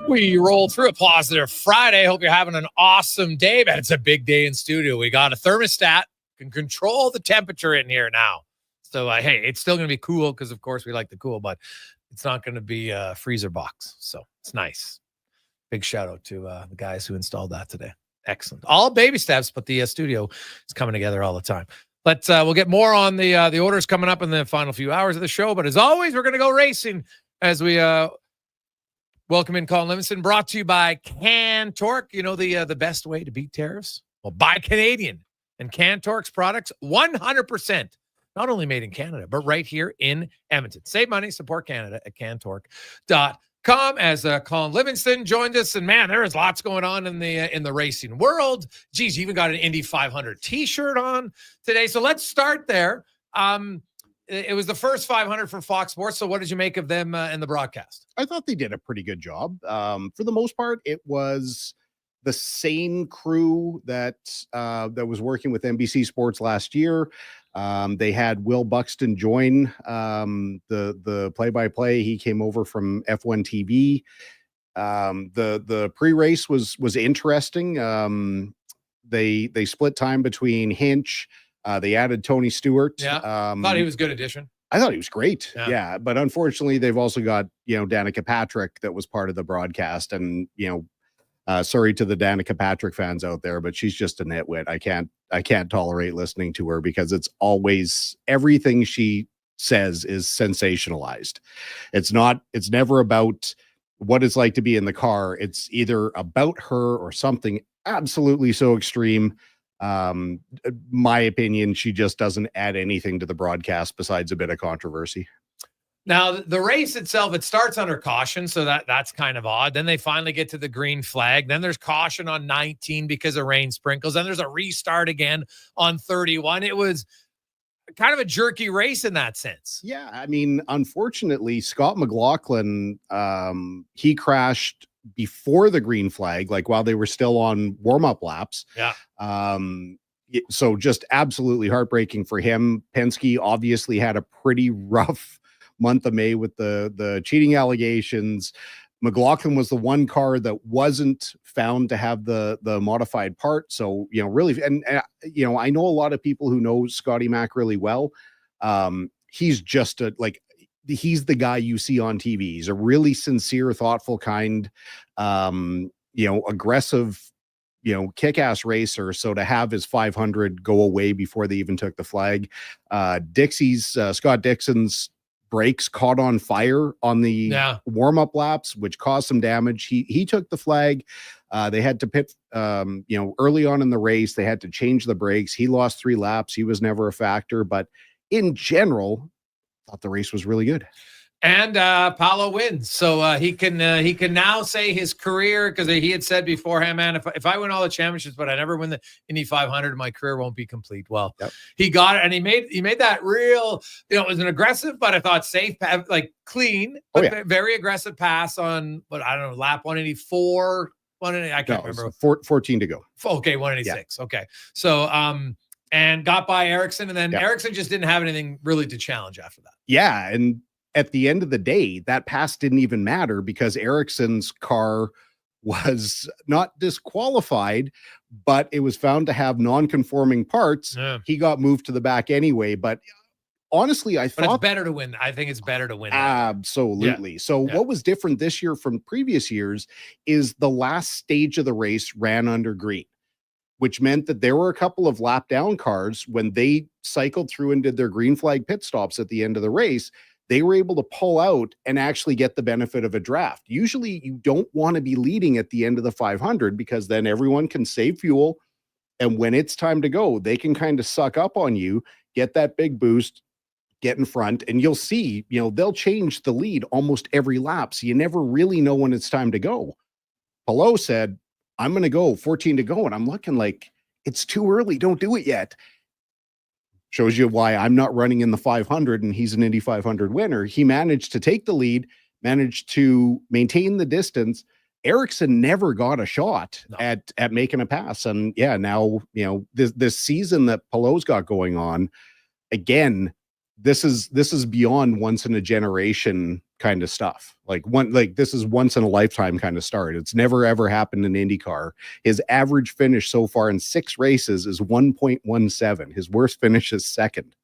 We roll through a positive Friday. Hope you're having an awesome day, man. It's a big day in studio. We got a thermostat, can control the temperature in here now. So, hey, it's still going to be cool because, of course, we like the cool, but it's not going to be a freezer box. So it's nice. Big shout out to the guys who installed that today. Excellent. All baby steps, but the studio is coming together all the time. But we'll get more on the orders coming up in the final few hours of the show. But as always, we're going to go racing as we welcome in Colin Livingston, brought to you by Cantork. You know the best way to beat tariffs? Well, buy Canadian. And Cantork's products, 100%, not only made in Canada, but right here in Edmonton. Save money, support Canada at Cantork.ca. as Colin Livingston joined us. And man, there is lots going on in the racing world. Geez, you even got an Indy 500 t-shirt on today. So let's start there. It was the first 500 for Fox Sports. So what did you make of them in the broadcast? I thought they did a pretty good job. For the most part, it was the same crew that was working with NBC Sports last year. They had Will Buxton join the play-by-play. He came over from F1 TV. The pre-race was interesting. They split time between Hinch. They added Tony Stewart. Yeah, thought he was a good addition. I thought he was great. Yeah, but unfortunately, they've also got Danica Patrick that was part of the broadcast, and sorry to the Danica Patrick fans out there, but she's just a nitwit. I can't tolerate listening to her because it's always everything she says is sensationalized. It's never about what it's like to be in the car. It's either about her or something absolutely so extreme. My opinion, she just doesn't add anything to the broadcast besides a bit of controversy. Now, the race itself, it starts under caution, so that's kind of odd. Then they finally get to the green flag. Then there's caution on 19 because of rain sprinkles. Then there's a restart again on 31. It was kind of a jerky race in that sense. Yeah, I mean, unfortunately, Scott McLaughlin, he crashed before the green flag, like while they were still on warm-up laps. Yeah. So just absolutely heartbreaking for him. Penske obviously had a pretty rough month of May with the cheating allegations. McLaughlin was the one car that wasn't found to have the modified part. So, really, and I know a lot of people who know Scotty Mac really well. He's just he's the guy you see on TV. He's a really sincere, thoughtful, kind, aggressive, kick-ass racer. So to have his 500 go away before they even took the flag, Scott Dixon's brakes caught on fire on the warm-up laps, which caused some damage. He took the flag. They had to pit, early on in the race. They had to change the brakes. He lost 3 laps. He was never a factor, but in general, thought the race was really good. And Paolo wins, so he can now say his career, because he had said beforehand, man, if I win all the championships, but I never win the Indy 500, my career won't be complete. Well, He got it, and he made that real. It was an aggressive, but I thought safe, like clean, but very aggressive pass on. But I don't know, lap 184, I can't remember. 14 to go. Okay, 186. Yeah. Okay, so and got by Ericsson, and then Ericsson just didn't have anything really to challenge after that. Yeah, and at the end of the day, that pass didn't even matter because Ericsson's car was not disqualified, but it was found to have non-conforming parts. Yeah. He got moved to the back anyway, but honestly, I thought it's better to win. I think it's better to win. Absolutely. Yeah. So what was different this year from previous years is the last stage of the race ran under green, which meant that there were a couple of lap down cars when they cycled through and did their green flag pit stops at the end of the race. They were able to pull out and actually get the benefit of a draft. Usually you don't want to be leading at the end of the 500 because then everyone can save fuel. And when it's time to go, they can kind of suck up on you, get that big boost, get in front, and you'll see, they'll change the lead almost every lap. So you never really know when it's time to go. Palou said, I'm going to go 14 to go. And I'm looking like it's too early. Don't do it yet. Shows you why I'm not running in the 500 and he's an Indy 500 winner. He managed to take the lead, managed to maintain the distance. Ericsson never got a shot at making a pass. And now, this season that Palou's got going on, again, this is beyond once in a generation kind of stuff. This is once in a lifetime kind of start. It's never ever happened in IndyCar. His average finish so far in 6 races is 1.17. His worst finish is second.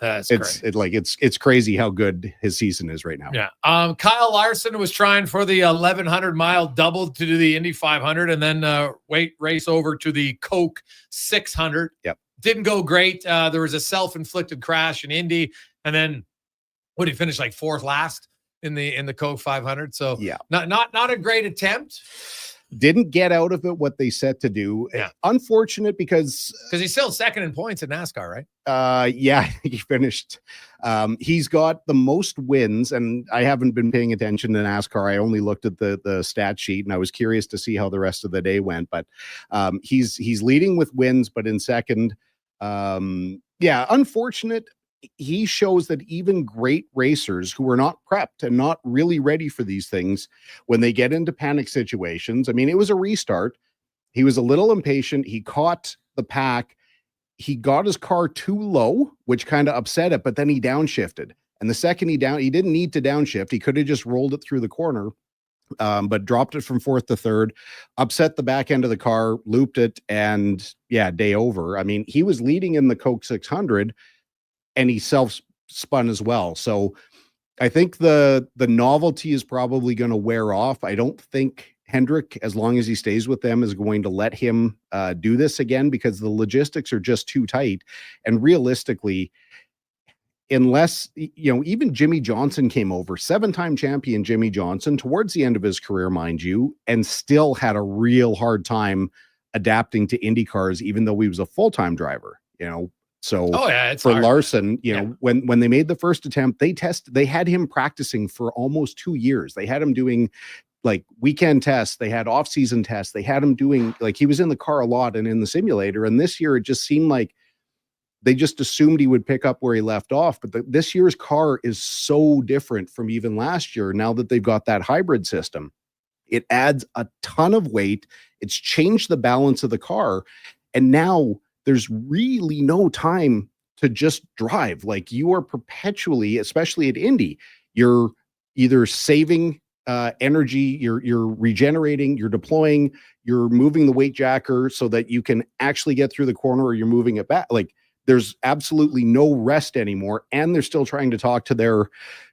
It's crazy how good his season is right now. Yeah. Kyle Larson was trying for the 1100 mile double to do the Indy 500 and then race over to the Coke 600. Yep. Didn't go great. There was a self-inflicted crash in Indy, and then what did he finish like 4th last in the Coke 500? So not a great attempt. Didn't get out of it what they set to do. Yeah. Unfortunate because he's still second in points in NASCAR, right? Yeah, he finished. He's got the most wins, and I haven't been paying attention to NASCAR. I only looked at the stat sheet, and I was curious to see how the rest of the day went. But he's leading with wins, but in second. Yeah, unfortunate. He shows that even great racers who are not prepped and not really ready for these things, when they get into panic situations, I mean, it was a restart. He was a little impatient. He caught the pack. He got his car too low, which kind of upset it, but then he downshifted. And the second he didn't need to downshift. He could have just rolled it through the corner, but dropped it from fourth to third, upset the back end of the car, looped it, and yeah, day over. I mean, he was leading in the Coke 600, and he self-spun as well. So I think the novelty is probably going to wear off. I don't think Hendrick, as long as he stays with them, is going to let him do this again, because the logistics are just too tight. And realistically, unless, even Jimmy Johnson came over, 7-time champion Jimmy Johnson, towards the end of his career, mind you, and still had a real hard time adapting to Indy cars, even though he was a full-time driver, So for hard. Larson, when they made the first attempt, they had him practicing for almost 2 years. They had him doing like weekend tests. They had off-season tests. They had him doing, like, he was in the car a lot and in the simulator. And this year, it just seemed like they just assumed he would pick up where he left off. But this year's car is so different from even last year. Now that they've got that hybrid system, it adds a ton of weight. It's changed the balance of the car. And now there's really no time to just drive. Like, you are perpetually, especially at Indy, you're either saving energy, you're regenerating, you're deploying, you're moving the weight jacker so that you can actually get through the corner, or you're moving it back. Like, there's absolutely no rest anymore. And they're still trying to talk to their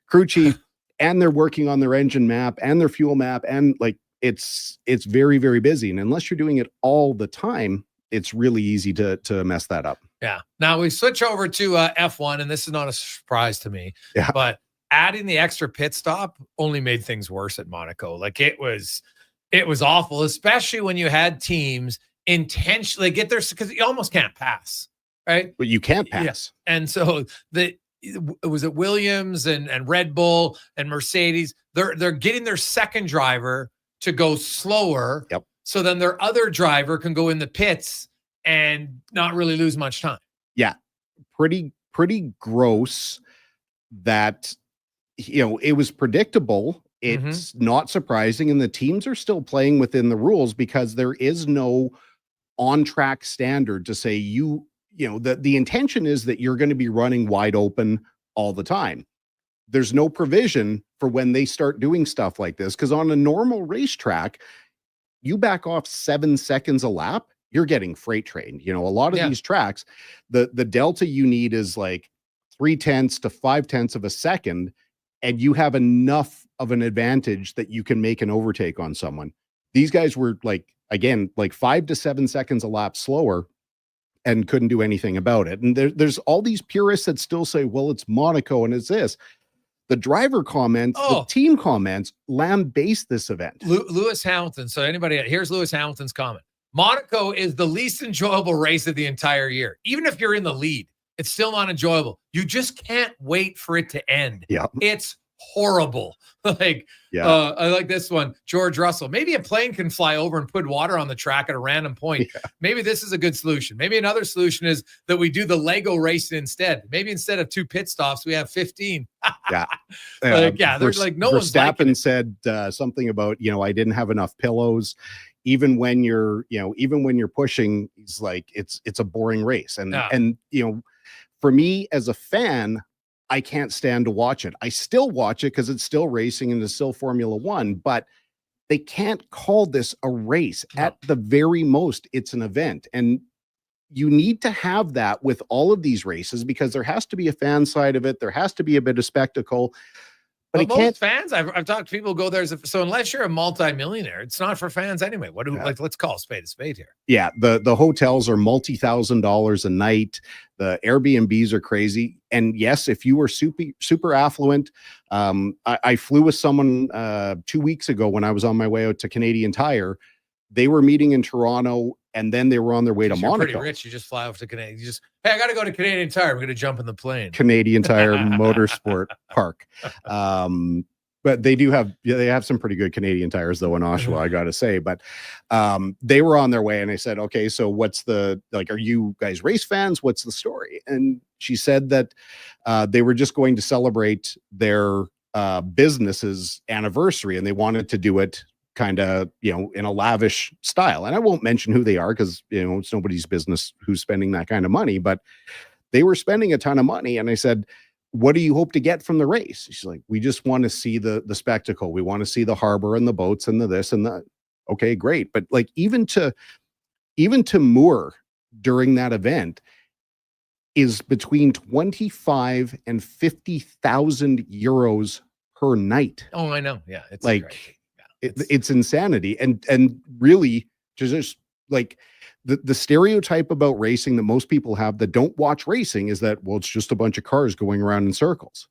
crew chief, and they're working on their engine map and their fuel map. And like, it's very, very busy. And unless you're doing it all the time, it's really easy to mess that up. Yeah. Now we switch over to F1, and this is not a surprise to me, but adding the extra pit stop only made things worse at Monaco. Like, it was awful, especially when you had teams intentionally get there, because you almost can't pass, right? But you can't pass. Yeah. And so it was at Williams and Red Bull and Mercedes. They're getting their second driver to go slower. Yep. So then their other driver can go in the pits and not really lose much time. Yeah. Pretty gross that, it was predictable. It's not surprising. And the teams are still playing within the rules, because there is no on-track standard to say the intention is that you're going to be running wide open all the time. There's no provision for when they start doing stuff like this, because on a normal racetrack, you back off 7 seconds a lap, you're getting freight trained. A lot of these tracks, the delta you need is like 0.3 to 0.5 of a second, and you have enough of an advantage that you can make an overtake on someone. These guys were like 5 to 7 seconds a lap slower and couldn't do anything about it. And there's all these purists that still say, well, it's Monaco and it's this. The driver comments, the team comments, lambaste this event. Lewis Hamilton. So here's Lewis Hamilton's comment. Monaco is the least enjoyable race of the entire year. Even if you're in the lead, it's still not enjoyable. You just can't wait for it to end. Yeah. It's horrible. I like this one. George Russell. Maybe a plane can fly over and put water on the track at a random point. Yeah.Maybe this is a good solution. Maybe another solution is that we do the Lego racing instead. Maybe instead of 2 pit stops, we have 15. Yeah. There's like no one's Verstappen said something about, I didn't have enough pillows. Even when you're pushing, he's like, it's a boring race. And for me as a fan, I can't stand to watch it. I still watch it because it's still racing and it's still Formula One, but they can't call this a race. No. At the very most, it's an event. And you need to have that with all of these races, because there has to be a fan side of it. There has to be a bit of spectacle. But most fans, I've talked to people go there. So unless you're a multi-millionaire, it's not for fans anyway. Let's call a spade here. Yeah. The hotels are $multi-thousand a night. The Airbnbs are crazy. And yes, if you were super affluent, I flew with someone 2 weeks ago when I was on my way out to Canadian Tire. They were meeting in Toronto, and then they were on their way to You're Monaco. pretty rich. You just fly off to Canada. You just, hey, I got to go to Canadian Tire. We're going to jump in the plane. Canadian Tire Motorsport Park. But they have some pretty good Canadian tires though in Oshawa, I got to say. But they were on their way, and I said, okay, so what's are you guys race fans? What's the story? And she said that they were just going to celebrate their business's anniversary, and they wanted to do it kind of, in a lavish style. And I won't mention who they are because, it's nobody's business who's spending that kind of money, but they were spending a ton of money. And I said, what do you hope to get from the race? She's like, we just want to see the spectacle. We want to see the harbor and the boats and the this and the, okay, great. But like, even to moor during that event is between 25 and 50,000 euros per night. Oh, I know. Yeah. It's like, it's insanity. And really just like the stereotype about racing that most people have that don't watch racing is that, well, it's just a bunch of cars going around in circles.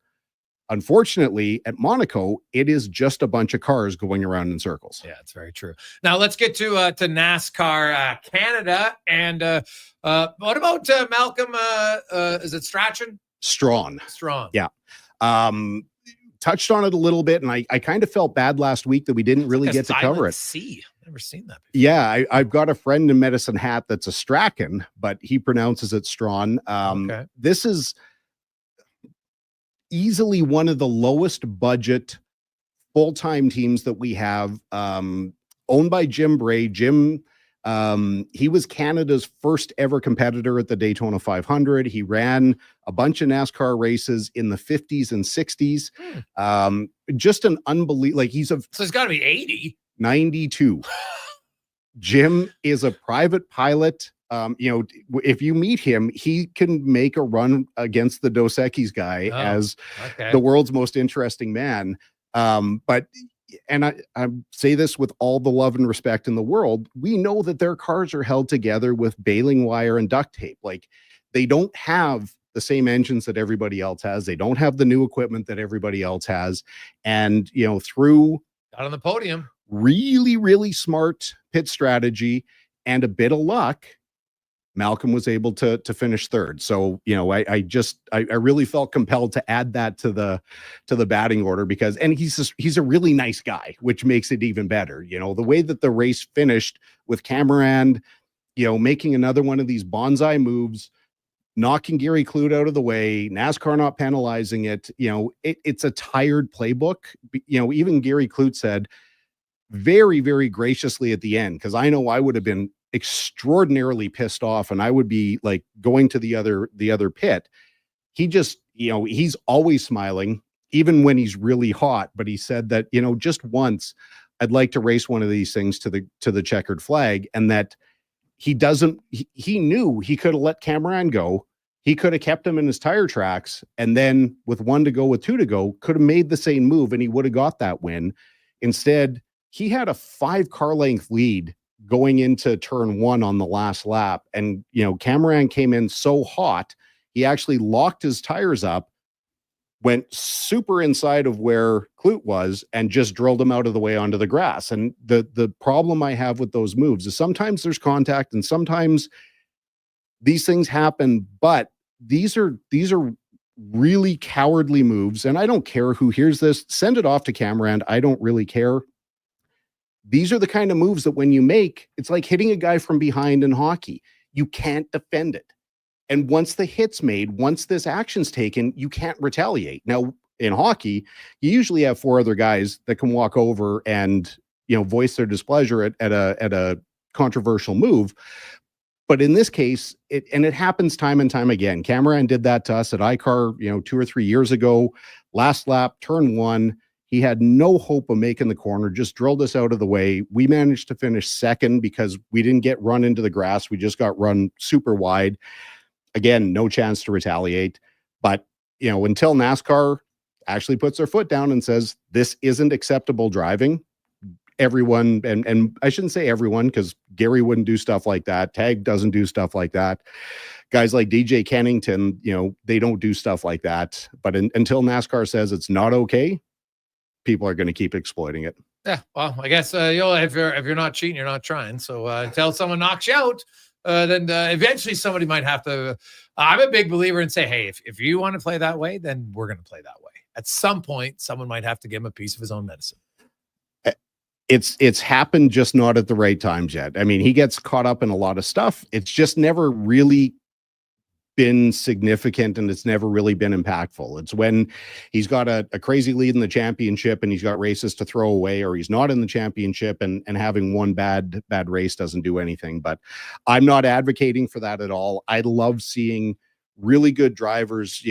Unfortunately, at Monaco, it is just a bunch of cars going around in circles. Yeah, it's very true. Now let's get to NASCAR Canada. And what about Malcolm? Is it Strachan? Strawn. Yeah. Touched on it a little bit, and I kind of felt bad last week that we didn't really get to cover it. Never seen that before. Yeah, I've got a friend in Medicine Hat that's a Strachan, but he pronounces it Strawn. Okay. This is easily one of the lowest budget full-time teams that we have, owned by Jim Bray. Jim, he was Canada's first ever competitor at the Daytona 500. He ran a bunch of NASCAR races in the 50s and 60s. Just an unbelievable, so it's got to be 80. 92. Jim is a private pilot. If you meet him, he can make a run against the Dos Equis guy as the world's most interesting man. But I say this with all the love and respect in the world, we know that their cars are held together with baling wire and duct tape. Like, they don't have the same engines that everybody else has. They don't have the new equipment that everybody else has. And, through got on the podium, really, really smart pit strategy and a bit of luck, Malcolm was able to finish third. So, I really felt compelled to add that to the batting order because he's a really nice guy, which makes it even better. The way that the race finished with Cameron, making another one of these bonsai moves, knocking Gary Clute out of the way, NASCAR not penalizing it. It's a tired playbook. Even Gary Clute said very, very graciously at the end, because I know I would have been extraordinarily pissed off and I would be like going to the other pit. He just, he's always smiling, even when he's really hot. But he said that, just once I'd like to race one of these things to the checkered flag, and that he knew he could have let Cameron go. He could have kept him in his tire tracks, and then with 1 to go, with 2 to go, could have made the same move and he would have got that win. Instead, he had a 5 car length lead going into turn 1 on the last lap. And, Cameron came in so hot, he actually locked his tires up, went super inside of where Clute was, and just drilled him out of the way onto the grass. And the problem I have with those moves is sometimes there's contact and sometimes these things happen, but these are really cowardly moves. And I don't care who hears this, send it off to Cameron. I don't really care. These are the kind of moves that when you make, it's like hitting a guy from behind in hockey. You can't defend it. And once the hit's made, once this action's taken, you can't retaliate. Now, in hockey, you usually have 4 other guys that can walk over and, voice their displeasure at a controversial move. But in this case, it happens time and time again. Cameron did that to us at ICAR, 2 or 3 years ago. Last lap, turn 1. He had no hope of making the corner, just drilled us out of the way. We managed to finish second because we didn't get run into the grass. We just got run super wide. Again, no chance to retaliate. But, until NASCAR actually puts their foot down and says, this isn't acceptable driving, everyone, and I shouldn't say everyone, because Gary wouldn't do stuff like that. Tag doesn't do stuff like that. Guys like DJ Kennington, they don't do stuff like that. But until NASCAR says it's not okay, people are going to keep exploiting it. Yeah, well, I guess if you're not cheating, you're not trying. So until someone knocks you out, then eventually somebody might have to. I'm a big believer in say, hey, if you want to play that way, then we're going to play that way. At some point, someone might have to give him a piece of his own medicine. It's happened, just not at the right times yet. I mean, he gets caught up in a lot of stuff. It's just never really been significant, and it's never really been impactful. It's when he's got a crazy lead in the championship and he's got races to throw away, or he's not in the championship and having one bad race doesn't do anything. But I'm not advocating for that at all. I love seeing really good drivers.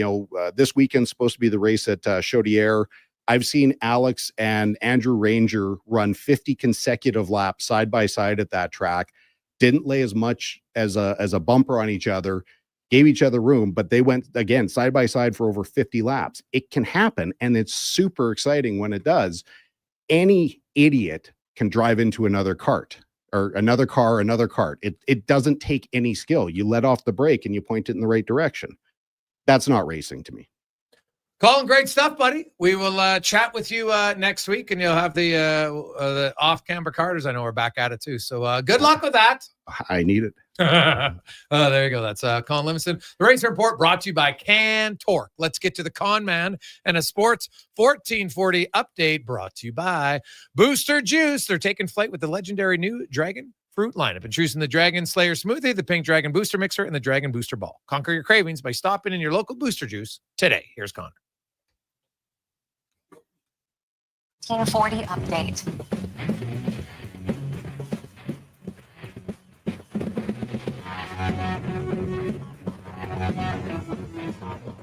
This weekend's supposed to be the race at Chaudière. I've seen Alex and Andrew Ranger run 50 consecutive laps side by side at that track. Didn't lay as much as a bumper on each other, gave each other room, but they went again side by side for over 50 laps. It can happen, and it's super exciting when it does. Any idiot can drive into another cart or another car, another cart. It doesn't take any skill. You let off the brake and you point it in the right direction. That's not racing to me. Colin, great stuff, buddy. We will chat with you next week, and you'll have the off-camera carders. I know we're back at it too. So good luck with that. I need it. There you go. That's Colin Livingston. The Race Report brought to you by Cantork. Let's get to the con man and a sports 1440 update brought to you by Booster Juice. They're taking flight with the legendary new Dragon Fruit lineup, introducing the Dragon Slayer Smoothie, the Pink Dragon Booster Mixer, and the Dragon Booster Ball. Conquer your cravings by stopping in your local Booster Juice today. Here's Connor. 1440 update.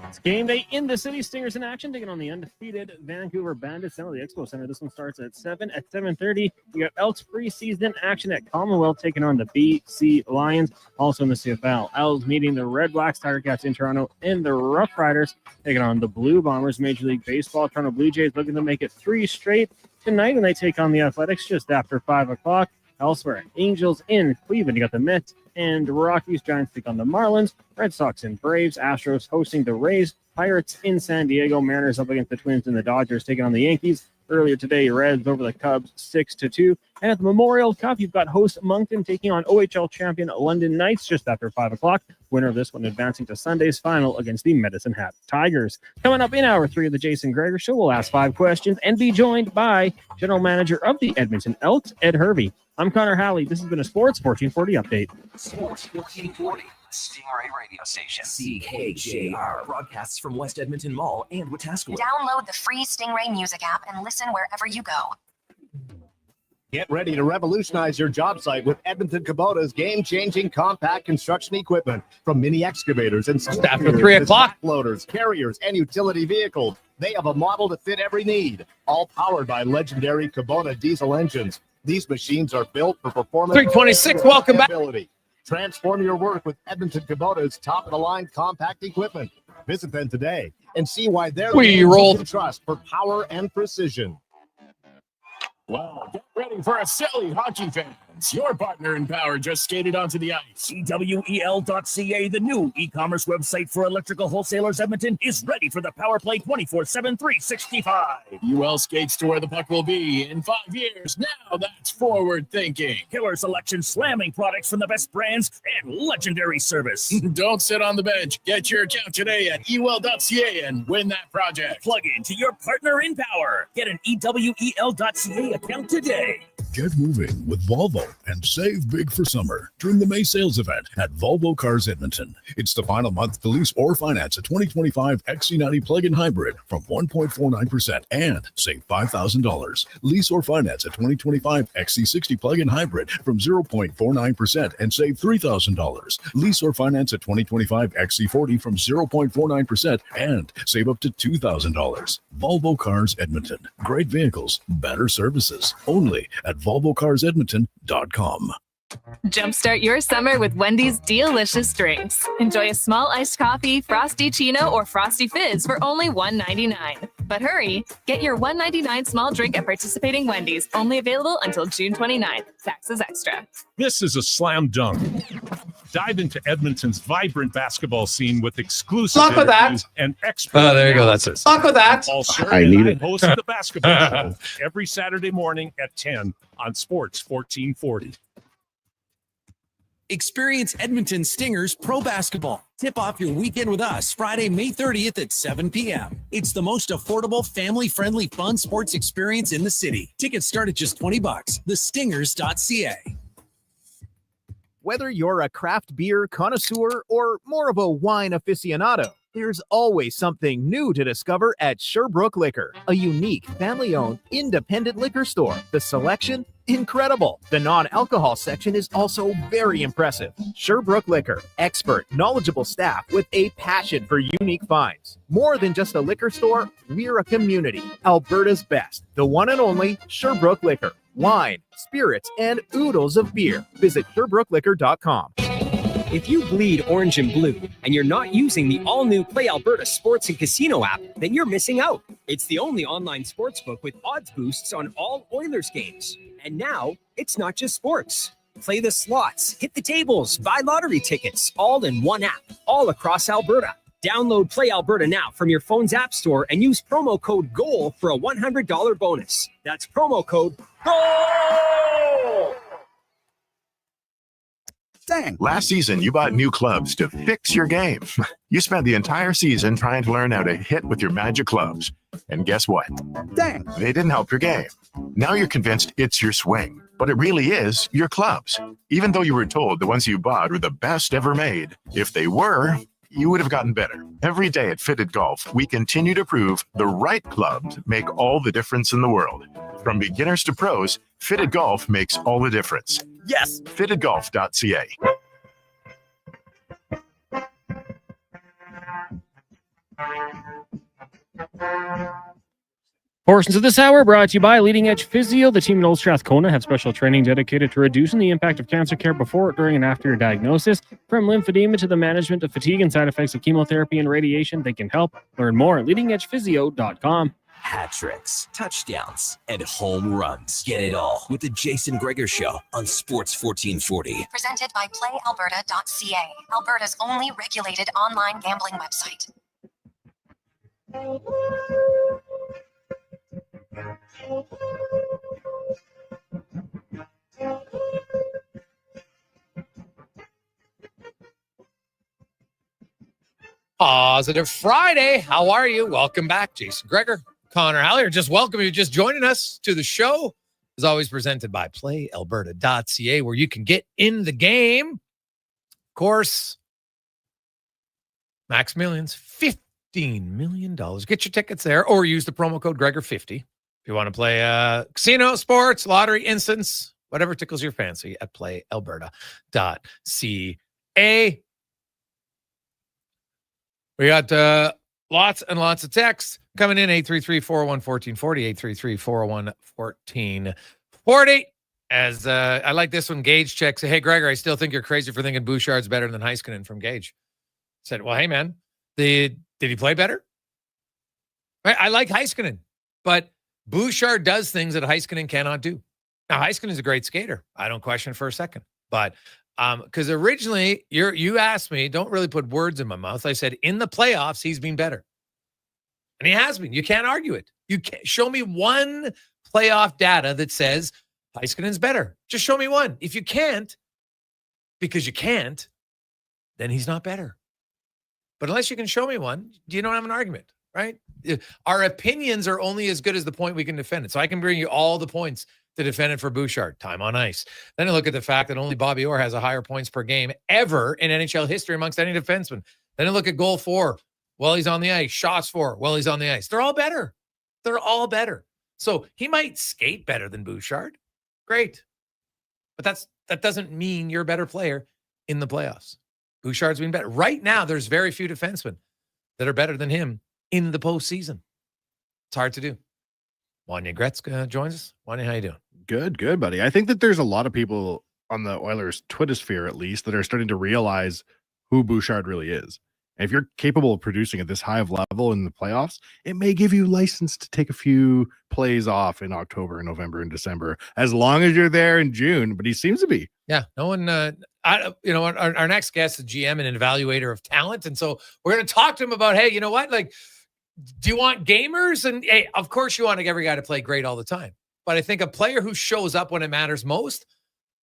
It's game day in the city. Stingers in action, taking on the undefeated Vancouver Bandits down at the Expo Center. This one starts at 7. At 7:30, we got Elks preseason action at Commonwealth, taking on the BC Lions. Also in the CFL, Elks meeting the Red Blacks, Tiger Cats in Toronto, and the Rough Riders taking on the Blue Bombers. Major League Baseball, Toronto Blue Jays looking to make it 3 straight tonight when they take on the Athletics just after 5 o'clock. Elsewhere, Angels in Cleveland. You got the Mets and Rockies. Giants take on the Marlins. Red Sox and Braves. Astros hosting the Rays. Pirates in San Diego. Mariners up against the Twins and the Dodgers taking on the Yankees. Earlier today, Reds over the Cubs 6-2. And at the Memorial Cup, you've got host Moncton taking on OHL champion London Knights just after 5 o'clock. Winner of this one advancing to Sunday's final against the Medicine Hat Tigers. Coming up in hour 3 of the Jason Gregor Show, we'll ask 5 questions and be joined by General Manager of the Edmonton Elks, Ed Hervey. I'm Connor Halley. This has been a Sports 1440 update. Sports 1440, Stingray Radio Station. CKJR broadcasts from West Edmonton Mall and Wetaskiwin. Download the free Stingray music app and listen wherever you go. Get ready to revolutionize your job site with Edmonton Kubota's game-changing compact construction equipment. From mini excavators and after 3 o'clock loaders, carriers, and utility vehicles, they have a model to fit every need. All powered by legendary Kubota diesel engines. These machines are built for performance. 326. Welcome back. Transform your work with Edmonton Kubota's top-of-the-line compact equipment. Visit them today and see why they're the trust for power and precision. Well, get ready for a silly hockey fans. Your partner in power just skated onto the ice. EWEL.ca, the new e-commerce website for electrical wholesalers Edmonton, is ready for the power play 24/7, 365. UL skates to where the puck will be in 5 years. Now that's forward thinking. Killer selection, slamming products from the best brands, and legendary service. Don't sit on the bench. Get your account today at EWEL.ca and win that project. Plug into your partner in power. Get an EWEL.ca account today. Get moving with Volvo and save big for summer during the May sales event at Volvo Cars Edmonton. It's the final month to lease or finance a 2025 XC90 plug-in hybrid from 1.49% and save $5,000. Lease or finance a 2025 XC60 plug-in hybrid from 0.49% and save $3,000. Lease or finance a 2025 XC40 from 0.49% and save up to $2,000. Volvo Cars Edmonton. Great vehicles, better services. Only at VolvoCarsEdmonton.com. Jumpstart your summer with Wendy's delicious drinks. Enjoy a small iced coffee, Frosty Chino, or Frosty Fizz for only $1.99. But hurry, get your $1.99 small drink at participating Wendy's, only available until June 29th. Taxes extra. This is a slam dunk. Dive into Edmonton's vibrant basketball scene with exclusive Luck with that. interviews and expert. Oh, there you go. That's it. Luck with that. Paul Sir I and need I it. host the basketball show every Saturday morning at 10 on Sports 1440. Experience Edmonton Stingers Pro Basketball. Tip off your weekend with us Friday, May 30th at 7 p.m. It's the most affordable, family-friendly, fun sports experience in the city. Tickets start at just $20. thestingers.ca. Whether you're a craft beer connoisseur or more of a wine aficionado, there's always something new to discover at Sherbrooke Liquor, a unique, family-owned, independent liquor store. The selection? Incredible. The non-alcohol section is also very impressive. Sherbrooke Liquor, expert, knowledgeable staff with a passion for unique finds. More than just a liquor store, we're a community. Alberta's best, the one and only Sherbrooke Liquor. Wine, spirits, and oodles of beer. Visit SherbrookeLiquor.com. If you bleed orange and blue and you're not using the all-new Play Alberta Sports and Casino app, then you're missing out. It's the only online sportsbook with odds boosts on all Oilers games. And now, it's not just sports. Play the slots, hit the tables, buy lottery tickets, all in one app, all across Alberta. Download Play Alberta now from your phone's app store and use promo code GOAL for a $100 bonus. That's promo code GOAL! Dang. Last season, you bought new clubs to fix your game. You spent the entire season trying to learn how to hit with your magic clubs. And guess what? Dang. They didn't help your game. Now you're convinced it's your swing, but it really is your clubs. Even though you were told the ones you bought were the best ever made, if they were, you would have gotten better. Every day at Fitted Golf, we continue to prove the right clubs make all the difference in the world. From beginners to pros, Fitted Golf makes all the difference. Yes, fittedgolf.ca. Portions of this hour brought to you by Leading Edge Physio. The team at Old Strathcona have special training dedicated to reducing the impact of cancer care before, during, and after your diagnosis. From lymphedema to the management of fatigue and side effects of chemotherapy and radiation, they can help. Learn more at leadingedgephysio.com. Hat tricks, touchdowns, and home runs. Get it all with the Jason Gregor Show on Sports 1440. Presented by PlayAlberta.ca, Alberta's only regulated online gambling website. Positive Friday. How are you? Welcome back, Jason Gregor, Connor Halley, or just welcome you just joining us to the show. As always, presented by PlayAlberta.ca, where you can get in the game. Of course, Max Millions, $15 million. Get your tickets there, or use the promo code Gregor50 if you want to play casino, sports, lottery, instance, whatever tickles your fancy at PlayAlberta.ca. We got lots and lots of texts coming in. 833-401-1440, 833-401-1440. As I like this one, Gage checks. Hey, Gregor, I still think you're crazy for thinking Bouchard's better than Heiskanen from Gage. Said, well, hey, man, did he play better? I like Heiskanen, but Bouchard does things that Heiskanen cannot do. Now, Heiskanen's a great skater. I don't question for a second. But because originally you asked me, don't really put words in my mouth. I said, in the playoffs, he's been better. And he has been. You can't argue it. You can't show me one playoff data that says Heiskanen's better. Just show me one. If you can't, because you can't, then he's not better. But unless you can show me one, you don't have an argument, right? Our opinions are only as good as the point we can defend it. So I can bring you all the points to defend it for Bouchard, time on ice. Then I look at the fact that only Bobby Orr has a higher points per game ever in NHL history amongst any defenseman. Then I look at goal for, well, he's on the ice. Shots for, well, he's on the ice. They're all better. They're all better. So he might skate better than Bouchard. Great. But that doesn't mean you're a better player in the playoffs. Bouchard's been better. Right now, there's very few defensemen that are better than him in the postseason. It's hard to do. Wanya Gretzka joins us. Wanya, how you doing? Good, buddy. I think that there's a lot of people on the Oilers Twitter sphere, at least, that are starting to realize who Bouchard really is. And if you're capable of producing at this high of level in the playoffs, it may give you license to take a few plays off in October, November, and December, as long as you're there in June. But he seems to be. Yeah, no one. our next guest is GM and an evaluator of talent. And so we're going to talk to him about, hey, you know what? Like, do you want gamers? And hey, of course you want every guy to play great all the time. But I think a player who shows up when it matters most,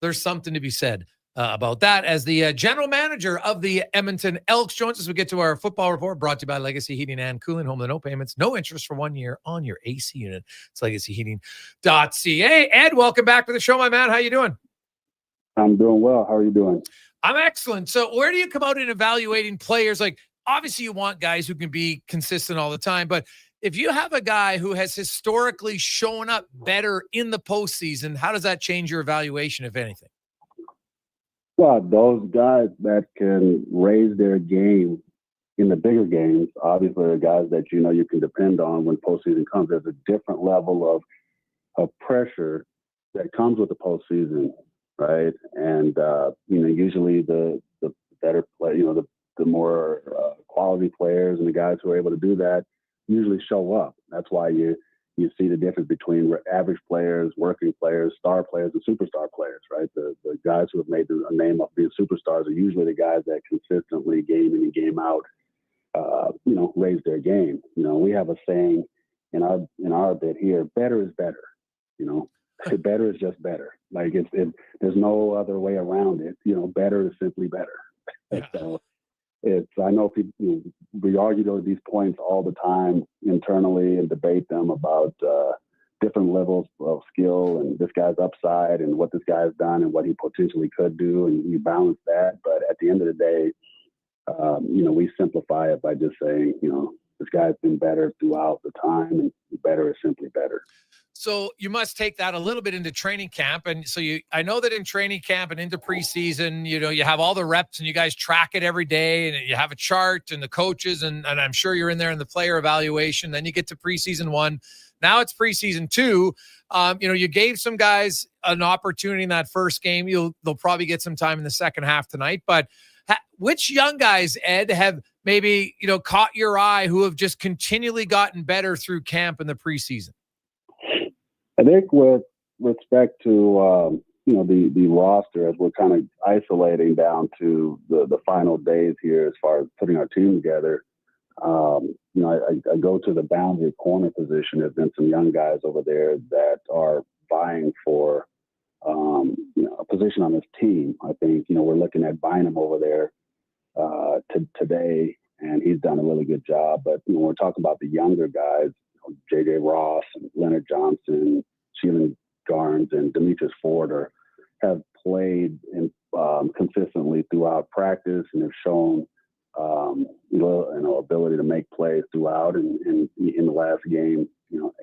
there's something to be said about that. As the general manager of the Edmonton Elks joins us, we get to our football report brought to you by Legacy Heating and Cooling. Home with no payments, no interest for 1 year on your AC unit. It's legacyheating.ca. Ed, welcome back to the show, my man. How you doing? I'm doing well. How are you doing? I'm excellent. So where do you come out in evaluating players? Like, obviously you want guys who can be consistent all the time, but if you have a guy who has historically shown up better in the postseason, how does that change your evaluation, if anything? Well, those guys that can raise their game in the bigger games, obviously are guys that you can depend on when postseason comes. There's a different level of pressure that comes with the postseason, right? And usually the better play, the more quality players and the guys who are able to do that usually show up. That's why you see the difference between average players, working players, star players, and superstar players, right? The guys who have made a name of being superstars are usually the guys that consistently, game in and game out, raise their game. We have a saying in our bit here: better is better. Better is just better. Like there's no other way around it. Better is simply better. Yeah. So I know people, we argue these points all the time internally and debate them about different levels of skill and this guy's upside and what this guy's done and what he potentially could do, and you balance that. But at the end of the day, we simplify it by just saying, this guy's been better throughout the time, and better is simply better. So you must take that a little bit into training camp. And so I know that in training camp and into preseason, you have all the reps and you guys track it every day and you have a chart and the coaches and I'm sure you're in there in the player evaluation. Then you get to preseason 1. Now it's preseason 2. You gave some guys an opportunity in that first game. They'll probably get some time in the second half tonight, but which young guys, Ed, have maybe, caught your eye who have just continually gotten better through camp in the preseason? I think with respect to, the roster, as we're kind of isolating down to the final days here as far as putting our team together, I go to the boundary corner position. There's been some young guys over there that are vying for, a position on this team. I think, we're looking at Bynum over there today, and he's done a really good job. But, when we're talking about the younger guys, J.J. Ross and Leonard Johnson, Sheelan Garnes, and Demetrius Ford have played consistently throughout practice and have shown ability to make plays throughout. And in the last game,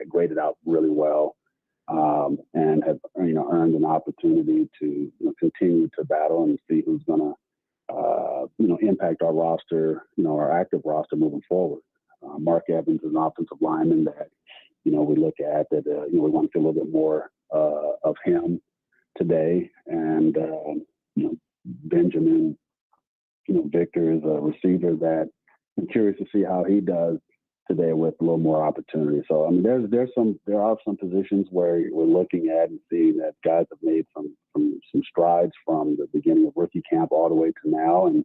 graded out really well and have earned an opportunity to continue to battle and see who's going to impact our roster, our active roster moving forward. Mark Evans is an offensive lineman that, we look at that, we want to see a little bit more of him today. And, Benjamin, Victor is a receiver that I'm curious to see how he does today with a little more opportunity. So, I mean, there are some positions where we're looking at and seeing that guys have made some strides from the beginning of rookie camp all the way to now. And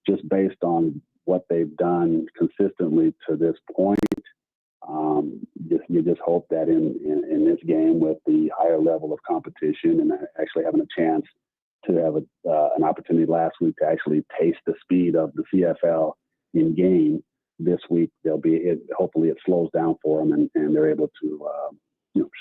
just based on what they've done consistently to this point, you just hope that in this game with the higher level of competition and actually having a chance to have an opportunity last week to actually taste the speed of the CFL in game, this week hopefully it slows down for them and they're able to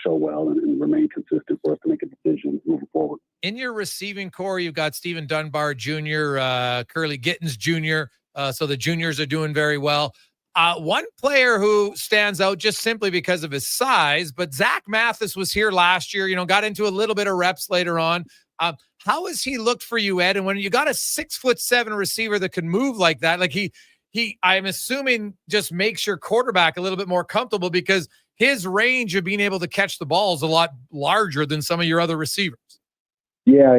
show well and remain consistent for us to make a decision moving forward. In your receiving core, you've got Stephen Dunbar Jr., Curly Gittins Jr., so the juniors are doing very well. One player who stands out just simply because of his size, but Zach Mathis was here last year, got into a little bit of reps later on. How has he looked for you, Ed? And when you got a 6'7" receiver that can move like that, like he I'm assuming just makes your quarterback a little bit more comfortable because his range of being able to catch the ball is a lot larger than some of your other receivers. Yeah,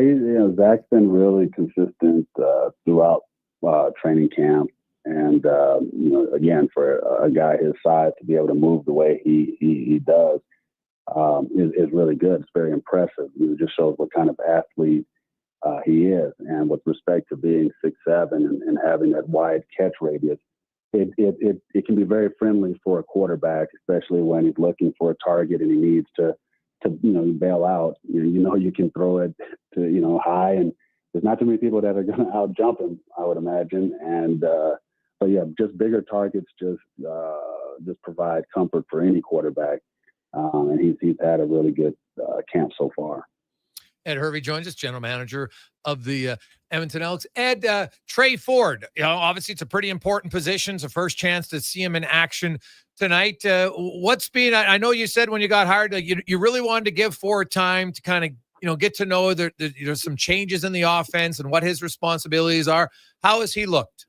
Zach's been really consistent throughout training camp. And, again, for a guy his size to be able to move the way he does is really good. It's very impressive. It just shows what kind of athlete he is. And with respect to being 6'7" and having that wide catch radius, it can be very friendly for a quarterback, especially when he's looking for a target and he needs to bail out. You can throw it to high, and there's not too many people that are going to out jump him, I would imagine. And but yeah, just bigger targets just provide comfort for any quarterback. And he's had a really good camp so far. Ed Hervey joins us, general manager of the Edmonton Elks. Ed, Trey Ford, obviously it's a pretty important position. It's a first chance to see him in action tonight. I know you said when you got hired that you really wanted to give Ford time to kind of, get to know there's some changes in the offense and what his responsibilities are. How has he looked?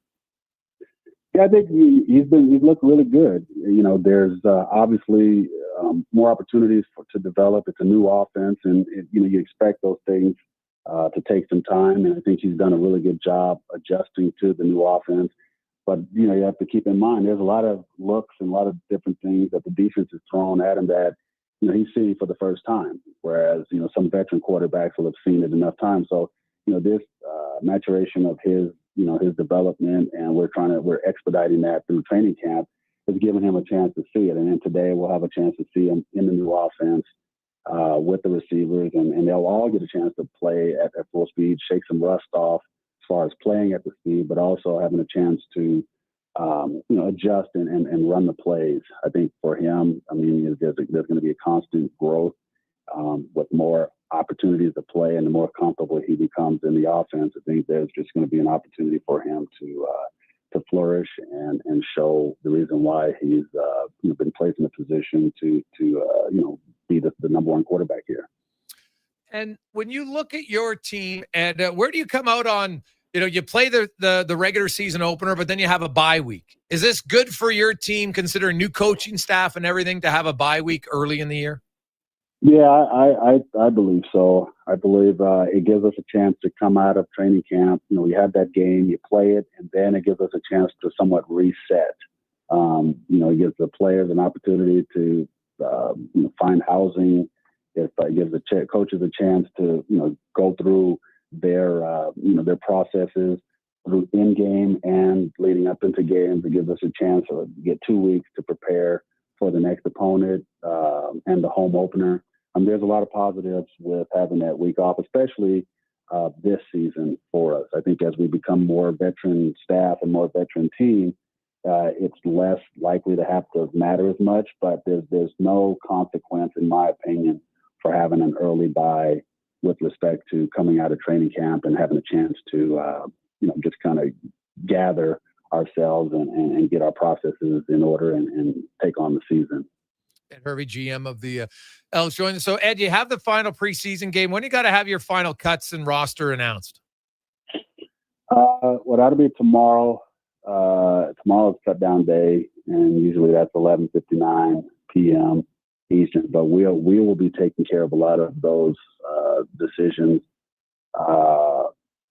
Yeah, I think he's looked really good. There's obviously more opportunities to develop. It's a new offense, and you expect those things to take some time. And I think he's done a really good job adjusting to the new offense. But you have to keep in mind there's a lot of looks and a lot of different things that the defense has thrown at him that he's seeing for the first time. Whereas some veteran quarterbacks will have seen it enough times. So this maturation of his development, and we're expediting that through training camp, has given him a chance to see it. And then today we'll have a chance to see him in the new offense with the receivers, and they'll all get a chance to play at full speed, shake some rust off as far as playing at the speed, but also having a chance to adjust and run the plays. I think for him, there's going to be a constant growth with more opportunities to play, and the more comfortable he becomes in the offense, I think there's just going to be an opportunity for him to flourish and show the reason why he's been placed in a position to be the number one quarterback here. And when you look at your team, and where do you come out on? You play the regular season opener, but then you have a bye week. Is this good for your team, considering new coaching staff and everything, to have a bye week early in the year? Yeah, I believe so. I believe it gives us a chance to come out of training camp. We have that game, you play it, and then it gives us a chance to somewhat reset. It gives the players an opportunity to find housing. It gives the coaches a chance to go through their processes through in game and leading up into games. It gives us a chance to get 2 weeks to prepare for the next opponent and the home opener. There's a lot of positives with having that week off, especially this season for us. I think as we become more veteran staff and more veteran team, it's less likely to have to matter as much, but there's no consequence, in my opinion, for having an early bye with respect to coming out of training camp and having a chance to, just kind of gather ourselves and get our processes in order and take on the season. Ed Hervey, GM of the Elks, joined us. So, Ed, you have the final preseason game. When you got to have your final cuts and roster announced? Well, that'll be tomorrow. Tomorrow's cut down day, and usually that's 11:59 p.m. Eastern. But we will be taking care of a lot of those decisions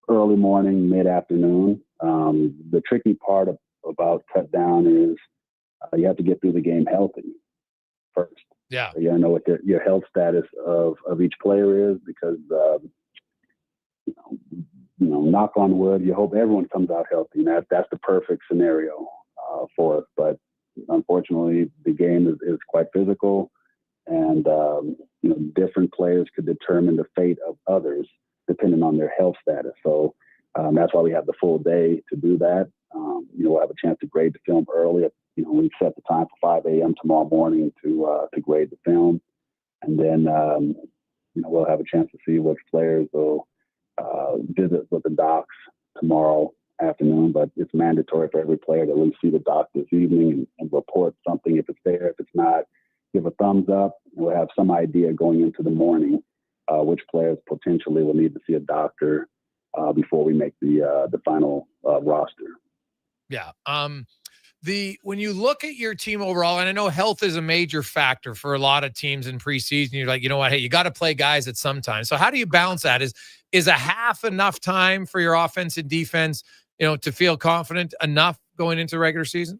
early morning, mid-afternoon. The tricky part about cut down is you have to get through the game healthy first. Yeah. You gotta know what your health status of each player is, because knock on wood, you hope everyone comes out healthy, and that's the perfect scenario for us. But unfortunately, the game is quite physical, and different players could determine the fate of others depending on their health status. So that's why we have the full day to do that. We'll have a chance to grade the film early. We've set the time for 5 a.m. tomorrow morning to grade the film, and then we'll have a chance to see which players will visit with the docs tomorrow afternoon. But it's mandatory for every player to at least see the doc this evening and report something if it's there. If it's not, give a thumbs up, and we'll have some idea going into the morning which players potentially will need to see a doctor before we make the final roster. Yeah. When you look at your team overall, and I know health is a major factor for a lot of teams in preseason, you're like, you know what, hey, you got to play guys at some time. So how do you balance that? Is a half enough time for your offense and defense, to feel confident enough going into the regular season?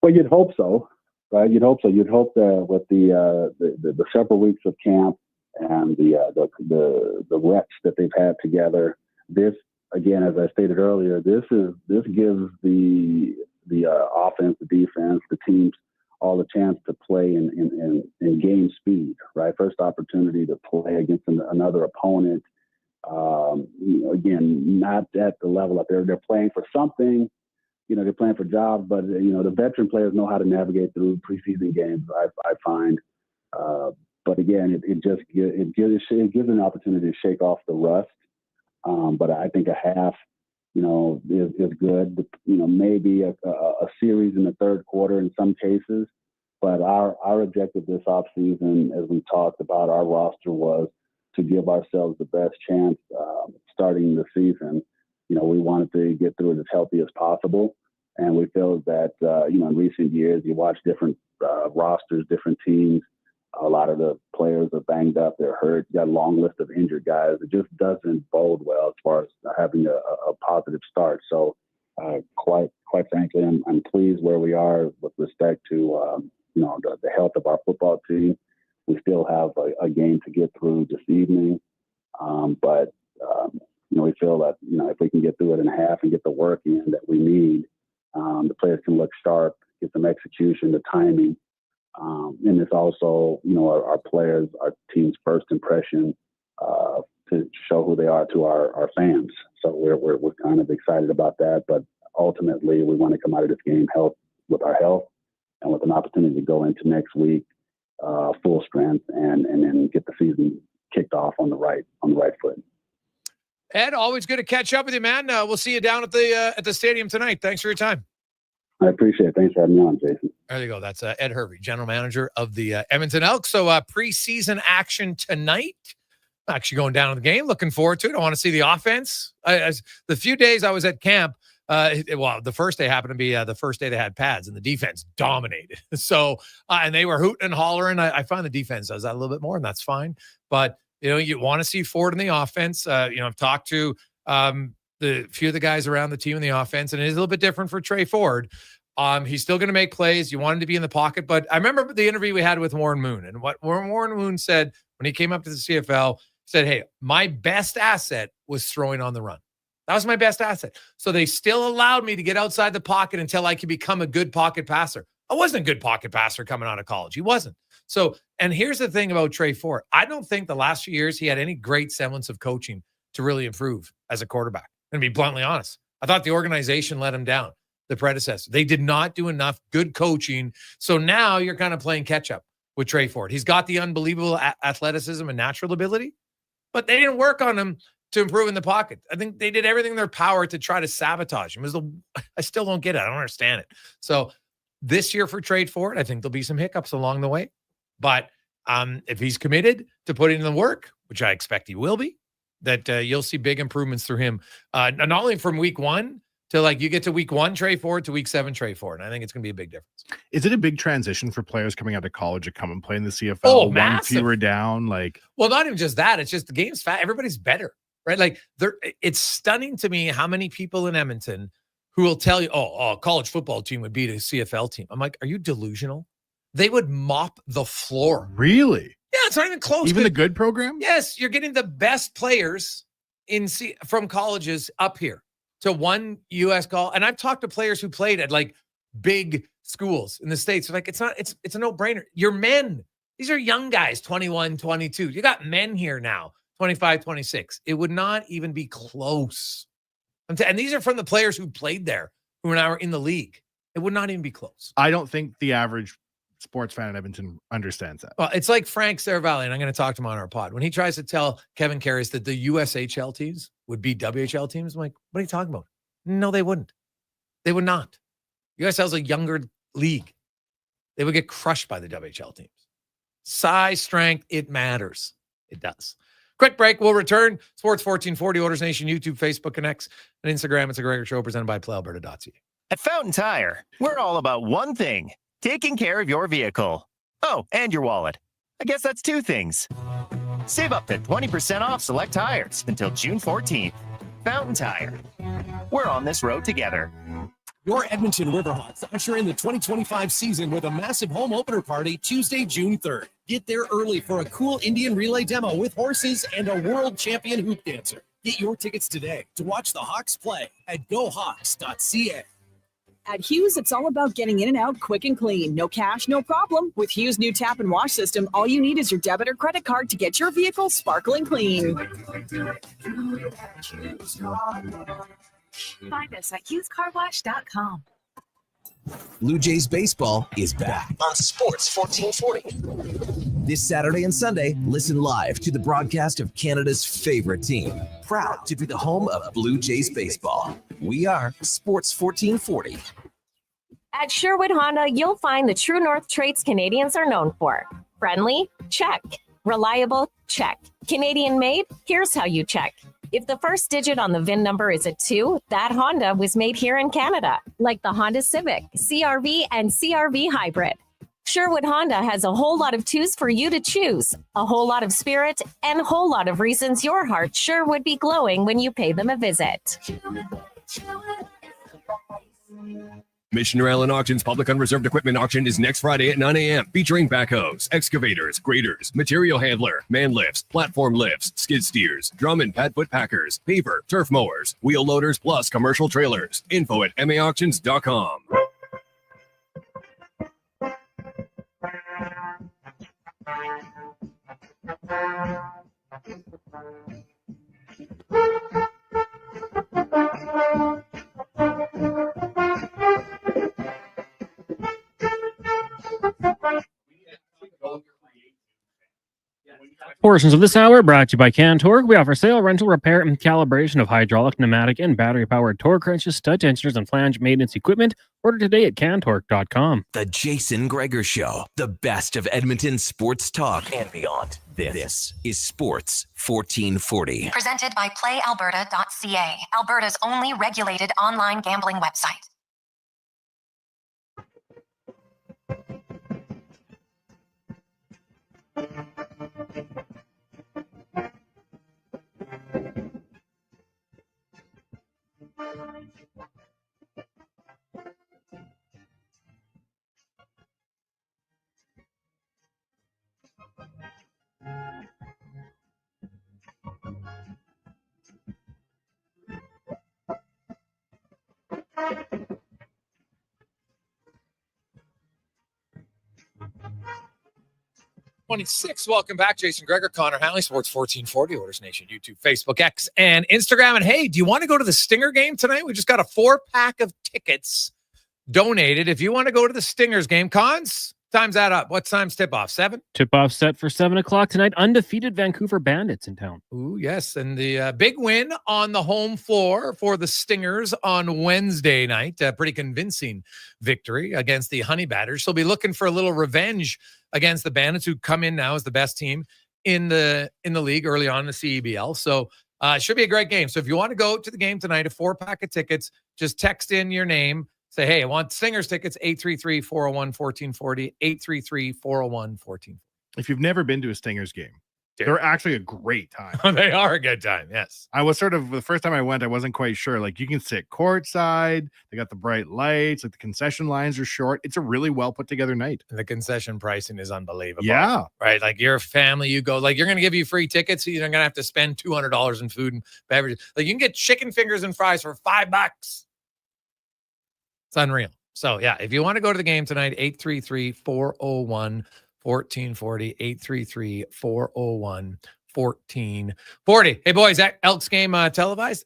Well, you'd hope so, right? You'd hope so. You'd hope that with the several weeks of camp, and the reps that they've had together. This, again, as I stated earlier, this gives the offense, the defense, the teams all the chance to play in game speed, right? First opportunity to play against another opponent. Again, not at the level that they're playing for something. They're playing for jobs, but the veteran players know how to navigate through preseason games. I find, but again, it gives an opportunity to shake off the rust. But I think a half, is good. Maybe a series in the third quarter in some cases. But our objective this offseason, as we talked about, our roster was to give ourselves the best chance starting the season. We wanted to get through it as healthy as possible. And we feel that, in recent years, you watch different rosters, different teams. A lot of the players are banged up, they're hurt. You got a long list of injured guys. It just doesn't bode well as far as having a positive start. So, quite frankly, I'm pleased where we are with respect to, the health of our football team. We still have a game to get through this evening. But we feel that, if we can get through it in half and get the work in that we need, the players can look sharp, get some execution, the timing. And it's also, our players, our team's first impression to show who they are to our fans. So we're kind of excited about that. But ultimately, we want to come out of this game with our health and with an opportunity to go into next week full strength and then get the season kicked off on the right foot. Ed, always good to catch up with you, man. We'll see you down at the stadium tonight. Thanks for your time. I appreciate it. Thanks for having me on, Jason. There you go. That's Ed Hervey, general manager of the Edmonton Elks. So preseason action tonight. Actually going down to the game. Looking forward to it. I want to see the offense. The few days I was at camp, the first day happened to be the first day they had pads, and the defense dominated. So, and they were hooting and hollering. I find the defense does that a little bit more, and that's fine. But, you want to see Ford in the offense. I've talked to the few of the guys around the team in the offense, and it is a little bit different for Trey Ford. He's still going to make plays. You want him to be in the pocket. But I remember the interview we had with Warren Moon, and what Warren Moon said when he came up to the CFL, said, hey, my best asset was throwing on the run. That was my best asset. So they still allowed me to get outside the pocket until I could become a good pocket passer. I wasn't a good pocket passer coming out of college. He wasn't. So, and here's the thing about Trey Ford. I don't think the last few years he had any great semblance of coaching to really improve as a quarterback. I'm going to be bluntly honest. I thought the organization let him down, the predecessor. They did not do enough good coaching. So now you're kind of playing catch up with Trey Ford. He's got the unbelievable athleticism and natural ability, but they didn't work on him to improve in the pocket. I think they did everything in their power to try to sabotage him. I still don't get it. I don't understand it. So this year for Trey Ford, I think there'll be some hiccups along the way. But if he's committed to putting in the work, which I expect he will be, that you'll see big improvements through him. Not only from week 1 to you get to week 1, Trey Ford, to week 7, Trey Ford. And I think it's going to be a big difference. Is it a big transition for players coming out of college to come and play in the CFL? Oh, one massive. fewer down? Well, not even just that. It's just the game's fast. Everybody's better, right? It's stunning to me how many people in Edmonton who will tell you, a college football team would beat a CFL team. I'm like, are you delusional? They would mop the floor. Really? Yeah, it's not even close. Even the good program? Yes, you're getting the best players from colleges up here to one U.S. call. And I've talked to players who played at big schools in the States. They're like, it's a no-brainer. You're men. These are young guys, 21, 22. You got men here now, 25, 26. It would not even be close. And these are from the players who played there, who are now in the league. It would not even be close. I don't think the average sports fan in Edmonton understands that. Well, it's like Frank Saravalli, and I'm going to talk to him on our pod. When he tries to tell Kevin Karras that the USHL teams would beat WHL teams, I'm like, what are you talking about? No, they wouldn't. They would not. USL is a younger league. They would get crushed by the WHL teams. Size, strength, it matters. It does. Quick break. We'll return. Sports 1440, Oilers Nation, YouTube, Facebook, and X, and Instagram. It's a Gregor Show presented by PlayAlberta.ca. At Fountain Tire, we're all about one thing: taking care of your vehicle. Oh, and your wallet. I guess that's 2 things. Save up to 20% off select tires until June 14th. Fountain Tire. We're on this road together. Your Edmonton Riverhawks usher in the 2025 season with a massive home opener party Tuesday, June 3rd. Get there early for a cool Indian relay demo with horses and a world champion hoop dancer. Get your tickets today to watch the Hawks play at gohawks.ca. At Hughes, it's all about getting in and out quick and clean. No cash, no problem. With Hughes' new tap and wash system, all you need is your debit or credit card to get your vehicle sparkling clean. Find us at hughescarwash.com. Blue Jays baseball is back on Sports 1440. This Saturday and Sunday, listen live to the broadcast of Canada's favorite team. Proud to be the home of Blue Jays baseball. We are Sports 1440. At Sherwood Honda, you'll find the true north traits Canadians are known for. Friendly? Check. Reliable? Check. Canadian made? Here's how you check. If the first digit on the VIN number is a 2, that Honda was made here in Canada, like the Honda Civic, CR-V, and CR-V Hybrid. Sherwood Honda has a whole lot of 2s for you to choose, a whole lot of spirit, and a whole lot of reasons your heart sure would be glowing when you pay them a visit. Mission Rail and Auctions Public Unreserved Equipment Auction is next Friday at 9 a.m. featuring backhoes, excavators, graders, material handler, man lifts, platform lifts, skid steers, drum and padfoot packers, paver, turf mowers, wheel loaders, plus commercial trailers. Info at maauctions.com. Portions of this hour brought to you by Cantork. We offer sale, rental, repair, and calibration of hydraulic, pneumatic, and battery-powered torque wrenches, stud tensioners, and flange maintenance equipment. Order today at cantork.com. The Jason Gregor Show, the best of Edmonton sports talk and beyond. This is Sports 1440. Presented by PlayAlberta.ca, Alberta's only regulated online gambling website. Welcome back. Jason Gregor, Connor Halley, Sports 1440, Oilers Nation, YouTube, Facebook, X, and Instagram. And hey, do you want to go to the Stinger game tonight? We just got a 4-pack of tickets donated. If you want to go to the Stingers game, Cons, time's that up. What time's tip-off? 7? Tip-off set for 7 o'clock tonight. Undefeated Vancouver Bandits in town. Ooh, yes. And the big win on the home floor for the Stingers on Wednesday night. A pretty convincing victory against the Honey Batters. She'll be looking for a little revenge against the Bandits, who come in now as the best team in the league early on in the CEBL. So it should be a great game. So if you want to go to the game tonight, a 4-pack of tickets, just text in your name. Say, hey, I want Stingers tickets, 833-401-1440, 833-401-1440. If you've never been to a Stingers game, they're actually a great time. They are a good time, yes. I was the first time I went, I wasn't quite sure. Like, you can sit courtside. They got the bright lights. Like, the concession lines are short. It's a really well put together night. And the concession pricing is unbelievable. Yeah. Right? Like, your family, you go, like, you're going to give you free tickets. So you're going to have to spend $200 in food and beverages. Like, you can get chicken fingers and fries for $5. It's unreal. So, yeah, if you want to go to the game tonight, 833-401-1440, 833-401-1440. Hey, boys, that Elks game televised?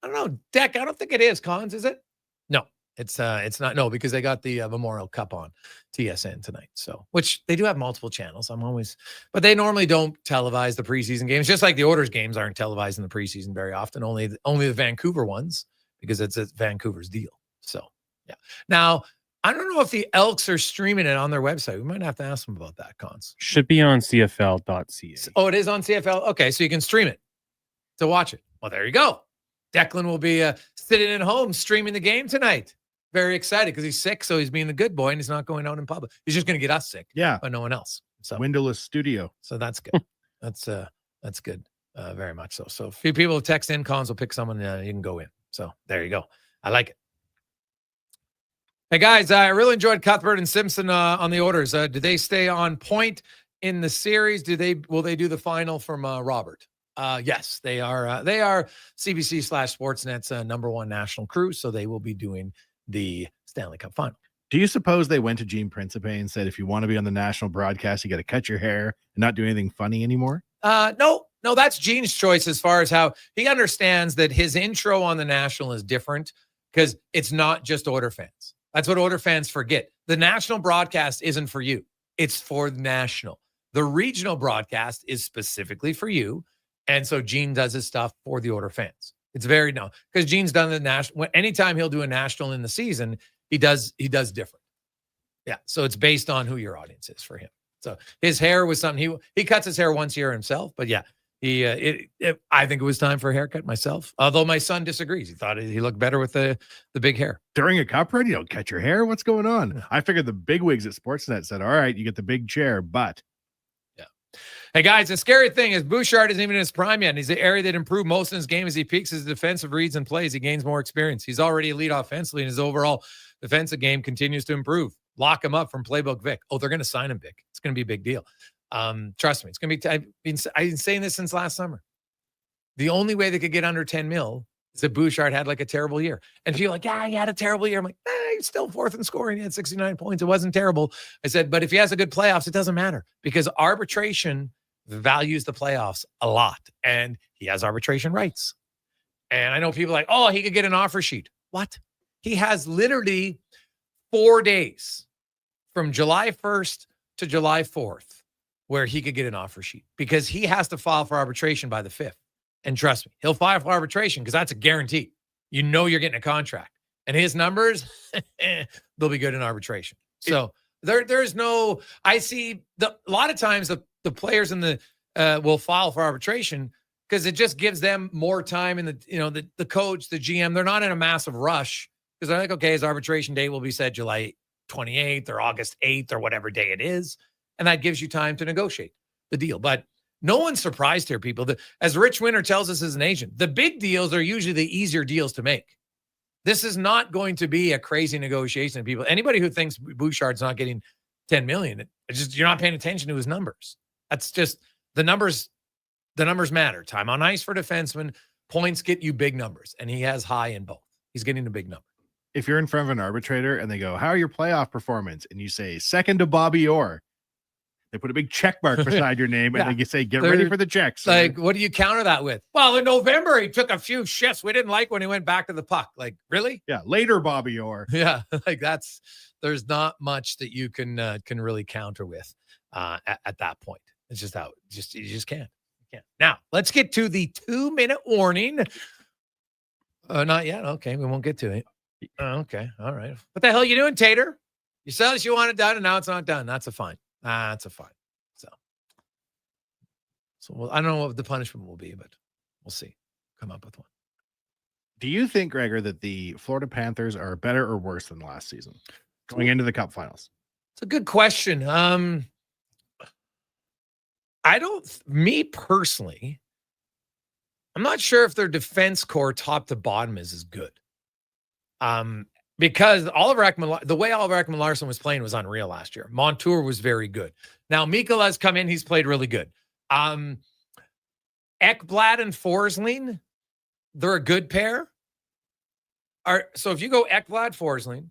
I don't know. Deck, I don't think it is. Cons, is it? No, it's not. No, because they got the Memorial Cup on TSN tonight. So, which they do have multiple channels. But they normally don't televise the preseason games. Just like the Oilers games aren't televised in the preseason very often. Only the Vancouver ones, because it's Vancouver's deal. So. Yeah. Now, I don't know if the Elks are streaming it on their website. We might have to ask them about that, Cons. Should be on CFL.ca. Oh, it is on CFL? Okay, so you can stream it to watch it. Well, there you go. Declan will be sitting at home streaming the game tonight. Very excited because he's sick, so he's being the good boy and he's not going out in public. He's just going to get us sick, but no one else. So windowless studio. So that's good. That's good. Very much so. So a few people text in, Cons will pick someone you can go in. So there you go. I like it. Hey guys, I really enjoyed Cuthbert and Simpson on the Oilers. Do they stay on point in the series? Will they do the final from Robert? Yes, they are. They are CBC/Sportsnet's #1 national crew, so they will be doing the Stanley Cup Final. Do you suppose they went to Gene Principe and said, if you want to be on the national broadcast, you got to cut your hair and not do anything funny anymore? No, that's Gene's choice as far as how he understands that his intro on the national is different because it's not just Oiler fans. That's what Oiler fans forget. The national broadcast isn't for you. It's for the national. The regional broadcast is specifically for you. And so Gene does his stuff for the Oiler fans. It's very because Gene's done the national. Anytime he'll do a national in the season, he does different. Yeah. So it's based on who your audience is for him. So his hair was something he cuts his hair once a year himself, but yeah, I think it was time for a haircut myself. Although my son disagrees. He thought he looked better with the big hair. During a cup run, you don't cut your hair? What's going on? I figured the big wigs at Sportsnet said, all right, you get the big chair, but. Yeah. Hey, guys, the scary thing is Bouchard isn't even in his prime yet. And he's the area that improved most in his game as he peaks his defensive reads and plays. He gains more experience. He's already elite offensively, and his overall defensive game continues to improve. Lock him up from Playbook Vic. Oh, they're going to sign him, Vic. It's going to be a big deal. Trust me, it's going to be. I've been saying this since last summer. The only way they could get under 10 mil is that Bouchard had like a terrible year. And if you're like, he had a terrible year, I'm like, he's still fourth in scoring. He had 69 points. It wasn't terrible. I said, but if he has a good playoffs, it doesn't matter because arbitration values the playoffs a lot, and he has arbitration rights. And I know people are like, he could get an offer sheet. What? He has literally 4 days from July 1st to July 4th where he could get an offer sheet because he has to file for arbitration by the 5th. And trust me, he'll file for arbitration because that's a guarantee. You know you're getting a contract. And his numbers, they'll be good in arbitration. So there's no, I see a lot of times the players in the will file for arbitration because it just gives them more time. And the coach, the GM, they're not in a massive rush because they're like, okay, his arbitration date will be set July 28th or August 8th or whatever day it is. And that gives you time to negotiate the deal. But no one's surprised here, people. As Rich Winter tells us as an agent, the big deals are usually the easier deals to make. This is not going to be a crazy negotiation. People, anybody who thinks Bouchard's not getting 10 million, you're not paying attention to his numbers. That's just the numbers. The numbers matter. Time on ice for defensemen, points get you big numbers, and he has high in both. He's getting a big number. If you're in front of an arbitrator and they go, how are your playoff performance? And you say, second to Bobby Orr. They put a big check mark beside your name and they say, get ready for the checks. Like, what do you counter that with? Well, in November, he took a few shifts we didn't like when he went back to the puck. Like, really? Yeah. Later, Bobby Orr. Yeah. Like there's not much that you can really counter with at that point. It's just how you just can't. You can't. Now, let's get to the 2-minute warning. Not yet. Okay. We won't get to it. Okay. All right. What the hell are you doing, Tater? You said us you want it done and now it's not done. That's a fine. That's a fine. So I don't know what the punishment will be, but we'll see. Come up with one. Do you think, Gregor, that the Florida Panthers are better or worse than last season going into the Cup Finals? It's a good question. Me personally, I'm not sure if their defense core top to bottom is good. Because the way Oliver Ekman-Larsson was playing was unreal last year. Montour was very good. Now, Mikola's come in. He's played really good. Ekblad and Forsling, they're a good pair. So if you go Ekblad, Forsling,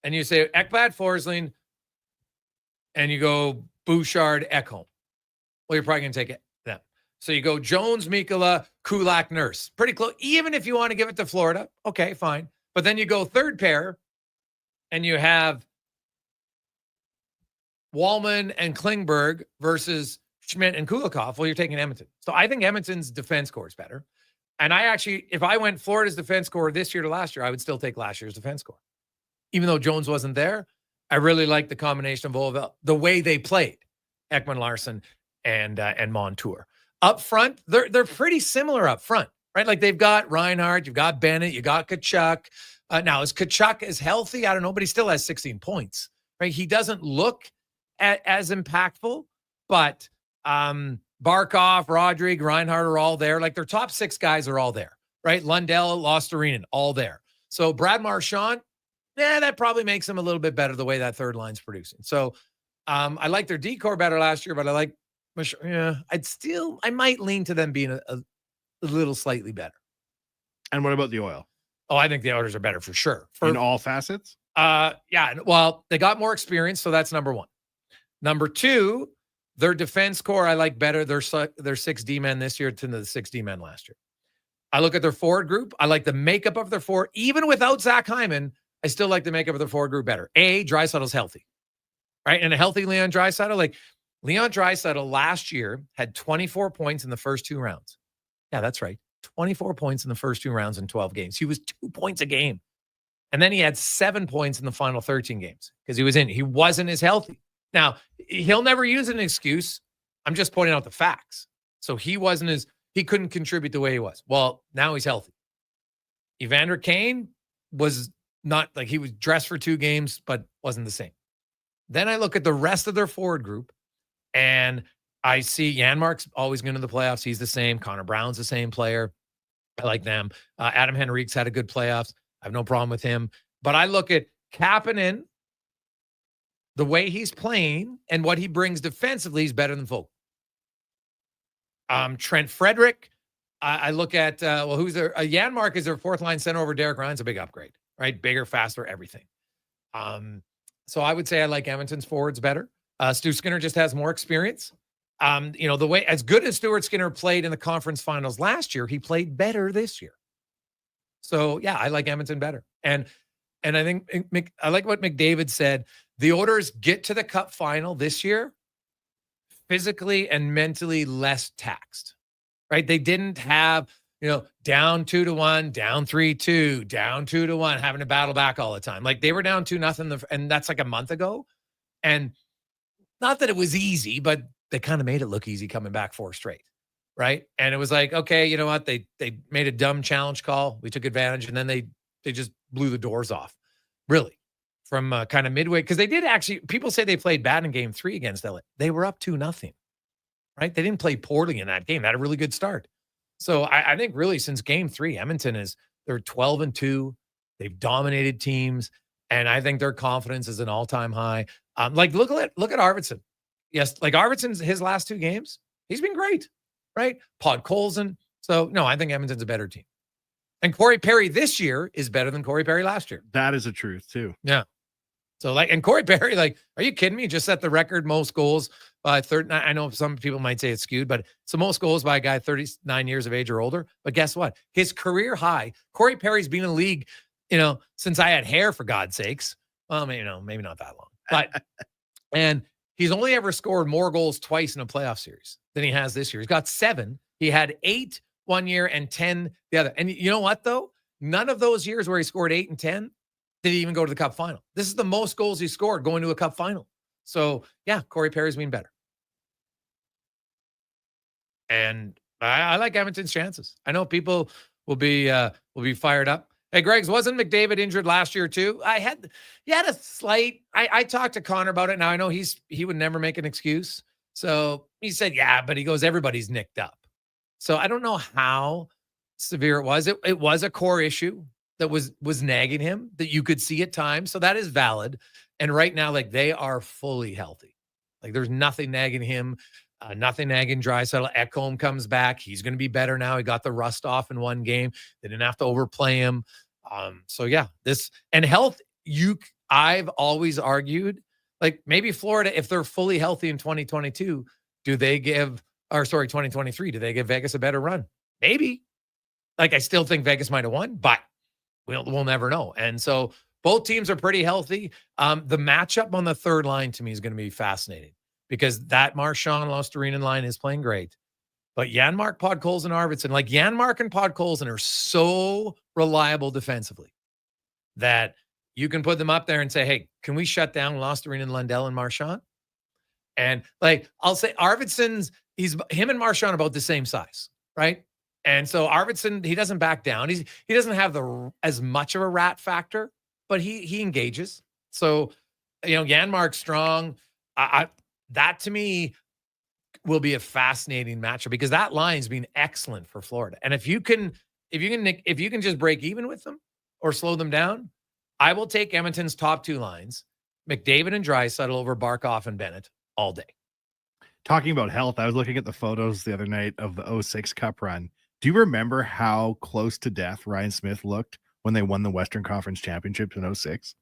and you say Ekblad, Forsling, and you go Bouchard, Ekholm, well, you're probably going to take them. So you go Jones, Mikkola, Kulak, Nurse. Pretty close. Even if you want to give it to Florida, okay, fine. But then you go third pair, and you have Wallman and Klingberg versus Schmidt and Kulikov. Well, you're taking Edmonton. So I think Edmonton's defense core is better. And I actually, if I went Florida's defense core this year to last year, I would still take last year's defense core. Even though Jones wasn't there, I really like the combination of all the way they played, Ekman-Larsson and Montour. Up front, they're pretty similar up front. Right? Like they've got Reinhardt, you've got Bennett, you got Tkachuk. Now, is Tkachuk as healthy? I don't know, but he still has 16 points. Right? He doesn't look as impactful, but Barkov, Rodrigue, Reinhardt are all there. Like their top 6 guys are all there. Right? Lundell, Losterinen, all there. So Brad Marchand, that probably makes them a little bit better the way that third line's producing. So I like their decor better last year, but I like, I might lean to them being a little slightly better. And what about the Oil? Oh, I think the Oilers are better for sure. In all facets? Yeah. Well, they got more experience, so that's number one. Number two, their defense core, I like better. Their 6 D-men this year than the 6 D-men last year. I look at their forward group. I like the makeup of their forward. Even without Zach Hyman, I still like the makeeup of the forward group better. Draisaitl's healthy, right? And a healthy Leon Draisaitl, like Leon Draisaitl last year had 24 points in the first 2 rounds. Yeah, that's right. 24 points in the first 2 rounds in 12 games. He was 2 points a game. And then he had 7 points in the final 13 games because he wasn't as healthy. Now, he'll never use an excuse. I'm just pointing out the facts. So he couldn't contribute the way he was. Well, now he's healthy. Evander Kane was not like he was dressed for 2 games, but wasn't the same. Then I look at the rest of their forward group and I see Janmark's always going to the playoffs. He's the same. Connor Brown's the same player. I like them. Adam Henrique's had a good playoffs. I have no problem with him. But I look at Kapanen, the way he's playing and what he brings defensively is better than Folk. Trent Frederick, I look at, who's there? Janmark is their 4th line center over Derek Ryan's a big upgrade, right? Bigger, faster, everything. So I would say I like Edmonton's forwards better. Stu Skinner just has more experience. The way, as good as Stuart Skinner played in the conference finals last year, he played better this year. So yeah, I like Edmonton better. And I think I like what McDavid said. The Oilers get to the Cup final this year physically and mentally less taxed, right? They didn't have, down 2-1, down 3-2, down 2-1, having to battle back all the time. Like they were down 2-0, and that's like a month ago. And not that it was easy, but they kind of made it look easy coming back 4 straight, right? And it was like, okay, you know what? They made a dumb challenge call. We took advantage, and then they just blew the doors off, really, from kind of midway. Because they did actually, people say they played bad in game 3 against LA. They were up 2-0, right? They didn't play poorly in that game. They had a really good start. So I think really since game 3, Edmonton they're 12-2. They've dominated teams, and I think their confidence is an all-time high. Look at Arvidsson. Yes, like Arvidsson's his last 2 games, he's been great, right? Podkolzin. So no, I think Edmonton's a better team. And Corey Perry this year is better than Corey Perry last year. That is a truth too. Yeah. So and Corey Perry, are you kidding me? Just set the record most goals by 39. I know some people might say it's skewed, but it's the most goals by a guy 39 years of age or older. But guess what? His career high, Corey Perry's been in the league, since I had hair, for God's sakes. Well, maybe not that long, but, and he's only ever scored more goals twice in a playoff series than he has this year. He's got 7. He had 8 one year and 10 the other. And you know what, though? None of those years where he scored 8 and 10 did he even go to the Cup final. This is the most goals he scored going to a Cup final. So, yeah, Corey Perry's been better. And I like Edmonton's chances. I know people will be fired up. Hey, Greggs, wasn't McDavid injured last year too? He had a slight. I talked to Connor about it. Now I know he would never make an excuse. So he said, yeah, but he goes, everybody's nicked up. So I don't know how severe it was. It was a core issue that was nagging him that you could see at times. So that is valid. And right now, they are fully healthy. There's nothing nagging him, nothing nagging Draisaitl. Ekholm comes back. He's going to be better now. He got the rust off in one game. They didn't have to overplay him. So yeah, this and health, I've always argued, maybe Florida, if they're fully healthy in 2022, 2023, do they give Vegas a better run? Maybe. I still think Vegas might have won, but we'll never know. And so both teams are pretty healthy. The matchup on the third line to me is going to be fascinating because that Marchand Luostarinen line is playing great. But Janmark, Podkolzin, and Arvidsson, Janmark and Podkolzin are so reliable defensively that you can put them up there and say, hey, can we shut down Luostarinen, Lundell, and Marchand? And I'll say Arvidsson's, him and Marchand are about the same size, right? And so Arvidsson, he doesn't back down. He doesn't have as much of a rat factor, but he engages. So, Janmark's strong. That to me will be a fascinating matchup because that line's been excellent for Florida. And if you can just break even with them or slow them down, I will take Edmonton's top two lines, McDavid and Draisaitl over Barkov and Bennett all day. Talking about health, I was looking at the photos the other night of the 06 Cup run. Do you remember how close to death Ryan Smith looked when they won the Western Conference Championships in 06?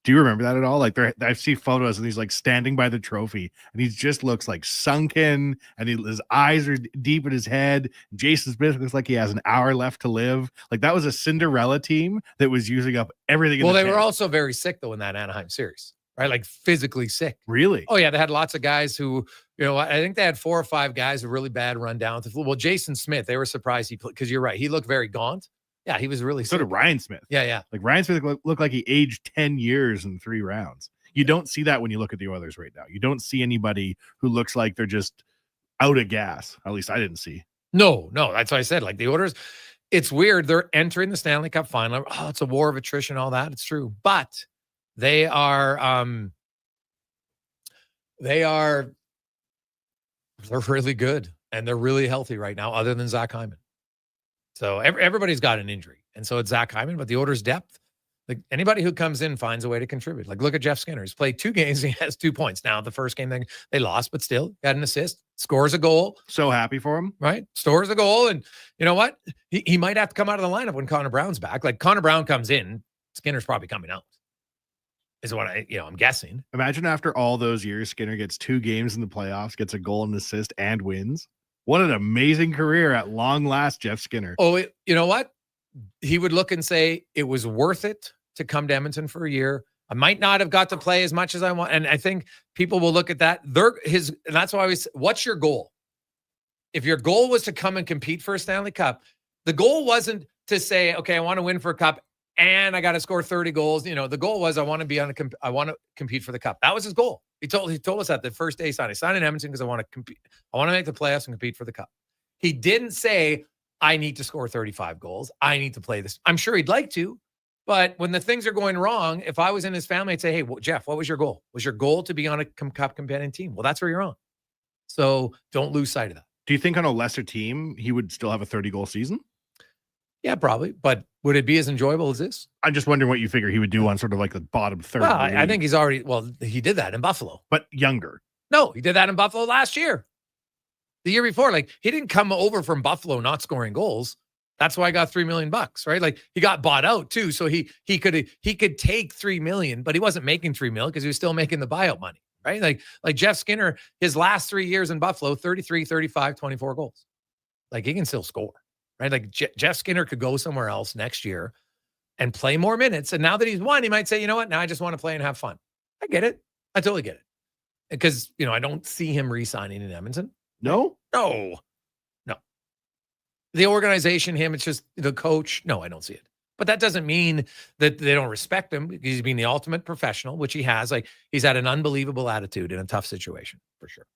Do you remember that at all? Like, I see photos and he's like standing by the trophy and he just looks like sunken and his eyes are deep in his head. Jason Smith looks like he has an hour left to live. Like, that was a Cinderella team that was using up everything. Well, they were also very sick though in that Anaheim series, right? Like physically sick. Really? Oh yeah. They had lots of guys who, I think they had 4 or 5 guys with really bad rundown. Well, Jason Smith, they were surprised he played because you're right. He looked very gaunt. Yeah, he was really sick. So did Ryan Smith. Yeah. Like Ryan Smith looked like he aged 10 years in 3 rounds. You don't see that when you look at the Oilers right now. You don't see anybody who looks like they're just out of gas. At least I didn't see. No. That's what I said. Like the Oilers, it's weird. They're entering the Stanley Cup final. Oh, it's a war of attrition, all that. It's true. But they're really good. And they're really healthy right now, other than Zach Hyman. So everybody's got an injury. And so it's Zach Hyman, but the Oilers' depth, like anybody who comes in finds a way to contribute. Like look at Jeff Skinner. He's played 2 games. He has 2 points. Now, the first game they lost, but still got an assist, scores a goal. So happy for him. Right? Scores a goal. And you know what? He might have to come out of the lineup when Connor Brown's back. Like Connor Brown comes in, Skinner's probably coming out. Is what I'm guessing. Imagine after all those years, Skinner gets 2 games in the playoffs, gets a goal and assist, and wins. What an amazing career at long last, Jeff Skinner. Oh, you know what? He would look and say, it was worth it to come to Edmonton for a year. I might not have got to play as much as I want. And I think people will look at that. And that's why what's your goal? If your goal was to come and compete for a Stanley Cup, the goal wasn't to say, okay, I want to win for a cup and I got to score 30 goals. The goal was I want to I want to compete for the cup. That was his goal. He told us that the first day he signed. I signed in Edmonton because I want to compete. I want to make the playoffs and compete for the cup. He didn't say, I need to score 35 goals. I need to play this. I'm sure he'd like to, but when the things are going wrong, if I was in his family, I'd say, hey, Jeff, what was your goal? Was your goal to be on a cup competitive team? Well, that's where you're on. So don't lose sight of that. Do you think on a lesser team, he would still have a 30-goal season? Yeah, probably. But would it be as enjoyable as this? I'm just wondering what you figure he would do on sort of like the bottom third. Well, I think he did that in Buffalo. But younger. No, he did that in Buffalo last year. The year before, like he didn't come over from Buffalo not scoring goals. That's why I got $3 million, right? Like he got bought out too. So he could take $3 million, but he wasn't making $3 million because he was still making the buyout money, right? Like Jeff Skinner, his last 3 years in Buffalo, 33, 35, 24 goals. Like he can still score. Right, like Jeff Skinner could go somewhere else next year and play more minutes. And now that he's won, he might say, you know what? Now I just want to play and have fun. I get it. I totally get it. Because, I don't see him re-signing in Edmonton. No. The organization, him, it's just the coach. No, I don't see it. But that doesn't mean that they don't respect him because he's being the ultimate professional, which he has. Like he's had an unbelievable attitude in a tough situation for sure.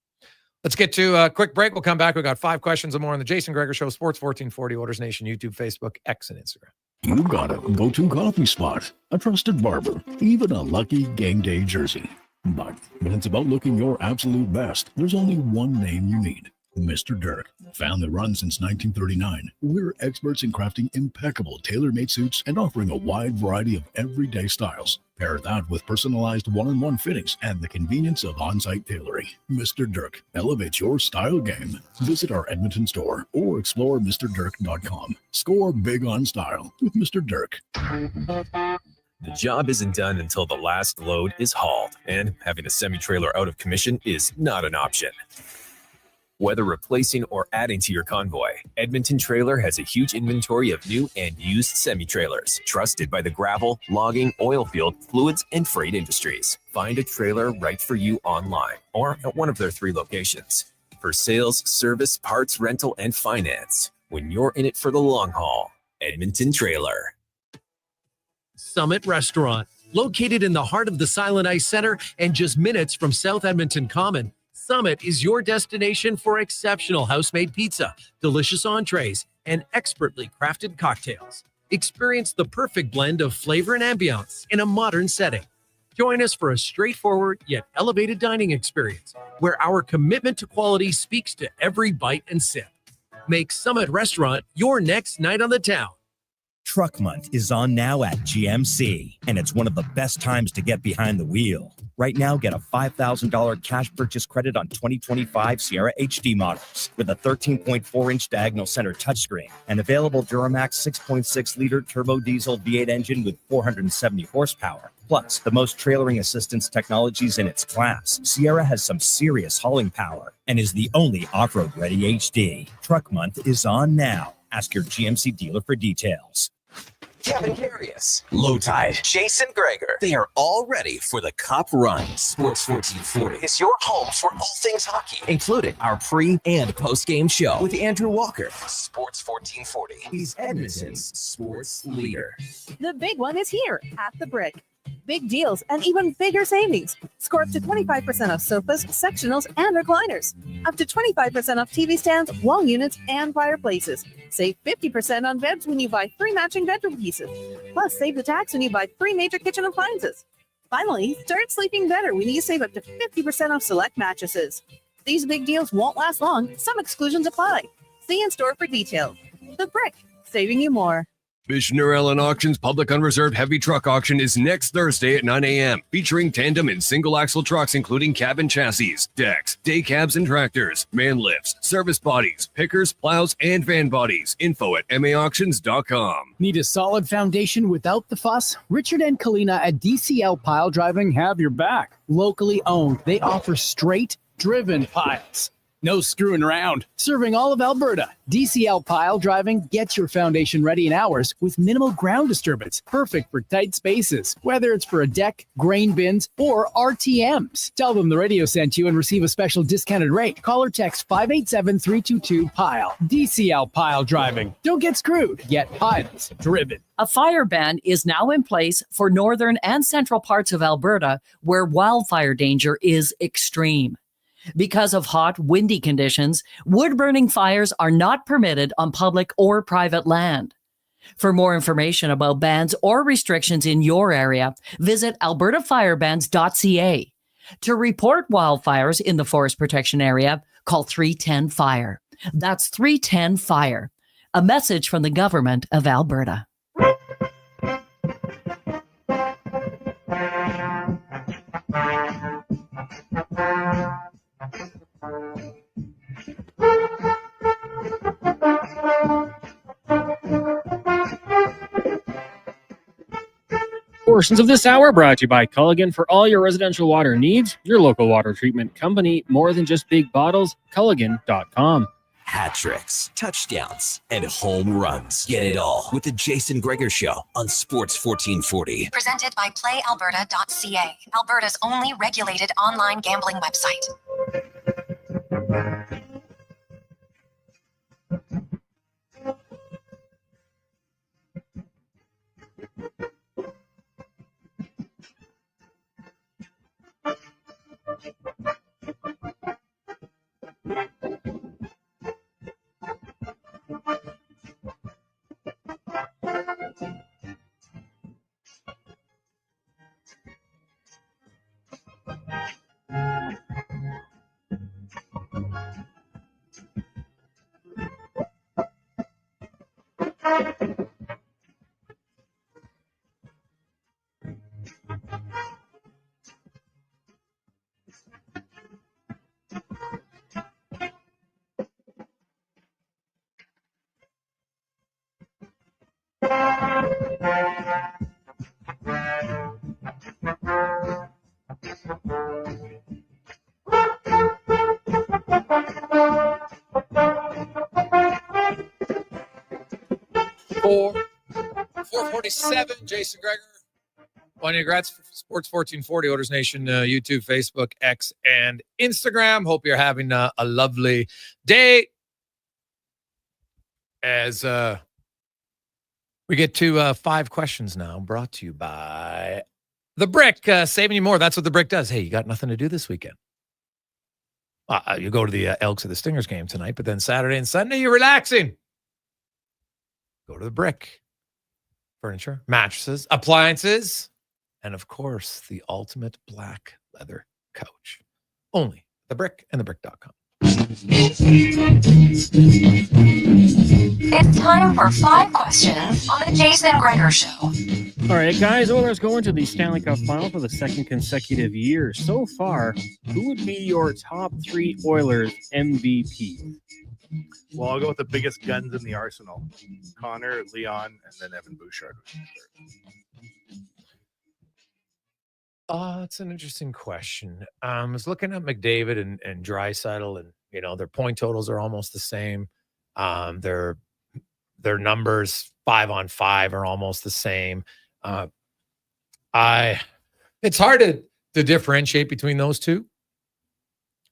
Let's get to a quick break. We'll come back. We've got 5 questions or more on the Jason Gregor Show, Sports 1440, Oilers Nation, YouTube, Facebook, X, and Instagram. You got a go-to coffee spot, a trusted barber, even a lucky game day jersey. But when it's about looking your absolute best, there's only one name you need. Mr. Dirk. Family run since 1939. We're experts in crafting impeccable tailor-made suits and offering a wide variety of everyday styles. Pair that with personalized one-on-one fittings and the convenience of on-site tailoring. Mr. Dirk elevates your style game. Visit our Edmonton store or explore MrDirk.com. Score big on style with Mr. Dirk. The job isn't done until the last load is hauled, and having a semi-trailer out of commission is not an option. Whether replacing or adding to your convoy, Edmonton Trailer has a huge inventory of new and used semi-trailers, trusted by the gravel, logging, oil field, fluids, and freight industries. Find a trailer right for you online or at one of their 3 locations. For sales, service, parts, rental, and finance, when you're in it for the long haul, Edmonton Trailer. Summit Restaurant, located in the heart of the Silent Ice Center and just minutes from South Edmonton Common. Summit is your destination for exceptional house-made pizza, delicious entrees, and expertly crafted cocktails. Experience the perfect blend of flavor and ambiance in a modern setting. Join us for a straightforward yet elevated dining experience where our commitment to quality speaks to every bite and sip. Make Summit Restaurant your next night on the town. Truck Month is on now at GMC, and it's one of the best times to get behind the wheel. Right now, get a $5,000 cash purchase credit on 2025 Sierra HD models with a 13.4-inch diagonal center touchscreen and available Duramax 6.6-liter turbo diesel V8 engine with 470 horsepower. Plus, the most trailering assistance technologies in its class. Sierra has some serious hauling power and is the only off-road ready HD. Truck Month is on now. Ask your GMC dealer for details. Kevin Carius, Low Tide, Jason Gregor. They are all ready for the Cup run. Sports 1440 is your home for all things hockey, including our pre- and post-game show with Andrew Walker. Sports 1440. He's Edmonton's sports leader. The big one is here at the Brick. Big deals and even bigger savings. Score up to 25% off sofas, sectionals, and recliners. Up to 25% off TV stands, wall units, and fireplaces. Save 50% on beds when you buy 3 matching bedroom pieces. Plus, save the tax when you buy 3 major kitchen appliances. Finally, start sleeping better when you save up to 50% off select mattresses. These big deals won't last long. Some exclusions apply. See in store for details. The Brick, saving you more. Missioner Allen Auctions Public Unreserved Heavy Truck Auction is next Thursday at 9 a.m., featuring tandem and single-axle trucks including cab and chassis, decks, day cabs and tractors, man lifts, service bodies, pickers, plows, and van bodies. Info at maauctions.com. Need a solid foundation without the fuss? Richard and Kalina at DCL Pile Driving have your back. Locally owned, they offer straight, driven piles. No screwing around. Serving all of Alberta. DCL Pile Driving gets your foundation ready in hours with minimal ground disturbance. Perfect for tight spaces, whether it's for a deck, grain bins, or RTMs. Tell them the radio sent you and receive a special discounted rate. Call or text 587-322-PILE. DCL Pile Driving. Don't get screwed. Get piles driven. A fire ban is now in place for northern and central parts of Alberta where wildfire danger is extreme. Because of hot, windy conditions, wood-burning fires are not permitted on public or private land. For more information about bans or restrictions in your area, visit albertafirebans.ca. To report wildfires in the forest protection area, call 310-FIRE. That's 310-FIRE. A message from the Government of Alberta. Portions of this hour brought to you by Culligan. For all your residential water needs, your local water treatment company. More than just big bottles, Culligan.com. Hat tricks, touchdowns, and home runs. Get it all with the Jason Gregor Show on Sports 1440. Presented by PlayAlberta.ca, Alberta's only regulated online gambling website. Four 447, Jason Gregor. Well, congrats for Sports 1440, Oilers Nation, YouTube, Facebook, X, and Instagram. Hope you're having a lovely day. As we get to 5 questions now, brought to you by The Brick, saving you more. That's what The Brick does. Hey, you got nothing to do this weekend. You go to the Elks or the Stingers game tonight, but then Saturday and Sunday, you're relaxing. Go to The Brick. Furniture, mattresses, appliances, and of course, the ultimate black leather couch. Only The Brick and thebrick.com. It's time for 5 questions on the Jason Gregor Show. All right, guys, Oilers going to the Stanley Cup Final for the second consecutive year. So far, who would be your top 3 Oilers MVP? Well, I'll go with the biggest guns in the arsenal. Connor, Leon, and then Evan Bouchard. It's an interesting question. I was looking at McDavid and Draisaitl, and their point totals are almost the same. Their numbers 5-on-5 are almost the same. It's hard to differentiate between those two,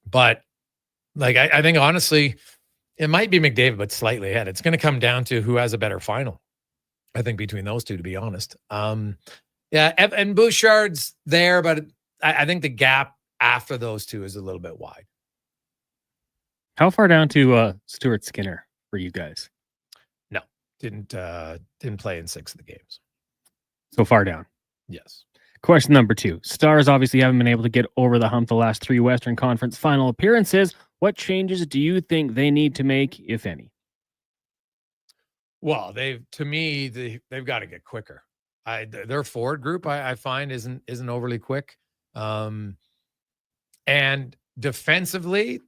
but I think honestly, it might be McDavid, but slightly ahead. It's going to come down to who has a better final. I think between those two, to be honest. Yeah, and Bouchard's there, but I think the gap after those two is a little bit wide. How far down to Stuart Skinner for you guys? No, didn't play in 6 of the games. So far down. Yes. Question number 2. Stars obviously haven't been able to get over the hump the last 3 Western Conference final appearances. What changes do you think they need to make, if any? Well, they've got to get quicker. Their forward group, I find, isn't overly quick. And defensively,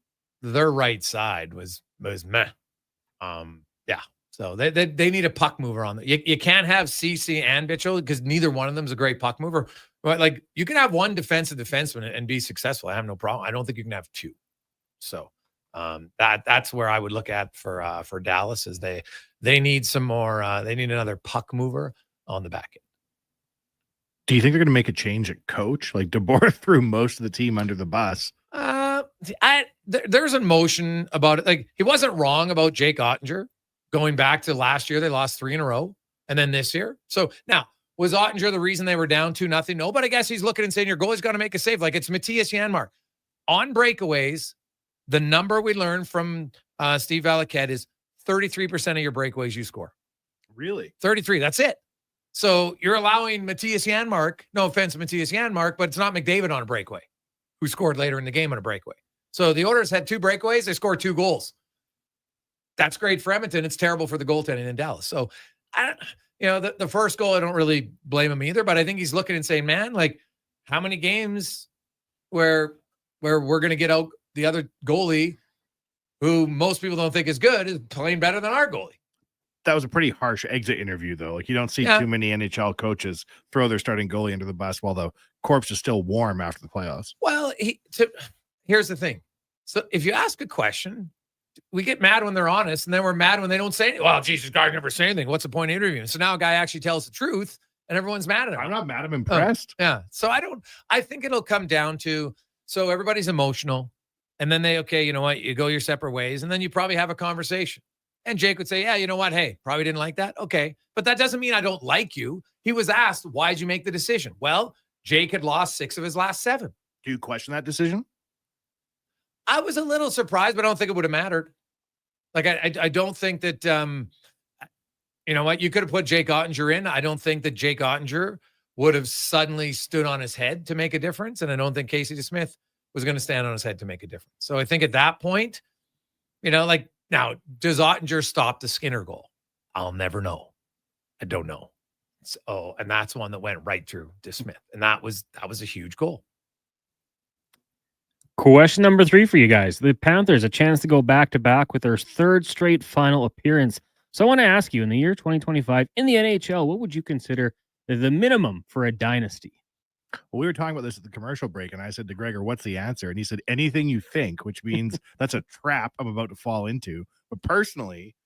their right side was meh. Yeah. So they need a puck mover on the. You can't have CC and Mitchell because neither one of them is a great puck mover. But you can have one defensive defenseman and be successful. I have no problem. I don't think you can have 2. So that's where I would look at for Dallas is they need some more. They need another puck mover on the back end. Do you think they're going to make a change at coach? DeBoer threw most of the team under the bus. There's emotion about it. He wasn't wrong about Jake Ottinger going back to last year. They lost 3 in a row, and then this year. So now, was Ottinger the reason they were down 2-0? No, but I guess he's looking and saying your goalie's got to make a save. It's Matthias Janmark on breakaways. The number we learned from Steve Valiquette is 33% of your breakaways you score. Really? 33. That's it. So you're allowing Matthias Janmark, no offense to Matthias Janmark, but it's not McDavid on a breakaway who scored later in the game on a breakaway. So the Oilers had 2 breakaways. They scored 2 goals. That's great for Edmonton. It's terrible for the goaltending in Dallas. So the first goal, I don't really blame him either, but I think he's looking and saying, man, how many games where we're going to get out the other goalie who most people don't think is good is playing better than our goalie. That was a pretty harsh exit interview, though. You don't see too many NHL coaches throw their starting goalie under the bus while the corpse is still warm after the playoffs. Well, here's the thing. So if you ask a question, we get mad when they're honest, and then we're mad when they don't say anything. Well, Jesus, guy never say anything. What's the point of interviewing? So now a guy actually tells the truth, and everyone's mad at him. I'm not mad. I'm impressed. Yeah. So I think it'll come down to, so everybody's emotional, and then you know what? You go your separate ways, and then you probably have a conversation. And Jake would say, yeah, you know what? Hey, probably didn't like that. Okay. But that doesn't mean I don't like you. He was asked, why'd you make the decision? Well, Jake had lost 6 of his last 7. Do you question that decision? I was a little surprised, but I don't think it would have mattered. I don't think that, you know what? You could have put Jake Ottinger in. I don't think that Jake Ottinger would have suddenly stood on his head to make a difference. And I don't think Casey DeSmith was going to stand on his head to make a difference. So I think at that point, now, does Ottinger stop the Skinner goal? I'll never know. I don't know. So, and that's one that went right through DeSmith. And that was a huge goal. Question number 3 for you guys. The Panthers, a chance to go back-to-back with their 3rd straight final appearance. So I want to ask you, in the year 2025, in the NHL, what would you consider the minimum for a dynasty? Well, we were talking about this at the commercial break, and I said to Gregor, what's the answer? And he said, anything you think, which means that's a trap I'm about to fall into. But personally,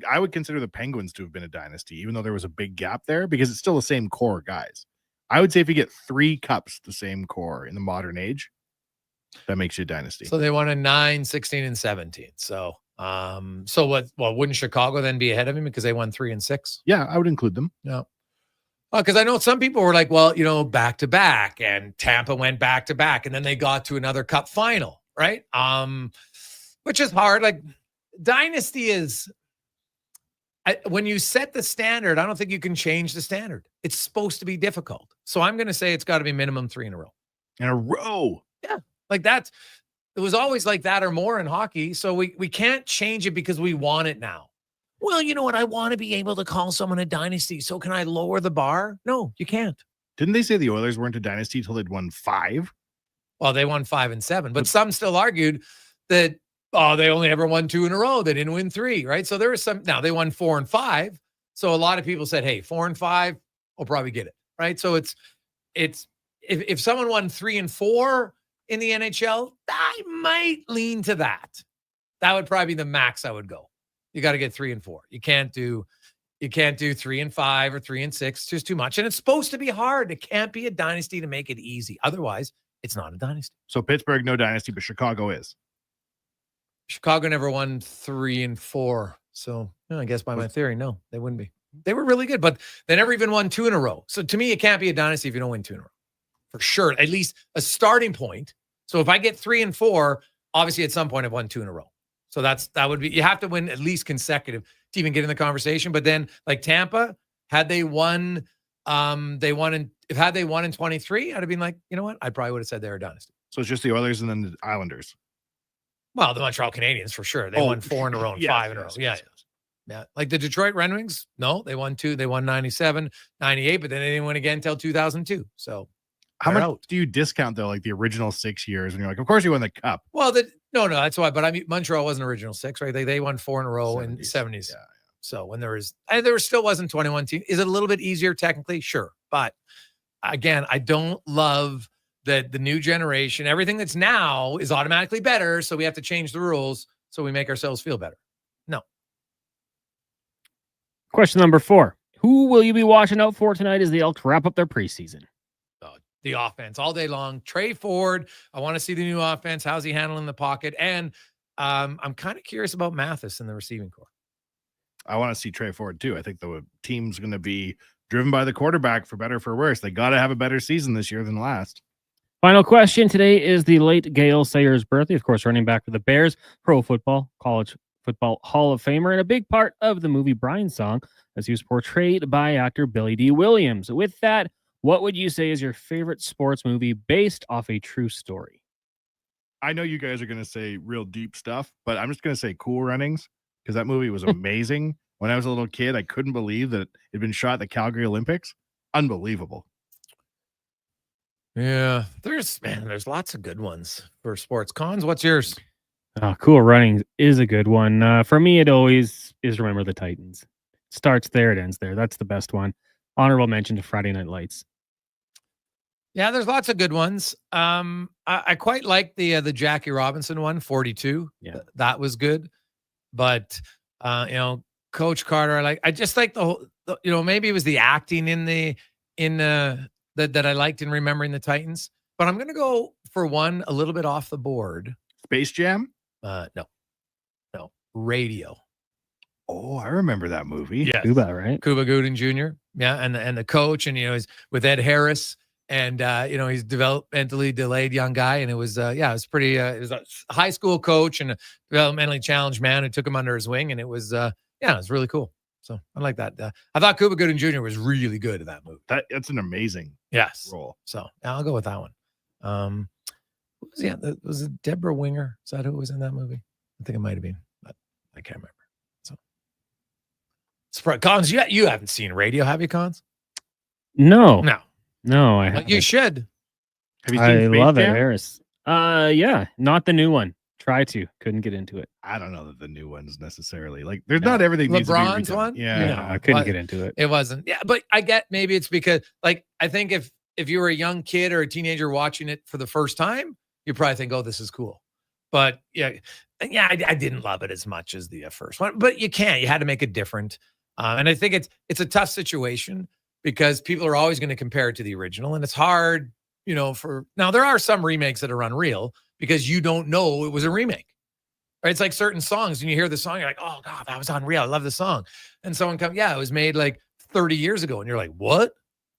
I would consider the Penguins to have been a dynasty, even though there was a big gap there, because it's still the same core guys. I would say if you get 3 cups, the same core in the modern age, that makes you a dynasty. So they won a 9, 16, and 17. So what? Well, wouldn't Chicago then be ahead of him because they won 3 and 6? Yeah, I would include them. No. Because I know some people were like, well, back to back, and Tampa went back to back, and then they got to another cup final, right? Which is hard. Dynasty is, when you set the standard, I don't think you can change the standard. It's supposed to be difficult. So I'm going to say it's got to be minimum 3 in a row. In a row? Yeah. It was always like that or more in hockey. So we can't change it because we want it now. Well, you know what? I want to be able to call someone a dynasty. So can I lower the bar? No, you can't. Didn't they say the Oilers weren't a dynasty till they'd won 5? Well, they won 5 and 7, but some still argued that, they only ever won 2 in a row. They didn't win 3, right? So there was some, now they won 4 and 5. So a lot of people said, hey, 4 and 5, we'll probably get it, right? So it's if someone won 3 and 4 in the NHL, I might lean to that. That would probably be the max I would go. You got to get 3 and 4. You can't do 3 and 5 or 3 and 6. It's just too much. And it's supposed to be hard. It can't be a dynasty to make it easy. Otherwise, it's not a dynasty. So Pittsburgh, no dynasty, but Chicago is. Chicago never won 3 and 4. So I guess by my theory, no, they wouldn't be. They were really good, but they never even won 2 in a row. So to me, it can't be a dynasty if you don't win 2 in a row. For sure. At least a starting point. So if I get 3 and 4, obviously at some point I've won 2 in a row. So that would be, you have to win at least consecutive to even get in the conversation. But then like Tampa, had they won, had they won in 23, I'd have been like, you know what? I probably would have said they're a dynasty. So it's just the Oilers and then the Islanders. Well, the Montreal Canadiens for sure. They won 4 in a row and 5 in a row. Yeah. Like the Detroit Red Wings, no, they won 2. They won 97, 98, but then they didn't win again until 2002. So how much do you discount though? Like the original 6 years, and you're like, of course you won the cup. Well, no, that's why. But I mean, Montreal wasn't original 6, right? They won 4 in a row 70s. In 70s. Yeah. So when there still wasn't 21 teams. Is it a little bit easier technically? Sure, but again, I don't love that the new generation, everything that's now is automatically better. So we have to change the rules so we make ourselves feel better. No. Question number 4. Who will you be watching out for tonight as the Elks wrap up their preseason? The offense all day long. Trey Ford, I want to see the new offense. How's he handling the pocket? And I'm kind of curious about Mathis in the receiving corps. I want to see Trey Ford too. I think the team's going to be driven by the quarterback for better or for worse. They got to have a better season this year than last. Final question today is the late Gale Sayers' birthday. Of course, running back for the Bears, pro football, college football Hall of Famer, and a big part of the movie Brian Song, as he was portrayed by actor Billy D. Williams. With that, what would you say is your favorite sports movie based off a true story? I know you guys are going to say real deep stuff, but I'm just going to say Cool Runnings, because that movie was amazing. When I was a little kid, I couldn't believe that it had been shot at the Calgary Olympics. Unbelievable. Yeah, there's lots of good ones for sports. Cons, what's yours? Cool Runnings is a good one. For me, it always is Remember the Titans. Starts there, it ends there. That's the best one. Honorable mention to Friday Night Lights. Yeah, there's lots of good ones. I quite like the Jackie Robinson one, 42. Yeah, that was good. But Coach Carter, I just like the whole. Maybe it was the acting that I liked in Remembering the Titans. But I'm gonna go for one a little bit off the board. Space Jam? No, Radio. Oh, I remember that movie. Yeah, Cuba, right? Cuba Gooding Jr. Yeah, and the coach, and he's with Ed Harris. And, he's developmentally delayed young guy. And it was, it was pretty, it was a high school coach and a developmentally challenged man who took him under his wing. And it was, it was really cool. So I like that. I thought Cuba Gooding Jr. was really good at that movie. That's an amazing role. So I'll go with that one. Was it Deborah Winger? Is that who was in that movie? I think it might've been, but I can't remember. So Cons, you haven't seen Radio, have you, Cons? No, I haven't. You should. Have you seen I Space love Jam? it, Harris. Yeah, not the new one. Try to. Couldn't get into it. I don't know that the new one's necessarily there's not everything. LeBron's needs to be one. Yeah, I couldn't get into it. It wasn't. Yeah, but I get maybe it's because I think if you were a young kid or a teenager watching it for the first time, you probably think, oh, this is cool. But I didn't love it as much as the first one. But you had to make it different. And I think it's a tough situation because people are always going to compare it to the original, and it's hard, now there are some remakes that are unreal because you don't know it was a remake. Right? It's like certain songs, and you hear the song, you're like, oh God, that was unreal. I love the song. And someone comes, it was made like 30 years ago. And you're like, what?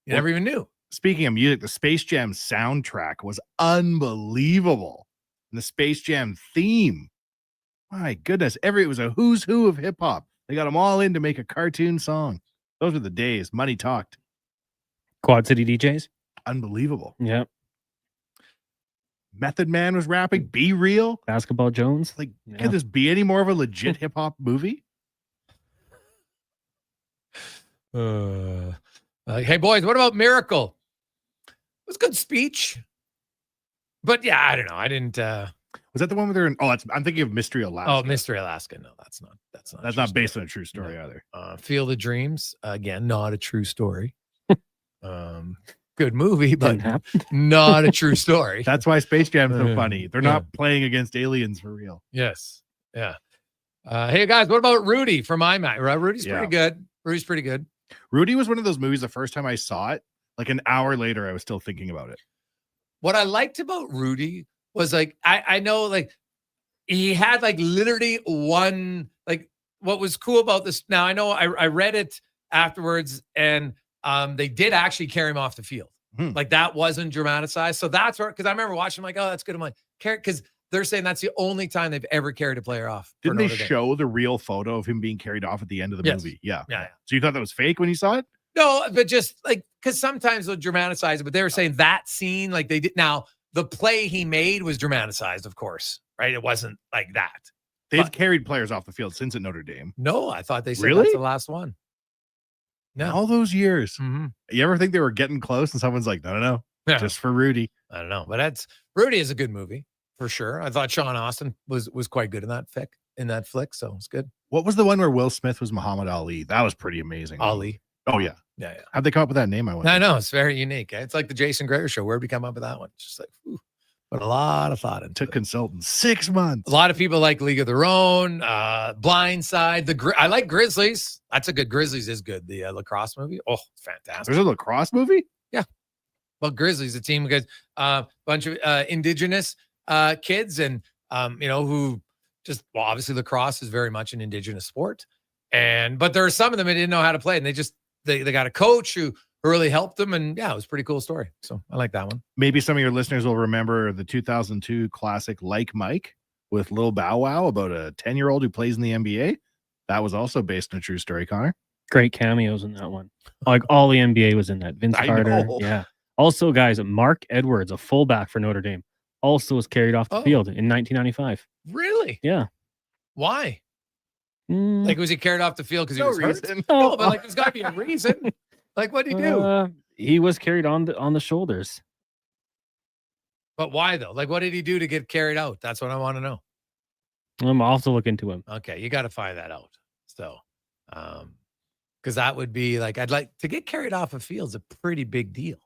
You never even knew. Speaking of music, the Space Jam soundtrack was unbelievable. And the Space Jam theme, my goodness, it was a who's who of hip hop. They got them all in to make a cartoon song. Those were the days. Money talked. Quad City DJs. Unbelievable. Yep. Method Man was rapping. Be Real. Basketball Jones. Could this be any more of a legit hip hop movie? Hey, boys, what about Miracle? It was a good speech. But, yeah, I don't know. I didn't... Was that the one where they're in... Oh, I'm thinking of Mystery Alaska. Oh, Mystery Alaska. No, that's not That's not based on a true story either. Field of Dreams. Again, not a true story. Good movie, but not a true story. That's why Space Jam is so funny. They're not playing against aliens for real. Yes. Yeah. Hey, guys, what about Rudy from IMAX? Rudy's pretty good. Rudy's pretty good. Rudy was one of those movies the first time I saw it, like an hour later, I was still thinking about it. What I liked about Rudy was like, I know like he had like literally one, like what was cool about this. Now I know I read it afterwards and they did actually carry him off the field. Like that wasn't dramatized. So that's where, because I remember watching, like, oh, that's good. I'm like, because they're saying that's the only time they've ever carried a player off. Didn't they show the real photo of him being carried off at the end of the movie? Yeah. Yeah. So you thought that was fake when you saw it? No, but just like, because sometimes they'll dramatize it, but they were saying that scene, like they did. Now, the play he made was dramatized, of course, right? It wasn't like that. They've carried players off the field since at Notre Dame. No, I thought they said Really? that's the last one. No. All those years. You ever think they were getting close and someone's like, no, just for Rudy? I don't know, but Rudy is a good movie for sure. I thought Sean Austin was quite good in that flick, so it's good. What was the one where Will Smith was Muhammad Ali? That was pretty amazing. Ali. Oh, yeah. Yeah. How'd they come up with that name? I know, it's very unique. It's like the Jason Gregor Show. Where'd we come up with that one? It's just like, put a lot of thought into Took consultants 6 months. A lot of people like League of Their Own, Blindside. I like Grizzlies. That's a good. Grizzlies is good. The lacrosse movie. Oh, fantastic. There's a lacrosse movie? Yeah. Well, Grizzlies, the team, because a bunch of indigenous kids and, who just, well, obviously lacrosse is very much an indigenous sport. But there are some of them that didn't know how to play. And they got a coach who really helped them. And yeah, it was a pretty cool story. So I like that one. Maybe some of your listeners will remember the 2002 classic Like Mike with Lil Bow Wow about a 10-year-old who plays in the NBA. That was also based on a true story, Connor. Great cameos in that one. Like all the NBA was in that. Vince Carter. Yeah. Also, guys, Mark Edwards, a fullback for Notre Dame, also was carried off the field in 1995. Really? Yeah. Why? Like, was he carried off the field because he was hurt? reason. No, but like, there's got to be a reason. Like, what did he do? He was carried on the shoulders. But why though? Like, what did he do to get carried out? That's what I want to know. I'll also look into him. Okay, you got to find that out. So, because that would be like, I'd like to get carried off a field is a pretty big deal.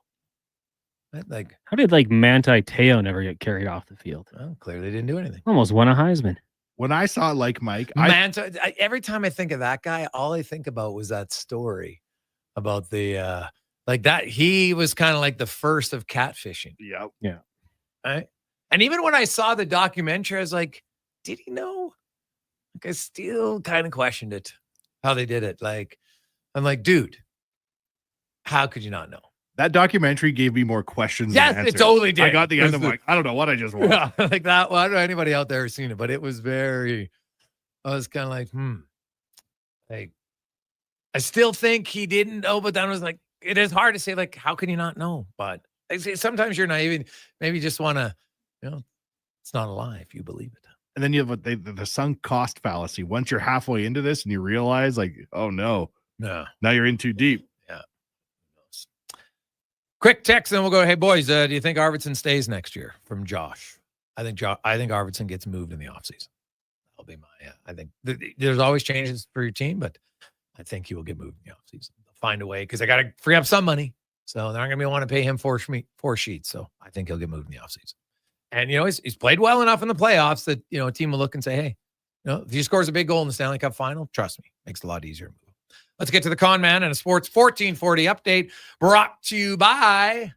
Like, how did Manti Te'o never get carried off the field? Well, clearly didn't do anything. Almost won a Heisman. When I saw Like Mike, every time I think of that guy, all I think about was that story about the like that he was kind of like the first of catfishing. Yep. Yeah. Right. And even when I saw the documentary, I was like, did he know? Like, I still kind of questioned it, how they did it. Like, I'm like, dude, how could you not know? That documentary gave me more questions. Yes, than it answers. totally did. I got the end. I'm like, I don't know what I just watched. Yeah, like that. Well, I don't know anybody out there who's seen it, but it was very. I was kind of like, like, I still think he didn't know, but then I was like, it is hard to say, like, how can you not know? But sometimes you're naive, and maybe you just want to, it's not a lie if you believe it. And then you have the sunk cost fallacy. Once you're halfway into this and you realize, like, oh no, now you're in too deep. Yeah. Quick text, then we'll go. Hey boys, do you think Arvidsson stays next year? From Josh. I think Arvidsson gets moved in the offseason. That'll be my. I think there's always changes for your team, but I think he will get moved in the offseason. They'll find a way because they got to free up some money, so they're not going to want to pay him four sheets. So I think he'll get moved in the offseason. And he's played well enough in the playoffs that a team will look and say, hey, if he scores a big goal in the Stanley Cup final, trust me, makes it a lot easier to move. Let's get to the Con Man and a Sports 1440 update brought to you by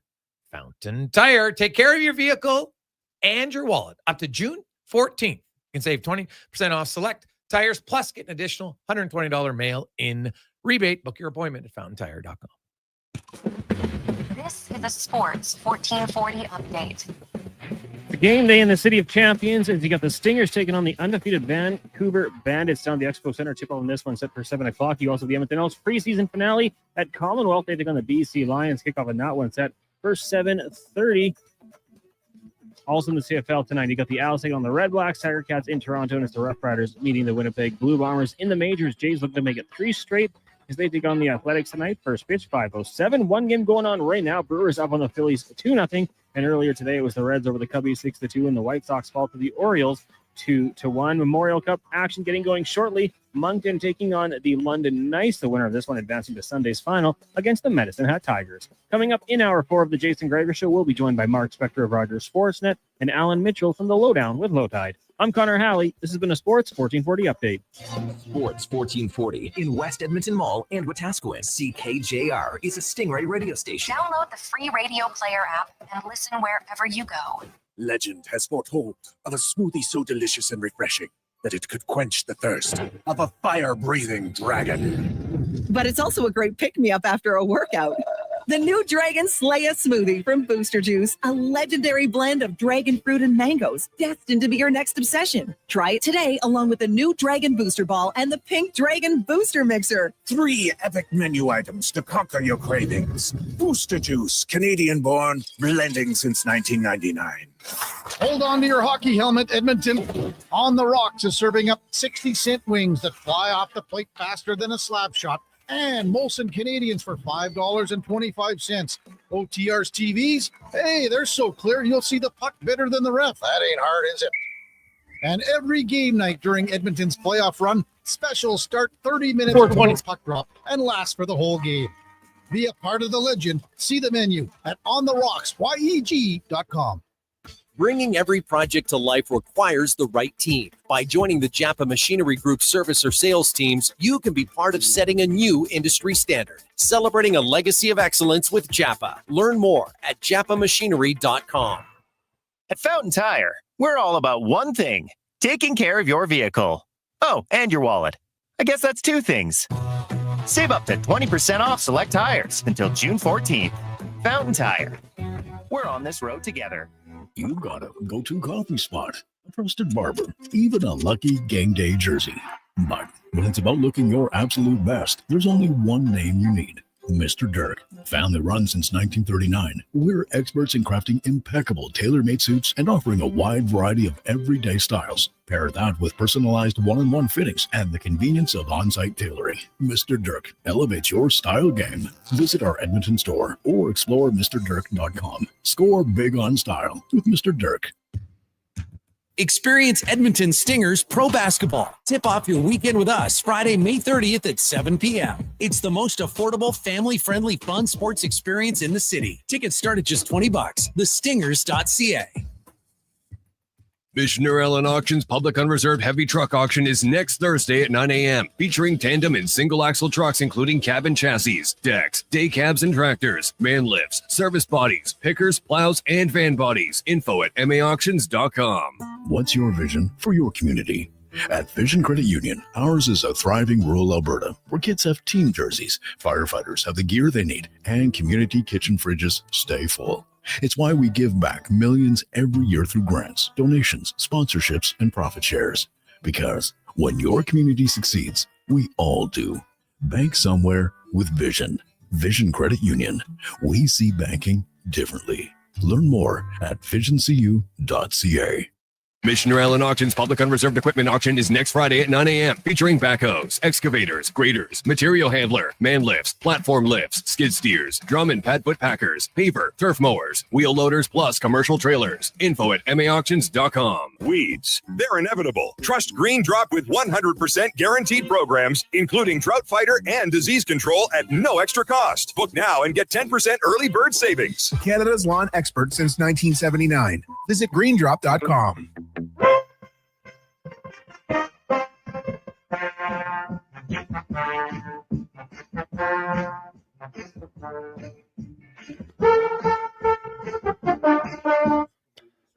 Fountain Tire. Take care of your vehicle and your wallet. Up to June 14th, you can save 20% off select tires, plus get an additional $120 mail-in rebate. Book your appointment at fountaintire.com. This is the Sports 1440 update. The game day in the City of Champions, as you got the Stingers taking on the undefeated Vancouver Bandits down the Expo Center. Tip-off on this one set for 7 o'clock. You also have the Edmonton Oilers preseason finale at Commonwealth. They take on the BC Lions. Kickoff on that one set for 7:30. Also in the CFL tonight, you got the Owls taking on the Red Blacks, Tiger Cats in Toronto, and it's the Rough Riders meeting the Winnipeg Blue Bombers in the majors. Jays looking to make it 3 straight. as they take on the Athletics tonight. First pitch, 5:07. One game going on right now. Brewers up on the Phillies 2-0. And earlier today, it was the Reds over the Cubbies 6-2, and the White Sox fall to the Orioles 2-1. Memorial Cup action getting going shortly. Moncton taking on the London Knights, the winner of this one advancing to Sunday's final against the Medicine Hat Tigers. Coming up in hour 4 of the Jason Gregor Show, we'll be joined by Mark Spector of Rogers Sportsnet and Alan Mitchell from the Lowdown with Low Tide. I'm Connor Halley. This has been a Sports 1440 update. Sports 1440 in West Edmonton Mall and Wetaskiwin. CKJR is a Stingray radio station. Download the free radio player app and listen wherever you go. Legend has foretold of a smoothie so delicious and refreshing that it could quench the thirst of a fire-breathing dragon. But it's also a great pick-me-up after a workout. The new Dragon Slayer smoothie from Booster Juice, a legendary blend of dragon fruit and mangoes, destined to be your next obsession. Try it today along with the new Dragon Booster Ball and the Pink Dragon Booster Mixer. 3 epic menu items to conquer your cravings. Booster Juice, Canadian-born, blending since 1999. Hold on to your hockey helmet, Edmonton. On the Rocks is serving up 60-cent wings that fly off the plate faster than a slap shot. And Molson Canadians for $5.25. OTR's TVs, hey, they're so clear you'll see the puck better than the ref. That ain't hard, is it? And every game night during Edmonton's playoff run, specials start 30 minutes before puck drop and last for the whole game. Be a part of the legend. See the menu at ontherocks.yeg.com. Bringing every project to life requires the right team. By joining the Japa Machinery Group service or sales teams, you can be part of setting a new industry standard. Celebrating a legacy of excellence with Japa. Learn more at japamachinery.com. At Fountain Tire, we're all about one thing, taking care of your vehicle. Oh, and your wallet. I guess that's 2 things. Save up to 20% off select tires until June 14th. Fountain Tire. We're on this road together. You've got a go-to coffee spot, a trusted barber, even a lucky game day jersey. But when it's about looking your absolute best, there's only one name you need. Mr. Dirk. Family run since 1939. We're experts in crafting impeccable tailor-made suits and offering a wide variety of everyday styles. Pair that with personalized one-on-one fittings and the convenience of on-site tailoring. Mr. Dirk elevates your style game. Visit our Edmonton store or explore MrDirk.com. Score big on style with Mr. Dirk. Experience Edmonton Stingers Pro Basketball. Tip off your weekend with us Friday, May 30th at 7 p.m. It's the most affordable, family-friendly, fun sports experience in the city. Tickets start at just $20. Thestingers.ca. Missioner Allen Auctions Public Unreserved Heavy Truck Auction is next Thursday at 9 a.m. featuring tandem and single-axle trucks including cabin chassis, decks, day cabs and tractors, man lifts, service bodies, pickers, plows, and van bodies. Info at maauctions.com. What's your vision for your community? At Vision Credit Union, ours is a thriving rural Alberta where kids have team jerseys, firefighters have the gear they need, and community kitchen fridges stay full. It's why we give back millions every year through grants, donations, sponsorships, and profit shares. Because when your community succeeds, we all do. Bank somewhere with Vision. Vision Credit Union. We see banking differently. Learn more at visioncu.ca. Missioner Allen Auctions Public Unreserved Equipment Auction is next Friday at 9 a.m. featuring backhoes, excavators, graders, material handler, man lifts, platform lifts, skid steers, drum and pad foot packers, paver, turf mowers, wheel loaders, plus commercial trailers. Info at maauctions.com. Weeds, they're inevitable. Trust Green Drop with 100% guaranteed programs, including drought fighter and disease control at no extra cost. Book now and get 10% early bird savings. Canada's lawn expert since 1979. Visit greendrop.com.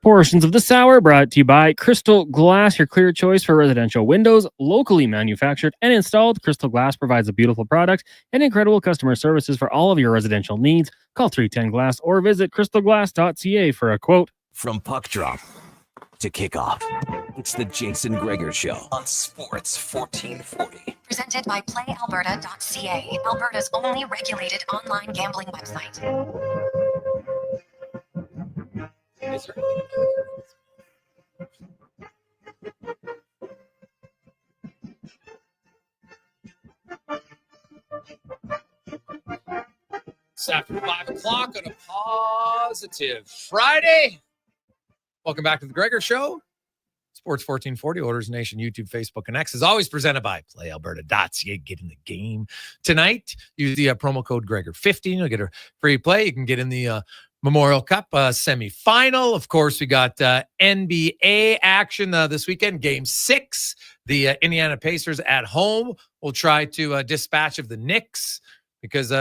Portions of this hour brought to you by Crystal Glass, your clear choice for residential windows, locally manufactured and installed. Crystal Glass provides a beautiful product and incredible customer services for all of your residential needs. Call 310 Glass or visit crystalglass.ca for a quote. From puck drop to kickoff, it's the Jason Gregor Show on Sports 1440. Presented by PlayAlberta.ca, Alberta's only regulated online gambling website. minutes after 5 o'clock on a positive Friday. Welcome back to the Gregor Show. Sports 1440, Oilers Nation, YouTube, Facebook, and X is always presented by PlayAlberta.ca. Get in the game tonight. Use the promo code Gregor15. You'll get a free play. You can get in the Memorial Cup semifinal. Of course, we got NBA action this weekend. Game 6. The Indiana Pacers at home will try to dispatch of the Knicks because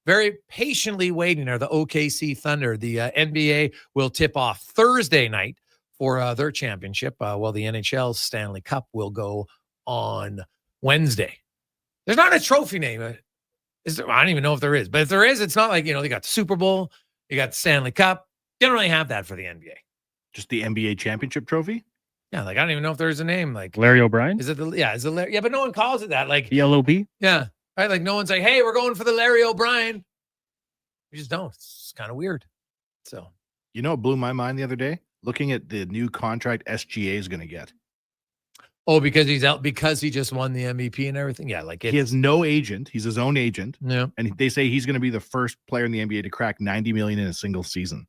very patiently waiting are the OKC Thunder. The NBA will tip off Thursday night for their championship, while the NHL Stanley Cup will go on Wednesday. There's not a trophy name. Is there? I don't even know if there is. But if there is, it's not like, they got the Super Bowl, you got the Stanley Cup. They don't really have that for the NBA. Just the NBA championship trophy? Yeah, like I don't even know if there's a name. Like Larry O'Brien? Is it yeah, but no one calls it that. Like LOB? Yeah. Right. Like no one's like, hey, we're going for the Larry O'Brien. We just don't. It's kind of weird. So you know what blew my mind the other day? Looking at the new contract SGA is going to get. Oh, because he's out because he just won the MVP and everything. Yeah, like he has no agent. He's his own agent. Yeah, and they say he's going to be the first player in the NBA to crack $90 million in a single season.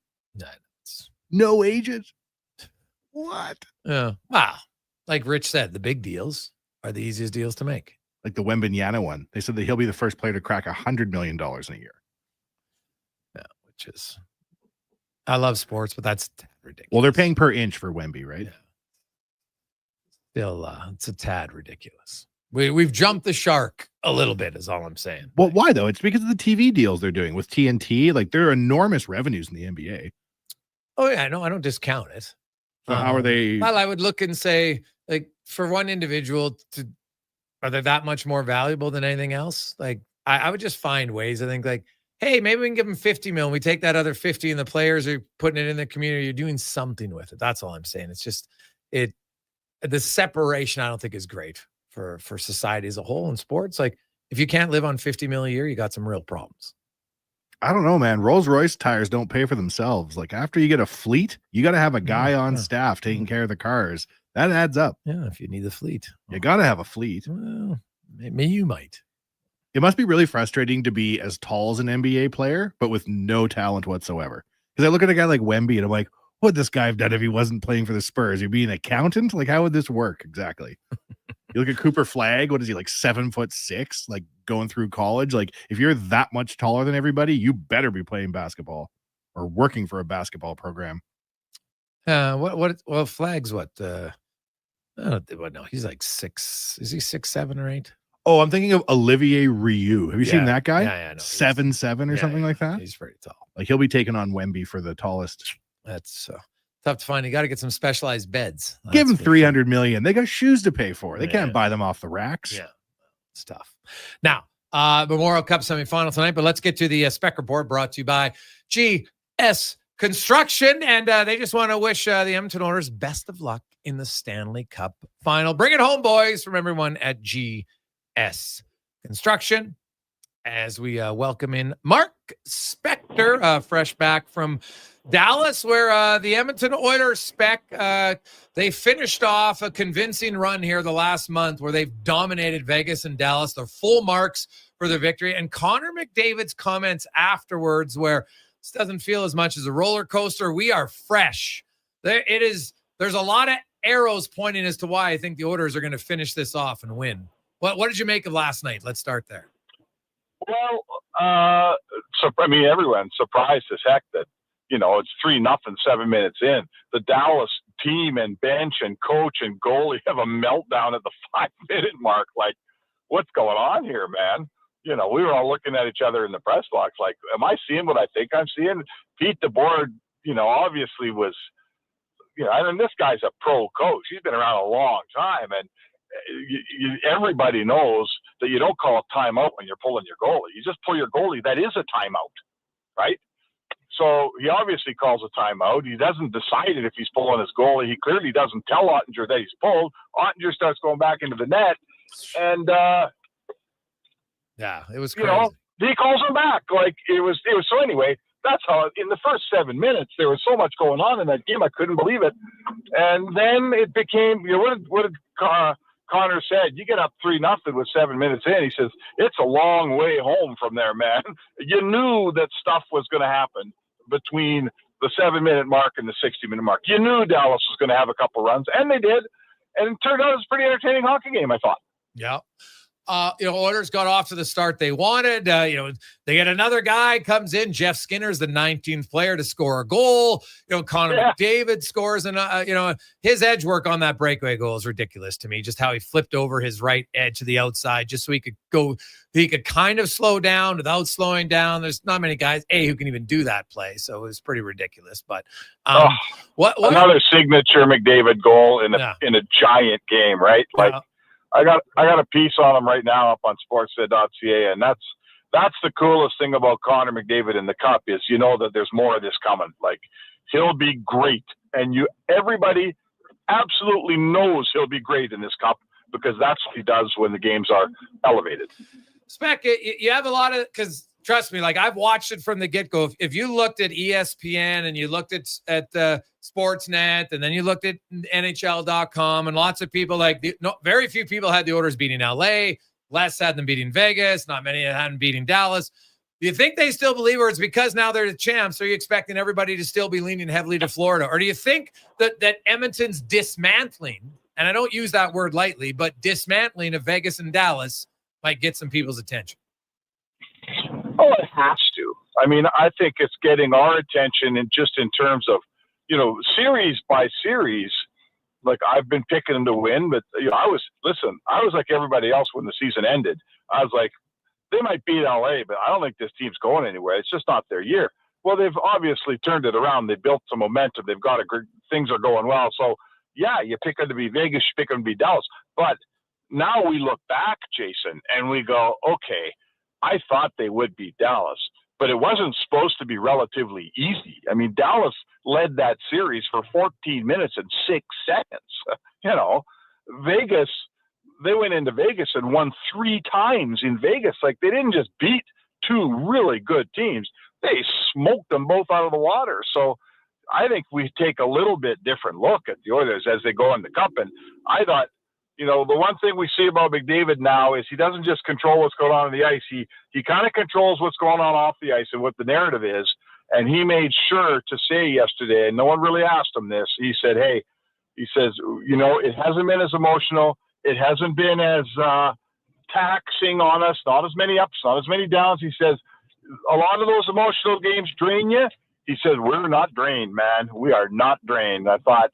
No agent. What? Yeah. Wow. Like Rich said, the big deals are the easiest deals to make. Like the Wembanyama one. They said that he'll be the first player to crack $100 million in a year. Yeah, which is. I love sports, but that's ridiculous. Well, they're paying per inch for Wemby, right? Yeah. Still, it's a tad ridiculous. We've jumped the shark a little bit, is all I'm saying. Well, why though? It's because of the TV deals they're doing with TNT. Like there are enormous revenues in the NBA. Oh yeah, I don't discount it. So how are they? Well, I would look and say, like, for one individual, are they that much more valuable than anything else? Like, I would just find ways. I think, like, hey, maybe we can give them 50 mil. We take that other 50 and the players are putting it in the community. You're doing something with it. That's all I'm saying. It's just the separation I don't think is great for society as a whole in sports. Like if you can't live on 50 mil a year, you got some real problems. I don't know, man. Rolls-Royce tires don't pay for themselves. Like after you get a fleet, you got to have a guy on staff taking care of the cars. That adds up. Yeah, if you need the fleet. You got to have a fleet. Well, maybe you might. It must be really frustrating to be as tall as an NBA player, but with no talent whatsoever. Because I look at a guy like Wemby and I'm like, what would this guy have done if he wasn't playing for the Spurs? He'd be an accountant? Like, how would this work exactly? You look at Cooper Flagg, what is he, like 7'6", like going through college? Like, if you're that much taller than everybody, you better be playing basketball or working for a basketball program. Well, Flagg's what? No, he's like 6. Is he 6'7" or 8? Oh, I'm thinking of Olivier Rioux. Have you seen that guy? Yeah, no, 7'7" or something like that. He's pretty tall. Like he'll be taking on Wemby for the tallest. That's tough to find. You got to get some specialized beds. Give them $300 million. They got shoes to pay for. They can't buy them off the racks. Yeah, it's tough. Now, Memorial Cup semifinal tonight, but let's get to the Spec Report brought to you by GS Construction, and they just want to wish the Edmonton Oilers best of luck in the Stanley Cup final. Bring it home, boys, from everyone at GS Construction. As we welcome in Mark Spector, fresh back from Dallas, where the Edmonton Oilers Spec, they finished off a convincing run here the last month where they've dominated Vegas and Dallas. They're full marks for the victory. And Connor McDavid's comments afterwards where this doesn't feel as much as a roller coaster. We are fresh. There's a lot of arrows pointing as to why I think the Oilers are going to finish this off and win. What did you make of last night? Let's start there. Well, everyone's surprised as heck that, it's 3-0, 7 minutes in. The Dallas team and bench and coach and goalie have a meltdown at the 5-minute mark. Like, what's going on here, man? We were all looking at each other in the press box like, am I seeing what I think I'm seeing? Pete DeBoer, obviously was, and this guy's a pro coach. He's been around a long time, and everybody knows that you don't call a timeout when you're pulling your goalie. You just pull your goalie. That is a timeout, right? So he obviously calls a timeout. He doesn't decide it if he's pulling his goalie. He clearly doesn't tell Ottinger that he's pulled. Ottinger starts going back into the net, and yeah, it was crazy. He calls him back. Like it was. So anyway, that's how in the first 7 minutes there was so much going on in that game. I couldn't believe it, and then it became. What did Connor said, you get up 3-0 with 7 minutes in. He says, it's a long way home from there, man. You knew that stuff was going to happen between the 7-minute mark and the 60-minute mark. You knew Dallas was going to have a couple runs, and they did. And it turned out it was a pretty entertaining hockey game, I thought. Yeah. Oilers got off to the start they wanted. They get another guy comes in. Jeff Skinner's the 19th player to score a goal. Connor McDavid scores, and his edge work on that breakaway goal is ridiculous to me. Just how he flipped over his right edge to the outside, just so he could go. He could kind of slow down without slowing down. There's not many guys who can even do that play, so it was pretty ridiculous. But what another signature McDavid goal in a giant game, right? I got a piece on him right now up on sportsfed.ca, and that's the coolest thing about Connor McDavid in the Cup is that there's more of this coming. Like, he'll be great, and everybody absolutely knows he'll be great in this Cup because that's what he does when the games are elevated. Spec, you have a lot of, because trust me, like I've watched it from the get-go. If you looked at ESPN and you looked at Sportsnet and then you looked at NHL.com, and lots of people very few people had the Oilers beating LA, less had them beating Vegas, not many had them beating Dallas. Do you think they still believe, or it's because now they're the champs? Are you expecting everybody to still be leaning heavily to Florida? Or do you think that Edmonton's dismantling, and I don't use that word lightly, but dismantling of Vegas and Dallas might get some people's attention? Oh, it has to. I mean, I think it's getting our attention in terms of, series by series. Like, I've been picking them to win, but I was like everybody else when the season ended. I was like, they might beat LA, but I don't think this team's going anywhere. It's just not their year. Well, they've obviously turned it around. They built some momentum. They've got things are going well. So yeah, you pick them to be Vegas, you pick them to be Dallas. But now we look back, Jason, and we go, okay, I thought they would beat Dallas, but it wasn't supposed to be relatively easy. I mean, Dallas led that series for 14 minutes and 6 seconds. Vegas, they went into Vegas and won 3 times in Vegas. Like, they didn't just beat 2 really good teams. They smoked them both out of the water. So I think we take a little bit different look at the Oilers as they go in the Cup. And I thought, the one thing we see about McDavid now is he doesn't just control what's going on the ice. He kind of controls what's going on off the ice and what the narrative is. And he made sure to say yesterday, and no one really asked him this, he said, hey, he says, it hasn't been as emotional. It hasn't been as taxing on us, not as many ups, not as many downs. He says, a lot of those emotional games drain you. He says, we're not drained, man. We are not drained. I thought,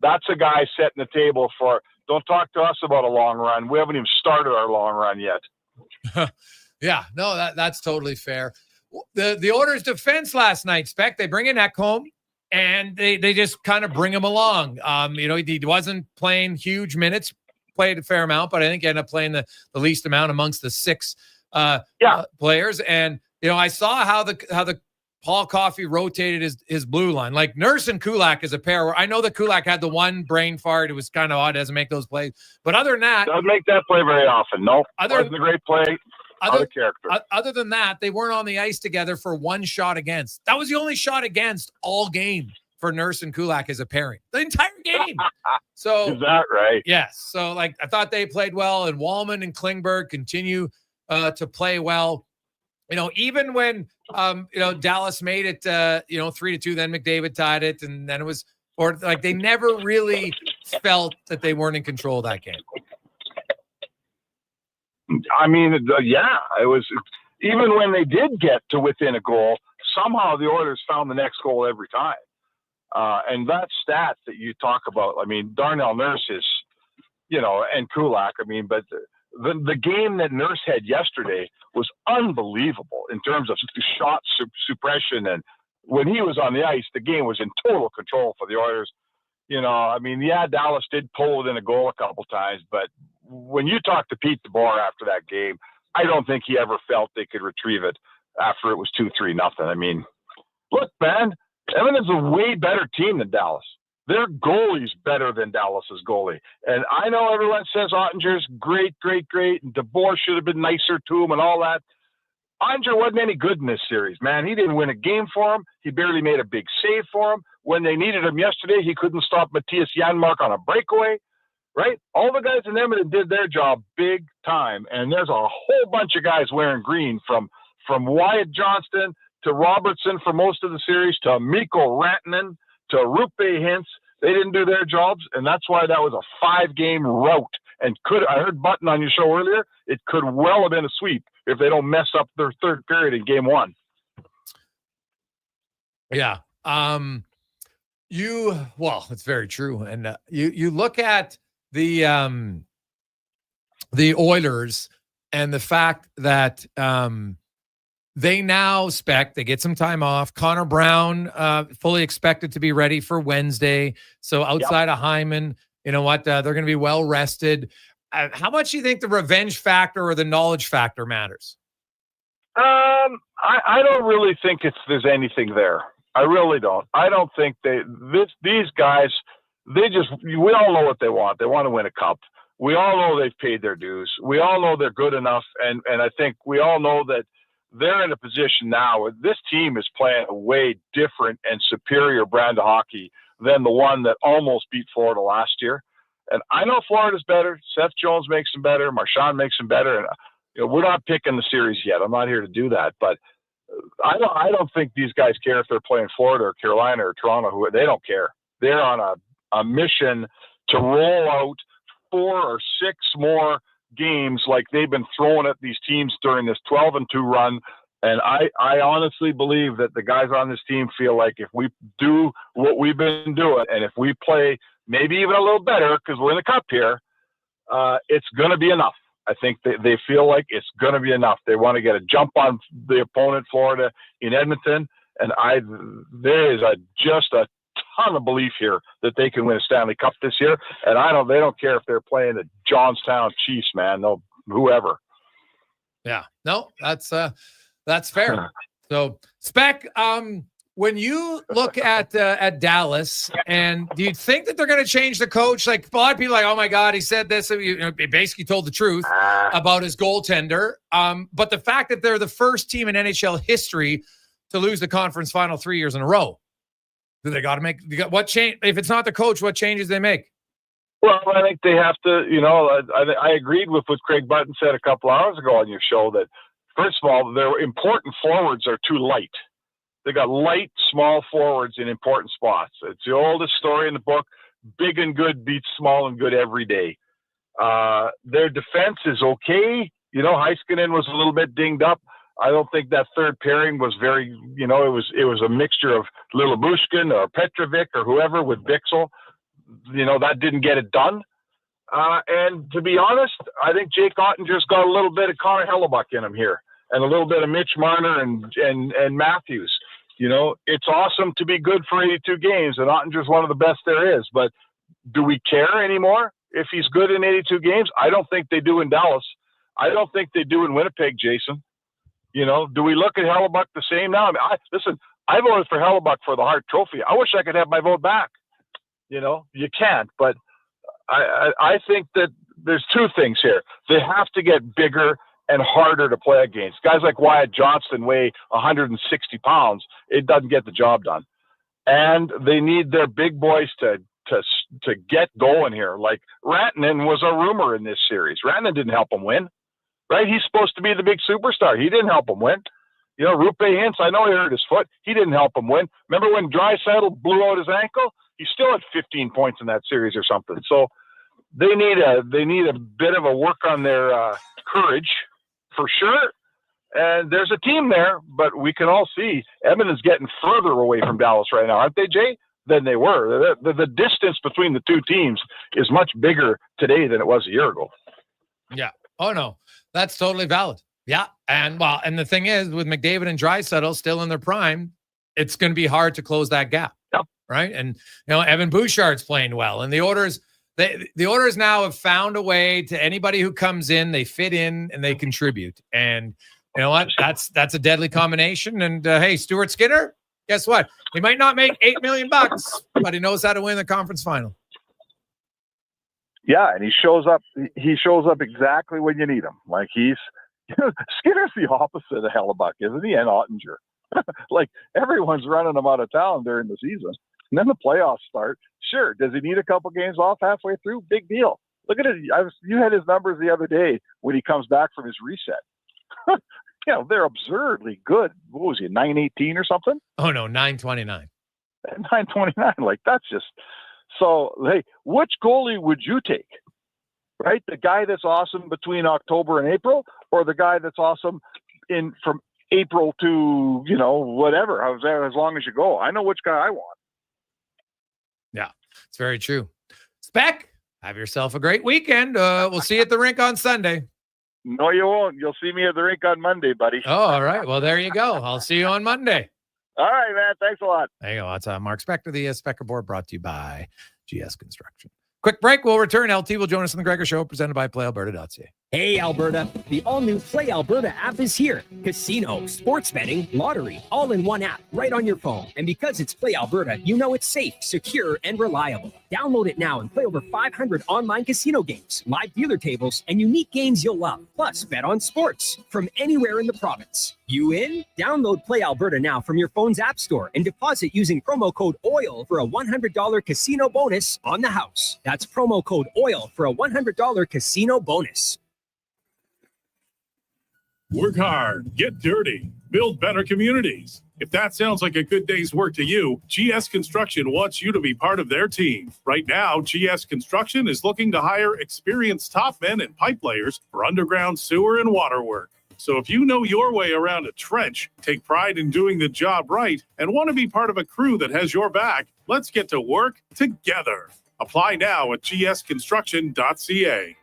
that's a guy setting the table for, don't talk to us about a long run. We haven't even started our long run yet. Yeah, no, that's totally fair. The Oilers' defense last night, Spec, they bring in Ekholm, and they just kind of bring him along. He wasn't playing huge minutes, played a fair amount, but I think he ended up playing the least amount amongst the 6 players. And, I saw how the Paul Coffey rotated his blue line. Like, Nurse and Kulak is a pair where I know that Kulak had the one brain fart. It was kind of odd, doesn't make those plays. But other than that, doesn't make that play very often. No, wasn't a great play. Other character. Other than that, they weren't on the ice together for 1 shot against. That was the only shot against all game for Nurse and Kulak as a pairing. The entire game. So is that right? Yes. So I thought they played well, and Wallman and Klingberg continue to play well. Even when Dallas made it 3-2, then McDavid tied it, and then it was they never really felt that they weren't in control of that game. I mean, it was, even when they did get to within a goal, somehow the Oilers found the next goal every time. And that stat that you talk about, I mean, Darnell Nurse is, and Kulak, but the game that Nurse had yesterday was unbelievable in terms of shot suppression. And when he was on the ice, the game was in total control for the Oilers. Dallas did pull within a goal a couple times, but when you talk to Pete DeBoer after that game, I don't think he ever felt they could retrieve it after it was 2-3-0. I mean, look, man, Edmonton's a way better team than Dallas. Their goalie's better than Dallas's goalie. And I know everyone says Ottinger's great, and DeBoer should have been nicer to him and all that. Ottinger wasn't any good in this series, man. He didn't win a game for him. He barely made a big save for him. When they needed him yesterday, he couldn't stop Matthias Janmark on a breakaway. right? All the guys in Edmonton did their job big time, and there's a whole bunch of guys wearing green from Wyatt Johnston to Robertson for most of the series to Mikko Rantanen to Rupe Hintz. They didn't do their jobs, and that's why that was a 5-game rout. And I heard Button on your show earlier, it could well have been a sweep if they don't mess up their third period in game 1. Yeah. It's very true. And you look at the Oilers and the fact that they now they get some time off. Connor Brown fully expected to be ready for Wednesday. So outside of Hyman, you know what? They're going to be well rested. How much do you think the revenge factor or the knowledge factor matters? I don't really think there's anything there. I really don't. I don't think these guys, we all know what they want. They want to win a cup. We all know they've paid their dues. We all know they're good enough. And I think we all know that they're in a position now where this team is playing a way different and superior brand of hockey than the one that almost beat Florida last year. And I know Florida's better. Seth Jones makes them better. Marchand makes them better. And we're not picking the series yet. I'm not here to do that. But I don't think these guys care if they're playing Florida or Carolina or Toronto. They don't care. They're on a mission to roll out 4 or 6 more games like they've been throwing at these teams during this 12-2 run. And I honestly believe that the guys on this team feel like if we do what we've been doing and if we play maybe even a little better because we're in the cup here, it's going to be enough. I think they feel like it's going to be enough. They want to get a jump on the opponent, Florida, in Edmonton. And there is just a ton of belief here that they can win a Stanley Cup this year. And they don't care if they're playing the Johnstown Chiefs, man. They'll whoever. Yeah, no, that's fair. So Spec, when you look at Dallas, and do you think that they're going to change the coach? Like a lot of people are like, oh my God, he said this. He basically told the truth about his goaltender. But the fact that they're the first team in NHL history to lose the conference final 3 years in a row, do they got to make what change? If it's not the coach, what changes they make? Well, I think they have to. I agreed with what Craig Button said a couple hours ago on your show that first of all, their important forwards are too light. They got light, small forwards in important spots. It's the oldest story in the book. Big and good beats small and good every day. Their defense is okay. Heiskanen was a little bit dinged up. I don't think that third pairing was very, it was a mixture of Lilabushkin or Petrovic or whoever with Bixel. That didn't get it done. And to be honest, I think Jake Ottinger's got a little bit of Connor Hellebuyck in him here and a little bit of Mitch Marner and Matthews. It's awesome to be good for 82 games, and Ottinger's one of the best there is. But do we care anymore if he's good in 82 games? I don't think they do in Dallas. I don't think they do in Winnipeg, Jason. Do we look at Hellebuyck the same now? Listen, I voted for Hellebuyck for the Hart Trophy. I wish I could have my vote back. You can't. But I think that there's two things here. They have to get bigger and harder to play against. Guys like Wyatt Johnston weigh 160 pounds. It doesn't get the job done. And they need their big boys to get going here. Like Rantanen was a rumor in this series. Rantanen didn't help them win, right? He's supposed to be the big superstar. He didn't help them win. Rupe Hintz, I know he hurt his foot. He didn't help him win. Remember when Draisaitl blew out his ankle? He still had 15 points in that series or something. So they need a bit of a work on their courage for sure. And there's a team there, but we can all see Edmonton's getting further away from Dallas right now, aren't they, Jay? Than they were. The distance between the two teams is much bigger today than it was a year ago. Yeah. Oh no, that's totally valid. Yeah. And the thing is, with McDavid and Draisaitl still in their prime, it's going to be hard to close that gap. Yep. Right. And Evan Bouchard's playing well, and the Oilers now have found a way to anybody who comes in, they fit in and they contribute. And you know what? That's a deadly combination. And hey, Stuart Skinner, guess what? He might not make $8 million, but he knows how to win the conference final. Yeah, and he shows up exactly when you need him. Like Skinner's the opposite of Hellebuyck, isn't he? And Ottinger. Like everyone's running him out of town during the season. And then the playoffs start. Sure. Does he need a couple games off halfway through? Big deal. Look at it. You had his numbers the other day when he comes back from his reset. They're absurdly good. What was he, 918 or something? Oh, no, 929. 929. Like, that's just so. Hey, which goalie would you take? Right, the guy that's awesome between October and April, or the guy that's awesome from April to whatever, as long as you go. I know which guy I want. Yeah, it's very true. Spec, have yourself a great weekend. We'll see you at the rink on Sunday. No, you won't. You'll see me at the rink on Monday, buddy. Oh, all right. Well, there you go. I'll see you on Monday. All right, man. Thanks a lot. There you go. That's Mark Spector, the Specker Board, brought to you by GS Construction. Quick break. We'll return. LT will join us on the Gregor Show, presented by PlayAlberta.ca. Hey, Alberta. The all-new Play Alberta app is here. Casino, sports betting, lottery, all in one app, right on your phone. And because it's Play Alberta, you know it's safe, secure, and reliable. Download it now and play over 500 online casino games, live dealer tables, and unique games you'll love. Plus, bet on sports from anywhere in the province. You in? Download Play Alberta now from your phone's app store and deposit using promo code OIL for a $100 casino bonus on the house. That's promo code OIL for a $100 casino bonus. Work hard, get dirty, build better communities. If that sounds like a good day's work to you, GS Construction wants you to be part of their team. Right now, GS Construction is looking to hire experienced top men and pipe layers for underground sewer and water work. So if you know your way around a trench, take pride in doing the job right, and want to be part of a crew that has your back, let's get to work together. Apply now at gsconstruction.ca.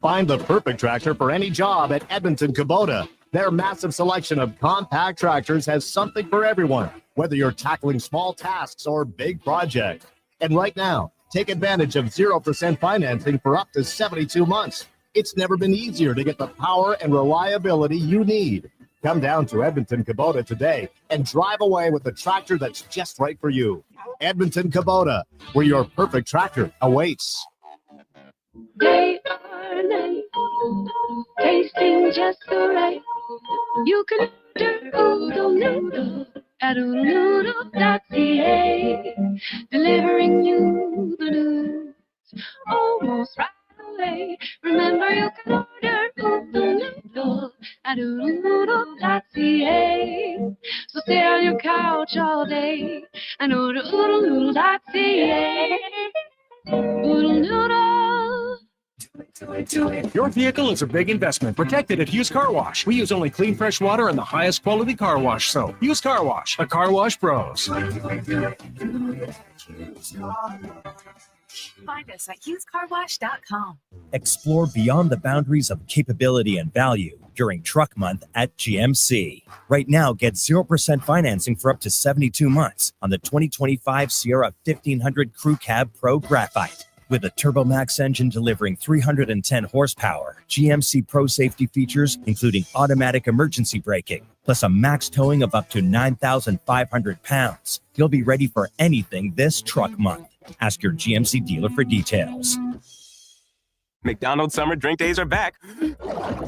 Find the perfect tractor for any job at Edmonton Kubota. Their massive selection of compact tractors has something for everyone, whether you're tackling small tasks or big projects. And right now, take advantage of 0% financing for up to 72 months. It's never been easier to get the power and reliability you need. Come down to Edmonton Kubota today and drive away with the tractor that's just right for you. Edmonton Kubota, where your perfect tractor awaits. They are nice, tasting just so right. You can order oodle noodle at oodlenoodle.ca, delivering you the news almost right away. Remember, you can order oodle noodle at oodlenoodle.ca. So stay on your couch all day and order oodlenoodle.ca. Oodle noodle. Your vehicle is a big investment. Protect it at Hughes Car Wash. We use only clean, fresh water and the highest quality car wash soap. Hughes Car Wash, the car wash pros. Find us at HughesCarWash.com. Explore beyond the boundaries of capability and value during Truck Month at GMC. Right now, get 0% financing for up to 72 months on the 2025 Sierra 1500 Crew Cab Pro Graphite. With a TurboMax engine delivering 310 horsepower, GMC Pro safety features, including automatic emergency braking, plus a max towing of up to 9,500 pounds. You'll be ready for anything this Truck Month. Ask your GMC dealer for details. McDonald's summer drink days are back,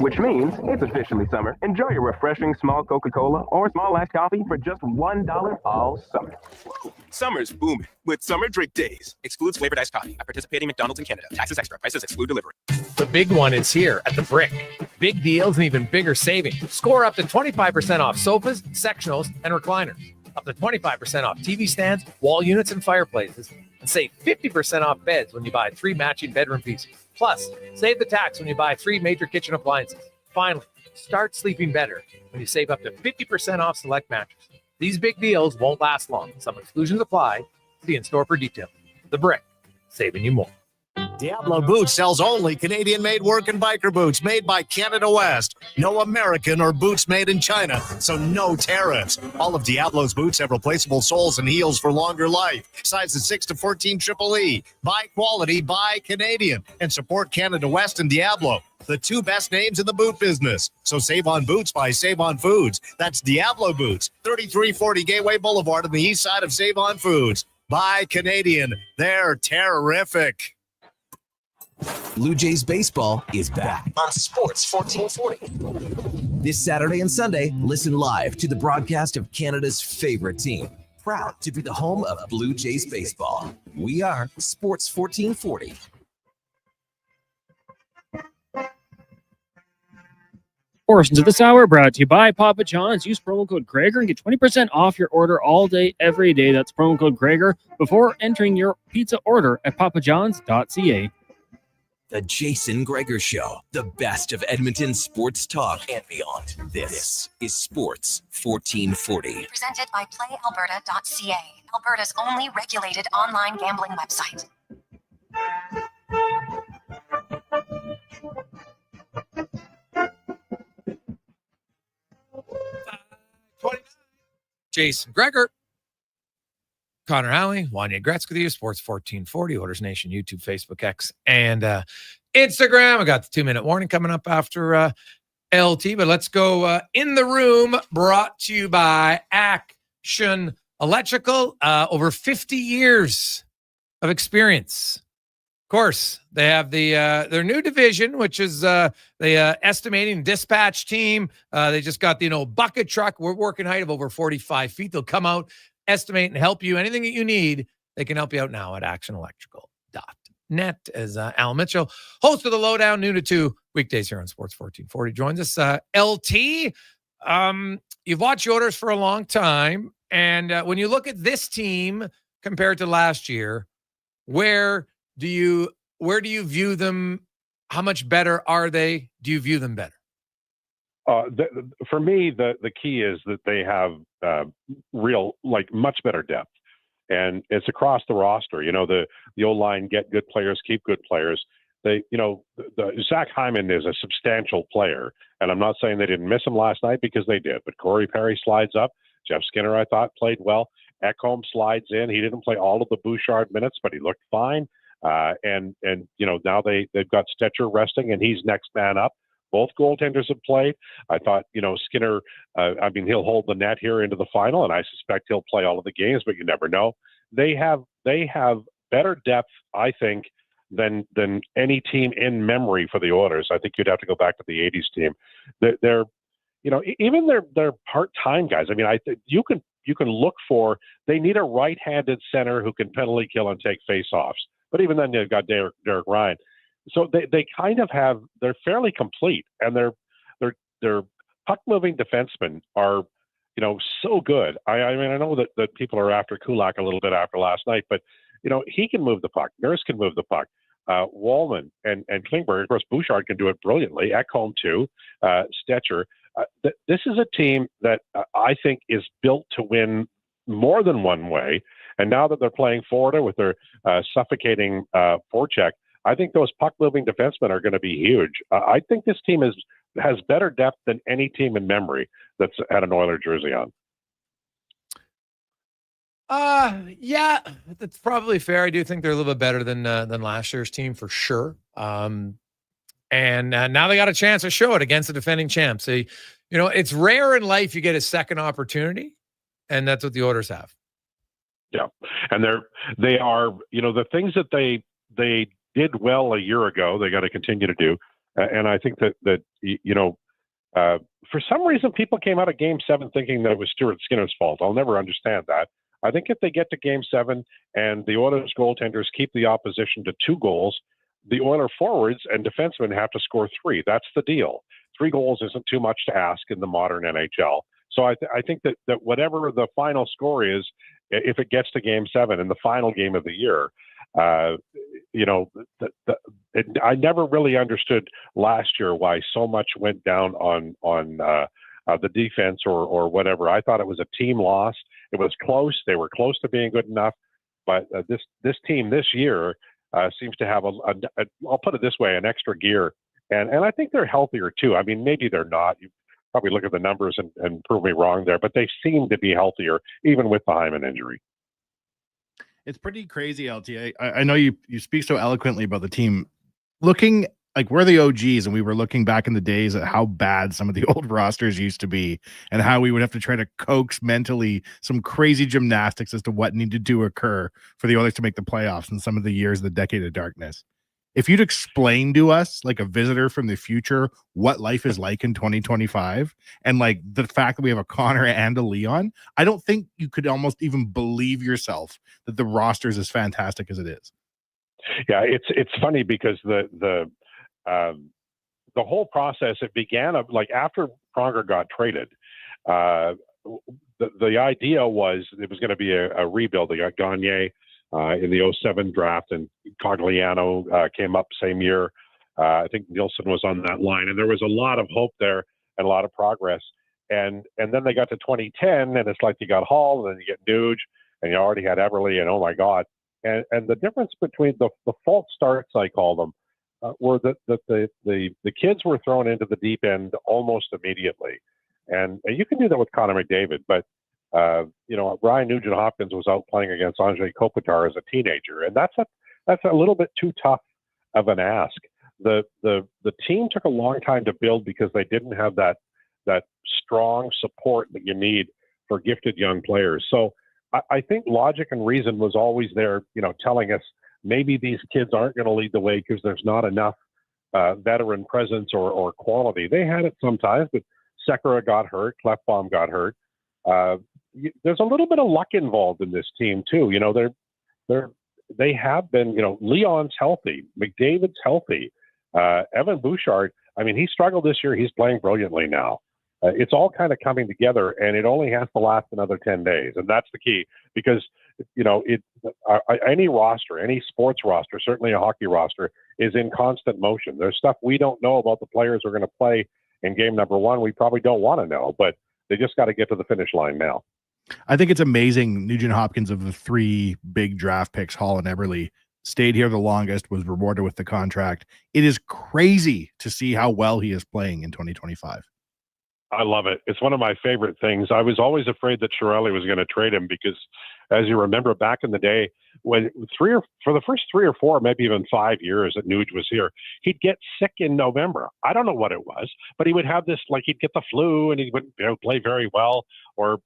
which means it's officially summer. Enjoy your refreshing small Coca-Cola or small iced coffee for just $1 all summer. Summer's booming with summer drink days. Excludes flavored iced coffee at participating McDonald's in Canada. Taxes extra. Prices exclude delivery. The big one is here at the Brick. Big deals and even bigger savings. Score up to 25% off sofas, sectionals, and recliners. Up to 25% off TV stands, wall units, and fireplaces. And save 50% off beds when you buy 3 matching bedroom pieces. Plus, save the tax when you buy 3 major kitchen appliances. Finally, start sleeping better when you save up to 50% off select mattresses. These big deals won't last long. Some exclusions apply. See in store for details. The Brick, saving you more. Diablo Boots sells only Canadian-made work and biker boots made by Canada West. No American or boots made in China, so no tariffs. All of Diablo's boots have replaceable soles and heels for longer life. Sizes 6 to 14 EEE. Buy quality, buy Canadian. And support Canada West and Diablo, the 2 best names in the boot business. So save on boots by Save On Foods. That's Diablo Boots, 3340 Gateway Boulevard on the east side of Save On Foods. Buy Canadian. They're terrific. Blue Jays baseball is back on Sports 1440. This Saturday and Sunday, listen live to the broadcast of Canada's favorite team. proud to be the home of Blue Jays baseball. We are Sports 1440. Portions of this hour brought to you by Papa John's. Use promo code Gregor and get 20% off your order all day, every day. That's promo code Gregor before entering your pizza order at papajohns.ca. The Jason Gregor Show, the best of Edmonton sports talk and beyond. This is Sports 1440. Presented by PlayAlberta.ca, Alberta's only regulated online gambling website. Jason Gregor, Connor Halley, Wanya Gretz with you, Sports 1440, Oilers Nation, YouTube, Facebook, X, and Instagram. I got the 2-minute warning coming up after LT, but let's go in the room, brought to you by Action Electrical. Over 50 years of experience. Of course, they have their new division, which is the estimating dispatch team. They just got the bucket truck. We're working height of over 45 feet. They'll come out, estimate, and help you. Anything that you need, they can help you out now at actionelectrical.net. As Al Mitchell, host of the Lowdown, noon to 2 weekdays here on Sports 1440, joins us. LT, you've watched the Oilers for a long time, and when you look at this team compared to last year, where do you view them? How much better are they? Do you view them better? For me, the key is that they have much better depth, and it's across the roster. The O-line, get good players, keep good players. The Zach Hyman is a substantial player, and I'm not saying they didn't miss him last night, because they did. But Corey Perry slides up. Jeff Skinner, I thought, played well. Ekholm slides in. He didn't play all of the Bouchard minutes, but he looked fine. And now they've got Stetcher resting, and he's next man up. Both goaltenders have played. I thought, Skinner, he'll hold the net here into the final, and I suspect he'll play all of the games, but you never know. They have better depth, I think, than any team in memory for the Oilers. I think you'd have to go back to the 80s team. They're even their part-time guys. I think you can look for, they need a right-handed center who can penalty kill and take face-offs. But even then, they've got Derek Ryan. So they kind of they're fairly complete, and their puck moving defensemen are, so good. I know that people are after Kulak a little bit after last night, but he can move the puck. Nurse can move the puck. Wallman and Klingberg, of course, Bouchard can do it brilliantly. Ekholm too. Stetcher. This is a team that I think is built to win more than one way. And now that they're playing Florida with their suffocating forecheck, I think those puck-moving defensemen are going to be huge. I think this team has better depth than any team in memory that's had an Oiler jersey on. Yeah, that's probably fair. I do think they're a little bit better than last year's team for sure. And now they got a chance to show it against the defending champs. So, it's rare in life you get a second opportunity, and that's what the Oilers have. Yeah, and they are the things that they did well a year ago, they got to continue to do. And I think that for some reason people came out of Game 7 thinking that it was Stuart Skinner's fault. I'll never understand that. I think if they get to Game 7 and the Oilers goaltenders keep the opposition to 2 goals, the Oiler forwards and defensemen have to score 3. That's the deal. 3 goals isn't too much to ask in the modern NHL. So I think that whatever the final score is, if it gets to Game 7 in the final game of the year, I never really understood last year why so much went down on the defense or whatever. I thought it was a team loss. It was close. They were close to being good enough, but this team this year seems to have I'll put it this way, an extra gear, and I think they're healthier too. Maybe they're not. You probably look at the numbers and prove me wrong there, but they seem to be healthier even with the Hyman injury. It's pretty crazy, LT. I know you speak so eloquently about the team. Looking like we're the OGs, and we were looking back in the days at how bad some of the old rosters used to be, and how we would have to try to coax mentally some crazy gymnastics as to what needed to occur for the Oilers to make the playoffs in some of the years of the decade of darkness. If you'd explain to us, like a visitor from the future, what life is like in 2025, and like the fact that we have a Connor and a Leon, I don't think you could almost even believe yourself that the roster is as fantastic as it is. Yeah, it's funny because the whole process, it began like after Pronger got traded. The idea was it was going to be a rebuild. They got Gagne in the 07 draft, and Cogliano came up same year. I think Nielsen was on that line, and there was a lot of hope there and a lot of progress. And then they got to 2010, and it's like you got Hall, and then you get Nuge, and you already had Everly, and oh my God. And the difference between the false starts, I call them, were that the kids were thrown into the deep end almost immediately. And you can do that with Connor McDavid, but Ryan Nugent-Hopkins was out playing against Andrei Kopitar as a teenager, and that's a little bit too tough of an ask. The team took a long time to build because they didn't have that strong support that you need for gifted young players. So I think logic and reason was always there, telling us maybe these kids aren't going to lead the way because there's not enough veteran presence or quality. They had it sometimes, but Sekera got hurt, Klefbom got hurt. There's a little bit of luck involved in this team too. They have been, Leon's healthy, McDavid's healthy, Evan Bouchard. I mean, he struggled this year. He's playing brilliantly now. It's all kind of coming together, and it only has to last another 10 days. And that's the key because, any roster, any sports roster, certainly a hockey roster, is in constant motion. There's stuff we don't know about the players who are going to play in game number one. We probably don't want to know, but they just got to get to the finish line now. I think it's amazing. Nugent Hopkins, of the three big draft picks, Hall and Everly, stayed here the longest, was rewarded with the contract. It is crazy to see how well he is playing in 2025. I love it. It's one of my favorite things. I was always afraid that Chiarelli was going to trade him because, as you remember, back in the day, when for the first 3 or 4, maybe even 5 years that Nuge was here, he'd get sick in November. I don't know what it was, but he would have this, like he'd get the flu and he wouldn't play very well. Or,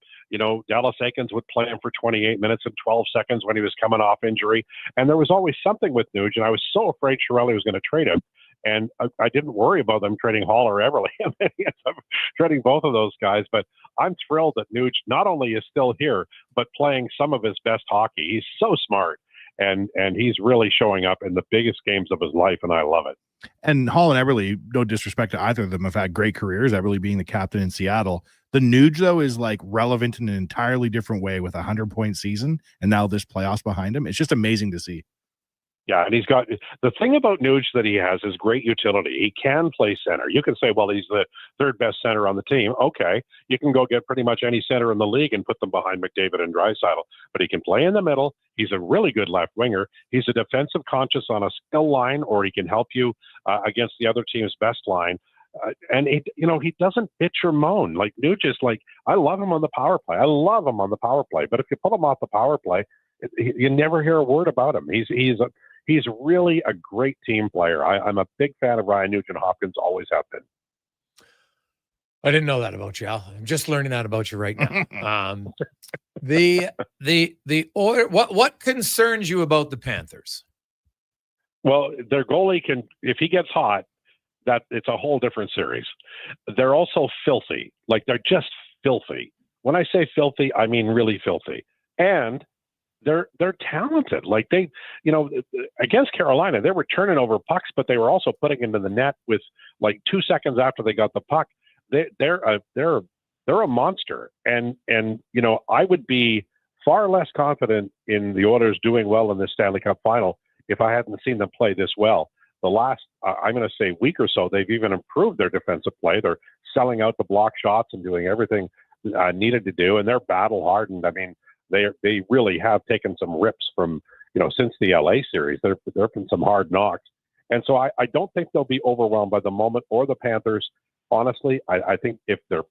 Dallas Eakins would play him for 28 minutes and 12 seconds when he was coming off injury. And there was always something with Nuge, and I was so afraid Chiarelli was going to trade him. And I didn't worry about them trading Hall or Everly. And then he ends up trading both of those guys. But I'm thrilled that Nuge not only is still here, but playing some of his best hockey. He's so smart, and he's really showing up in the biggest games of his life, and I love it. And Hall and Everly, no disrespect to either of them, have had great careers. Everly being the captain in Seattle. The Nuge, though, is like relevant in an entirely different way with a 100-point season, and now this playoffs behind him. It's just amazing to see. Yeah, and he's got the thing about Nuge that he has is great utility. He can play center. You can say, well, he's the third best center on the team. Okay, you can go get pretty much any center in the league and put them behind McDavid and Draisaitl. But he can play in the middle. He's a really good left winger. He's a defensive conscious on a skill line, or he can help you against the other team's best line. And he doesn't bitch or moan. Like Nuge is like, I love him on the power play. I love him on the power play. But if you pull him off the power play, you never hear a word about him. He's really a great team player. I'm a big fan of Ryan Nugent-Hopkins, always have been. I didn't know that about you, Al. I'm just learning that about you right now. The order. What concerns you about the Panthers? Well, their goalie can, if he gets hot, that it's a whole different series. They're also filthy. Like they're just filthy. When I say filthy, I mean really filthy. And they're talented. Like they, against Carolina, they were turning over pucks, but they were also putting into the net with like 2 seconds after they got the puck. They're a monster. And I would be far less confident in the Oilers doing well in this Stanley Cup final if I hadn't seen them play this well. The last, I'm going to say, week or so, they've even improved their defensive play. They're selling out the block shots and doing everything needed to do, and they're battle hardened. I mean, they really have taken some rips from, since the LA series. There have been some hard knocks. And so I don't think they'll be overwhelmed by the moment or the Panthers. Honestly, I think if the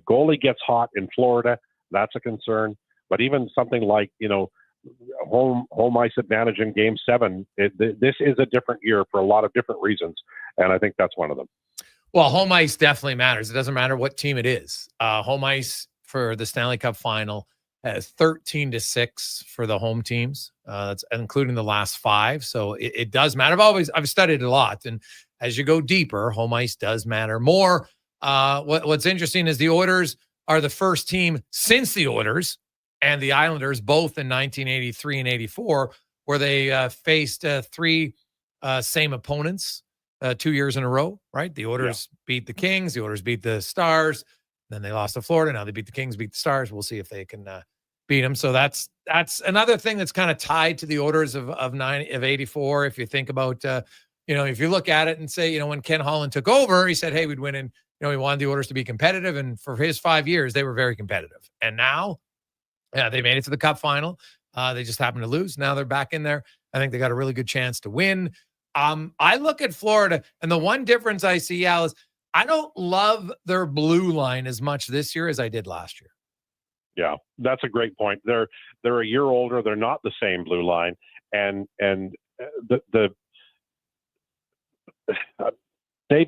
goalie gets hot in Florida, that's a concern. But even something like, home ice advantage in Game 7, this is a different year for a lot of different reasons. And I think that's one of them. Well, home ice definitely matters. It doesn't matter what team it is. Home ice for the Stanley Cup final 13-6 for the home teams. That's including the last 5. So it does matter. I've studied it a lot, and as you go deeper, home ice does matter more. What's interesting is the Oilers are the first team since the Oilers and the Islanders, both in 1983 and 84, where they faced 3 same opponents 2 years in a row, right? The Oilers beat the Kings, the Oilers beat the Stars, then they lost to Florida. Now they beat the Kings, beat the Stars. We'll see if they can beat them. So that's another thing that's kind of tied to the Oilers of 84. If you think about, if you look at it and say, when Ken Holland took over, he said, hey, we'd win. And, he wanted the Oilers to be competitive. And for his 5 years, they were very competitive. And now they made it to the Cup final. They just happened to lose. Now they're back in there. I think they got a really good chance to win. I look at Florida, and the one difference I see, Al, is I don't love their blue line as much this year as I did last year. Yeah, that's a great point. They're a year older. They're not the same blue line, and they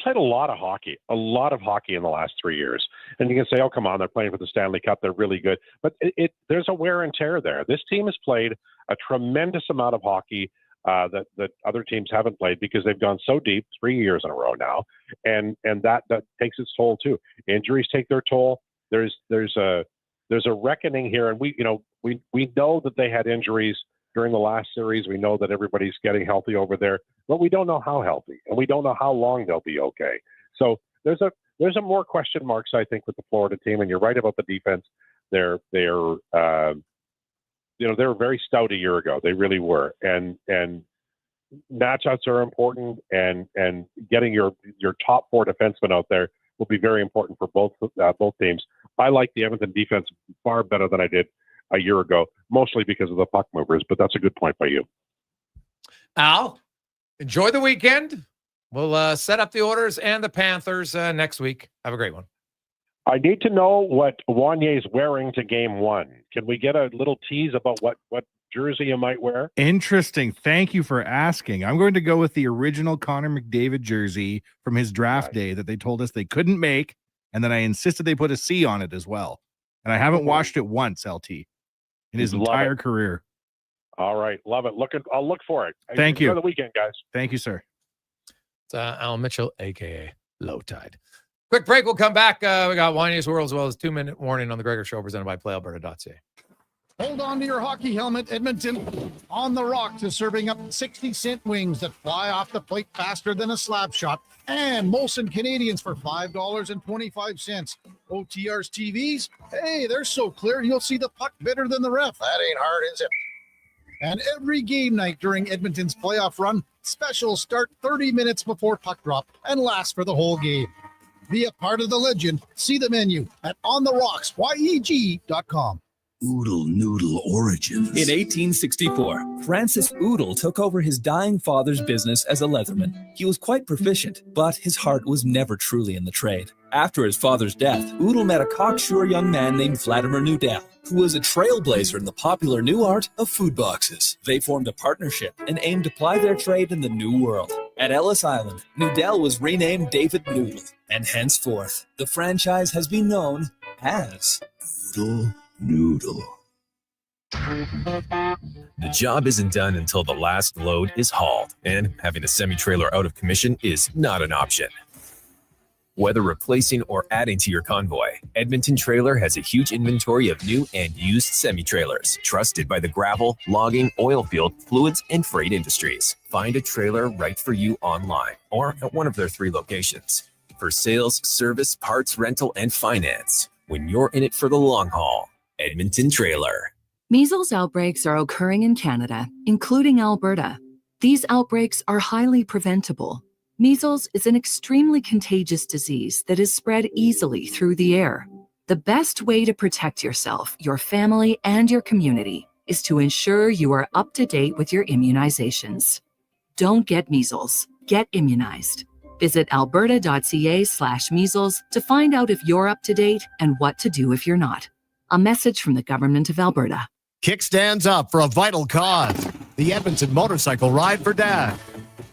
played a lot of hockey in the last 3 years. And you can say, oh, come on, they're playing for the Stanley Cup. They're really good. But there's a wear and tear there. This team has played a tremendous amount of hockey that other teams haven't played because they've gone so deep 3 years in a row now. And that takes its toll too. Injuries take their toll. There's a reckoning here. And we know that they had injuries during the last series. We know that everybody's getting healthy over there, but we don't know how healthy, and we don't know how long they'll be okay. So there's a more question marks, I think, with the Florida team. And you're right about the defense. They're they were very stout a year ago. They really were. And matchups are important, and getting your top 4 defensemen out there will be very important for both teams. I like the Edmonton defense far better than I did a year ago, mostly because of the puck movers, but that's a good point by you. Al, enjoy the weekend. We'll set up the Oilers and the Panthers next week. Have a great one. I need to know what Wanier's wearing to game 1. Can we get a little tease about what jersey you might wear? Interesting. Thank you for asking. I'm going to go with the original Connor McDavid jersey from his draft day that they told us they couldn't make, and then I insisted they put a C on it as well. And I haven't washed it once, LT, in his entire career. All right. Love it. I'll look for it. Thank you. Enjoy the weekend, guys. Thank you, sir. It's Al Mitchell, a.k.a. Low Tide. Quick break. We'll come back. We got Wanier's World as well as 2-minute warning on the Gregor Show presented by PlayAlberta.ca. Hold on to your hockey helmet, Edmonton. On the Rocks is serving up 60-cent wings that fly off the plate faster than a slap shot. And Molson Canadians for $5.25. OTR's TVs, hey, they're so clear you'll see the puck better than the ref. That ain't hard, is it? And every game night during Edmonton's playoff run, specials start 30 minutes before puck drop and last for the whole game. Be a part of the legend. See the menu at ontherocks.com. Oodle Noodle origins. In 1864, Francis Oodle took over his dying father's business as a leatherman. He was quite proficient, but his heart was never truly in the trade. After his father's death, Oodle met a cocksure young man named Vladimir Nudell, who was a trailblazer in the popular new art of food boxes. They formed a partnership and aimed to ply their trade in the New World. At Ellis Island, Nudell was renamed David Noodle, and henceforth, the franchise has been known as Oodle Noodle. The job isn't done until the last load is hauled, and having a semi-trailer out of commission is not an option. Whether replacing or adding to your convoy, Edmonton Trailer has a huge inventory of new and used semi-trailers, trusted by the gravel, logging, oil field, fluids, and freight industries. Find a trailer right for you online or at one of their 3 locations. For sales, service, parts, rental, and finance, when you're in it for the long haul, Edmonton Trailer. Measles outbreaks are occurring in Canada, including Alberta. These outbreaks are highly preventable. Measles is an extremely contagious disease that is spread easily through the air. The best way to protect yourself, your family, and your community is to ensure you are up to date with your immunizations. Don't get measles. Get immunized. Visit alberta.ca/measles to find out if you're up to date and what to do if you're not. A message from the Government of Alberta. Kickstands up for a vital cause. The Edmonton Motorcycle Ride for Dad.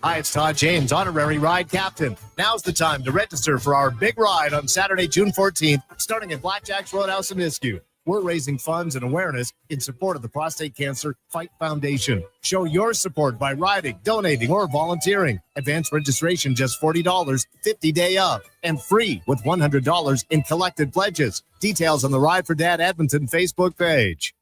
Hi, it's Todd James, honorary ride captain. Now's the time to register for our big ride on Saturday, June 14th, starting at Blackjack's Roadhouse in Nisku. we're raising funds and awareness in support of the Prostate Cancer Fight Foundation. Show your support by riding, donating, or volunteering. Advanced registration just $40, 50-day up, and free with $100 in collected pledges. Details on the Ride for Dad Edmonton Facebook page.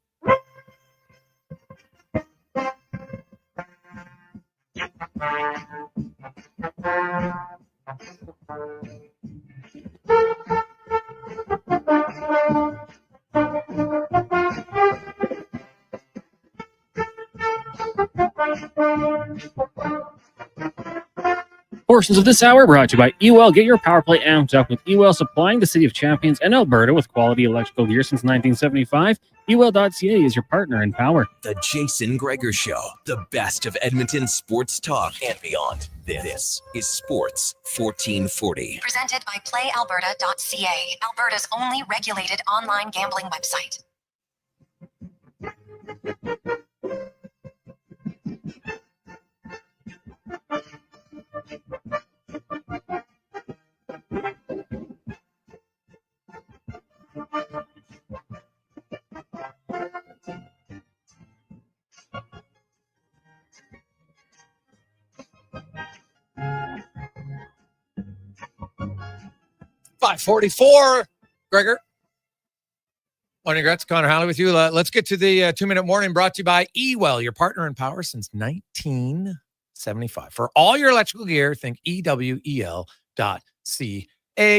Portions of this hour brought to you by Ewell. Get your power play amped up with Ewell, supplying the City of Champions and Alberta with quality electrical gear since 1975. Ewell.ca is your partner in power. The Jason Gregor Show, the best of Edmonton sports talk and beyond. This is Sports 1440. Presented by PlayAlberta.ca, Alberta's only regulated online gambling website. .544, Gregor. Morning, Gretz. Connor Halley with you. Let's get to the 2-minute warning brought to you by Ewell, your partner in power since 1975. For all your electrical gear, think EWEL.ca.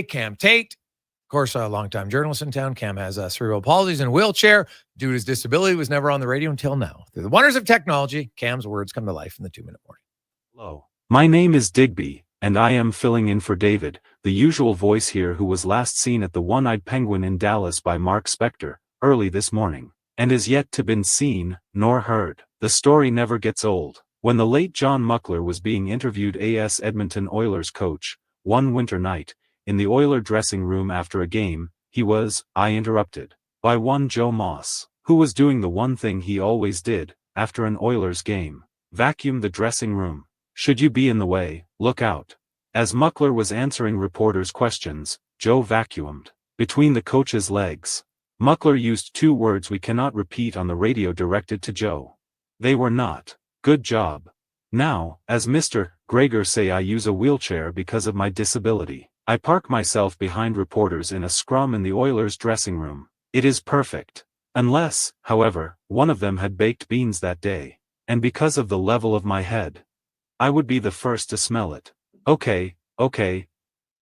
Cam Tate, of course, a longtime journalist in town. Cam has cerebral palsy and a wheelchair. Due to his disability, was never on the radio until now. Through the wonders of technology, Cam's words come to life in the 2-minute warning. Hello. My name is Digby, and I am filling in for David, the usual voice here, who was last seen at the One-Eyed Penguin in Dallas by Mark Spector early this morning, and is yet to been seen nor heard. The story never gets old. When the late John Muckler was being interviewed as Edmonton Oilers coach, one winter night, in the Oiler dressing room after a game, he was, interrupted by one Joe Moss, who was doing the one thing he always did after an Oilers game: vacuum the dressing room. Should you be in the way, look out. As Muckler was answering reporters' questions, Joe vacuumed between the coach's legs. Muckler used 2 words we cannot repeat on the radio directed to Joe. They were not, "Good job." Now, as Mr. Gregor say, I use a wheelchair because of my disability. I park myself behind reporters in a scrum in the Oilers dressing room. It is perfect. Unless, however, one of them had baked beans that day. And because of the level of my head, I would be the first to smell it. Okay.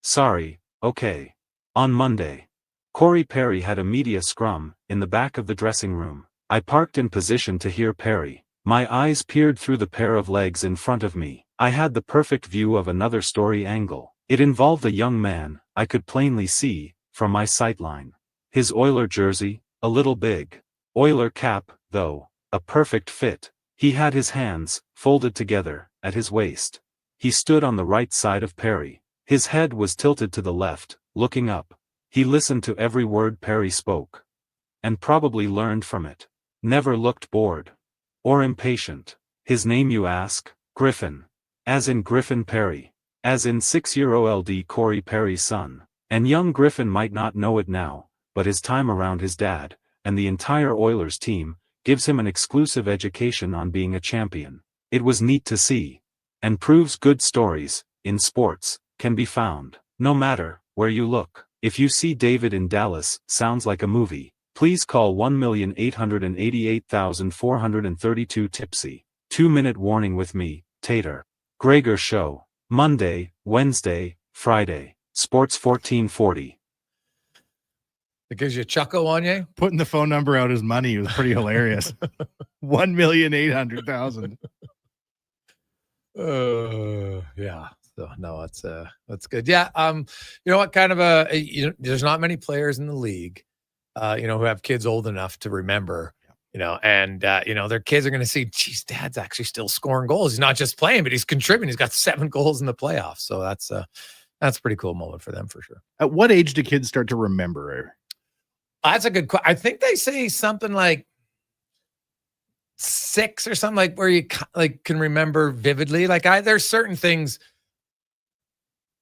Sorry, okay. On Monday, Corey Perry had a media scrum in the back of the dressing room. I parked in position to hear Perry. My eyes peered through the pair of legs in front of me. I had the perfect view of another story angle. It involved a young man I could plainly see from my sightline. His Oiler jersey, a little big. Oiler cap, though, a perfect fit. He had his hands folded together at his waist. He stood on the right side of Perry. His head was tilted to the left, looking up. He listened to every word Perry spoke, and probably learned from it. Never looked bored or impatient. His name, you ask? Griffin. As in Griffin Perry. As in 6-year-old Corey Perry's son. And young Griffin might not know it now, but his time around his dad, and the entire Oilers team, gives him an exclusive education on being a champion. It was neat to see. And proves good stories, in sports, can be found, no matter where you look. If you see David in Dallas sounds like a movie, please call 1,888,432 tipsy. 2-minute warning with me, Tater. Gregor Show. Monday, Wednesday, Friday. Sports 1440. It gives you a chuckle on you. Putting the phone number out as money was pretty hilarious. 1,800,000. Yeah. So no, that's good. Yeah. You know what? Kind of there's not many players in the league, who have kids old enough to remember, and their kids are going to see, geez, Dad's actually still scoring goals. He's not just playing, but he's contributing. He's got 7 goals in the playoffs. So that's a pretty cool moment for them for sure. At what age do kids start to remember? That's a good question. I think they say something like 6 or something, like where you can remember vividly. Like there's certain things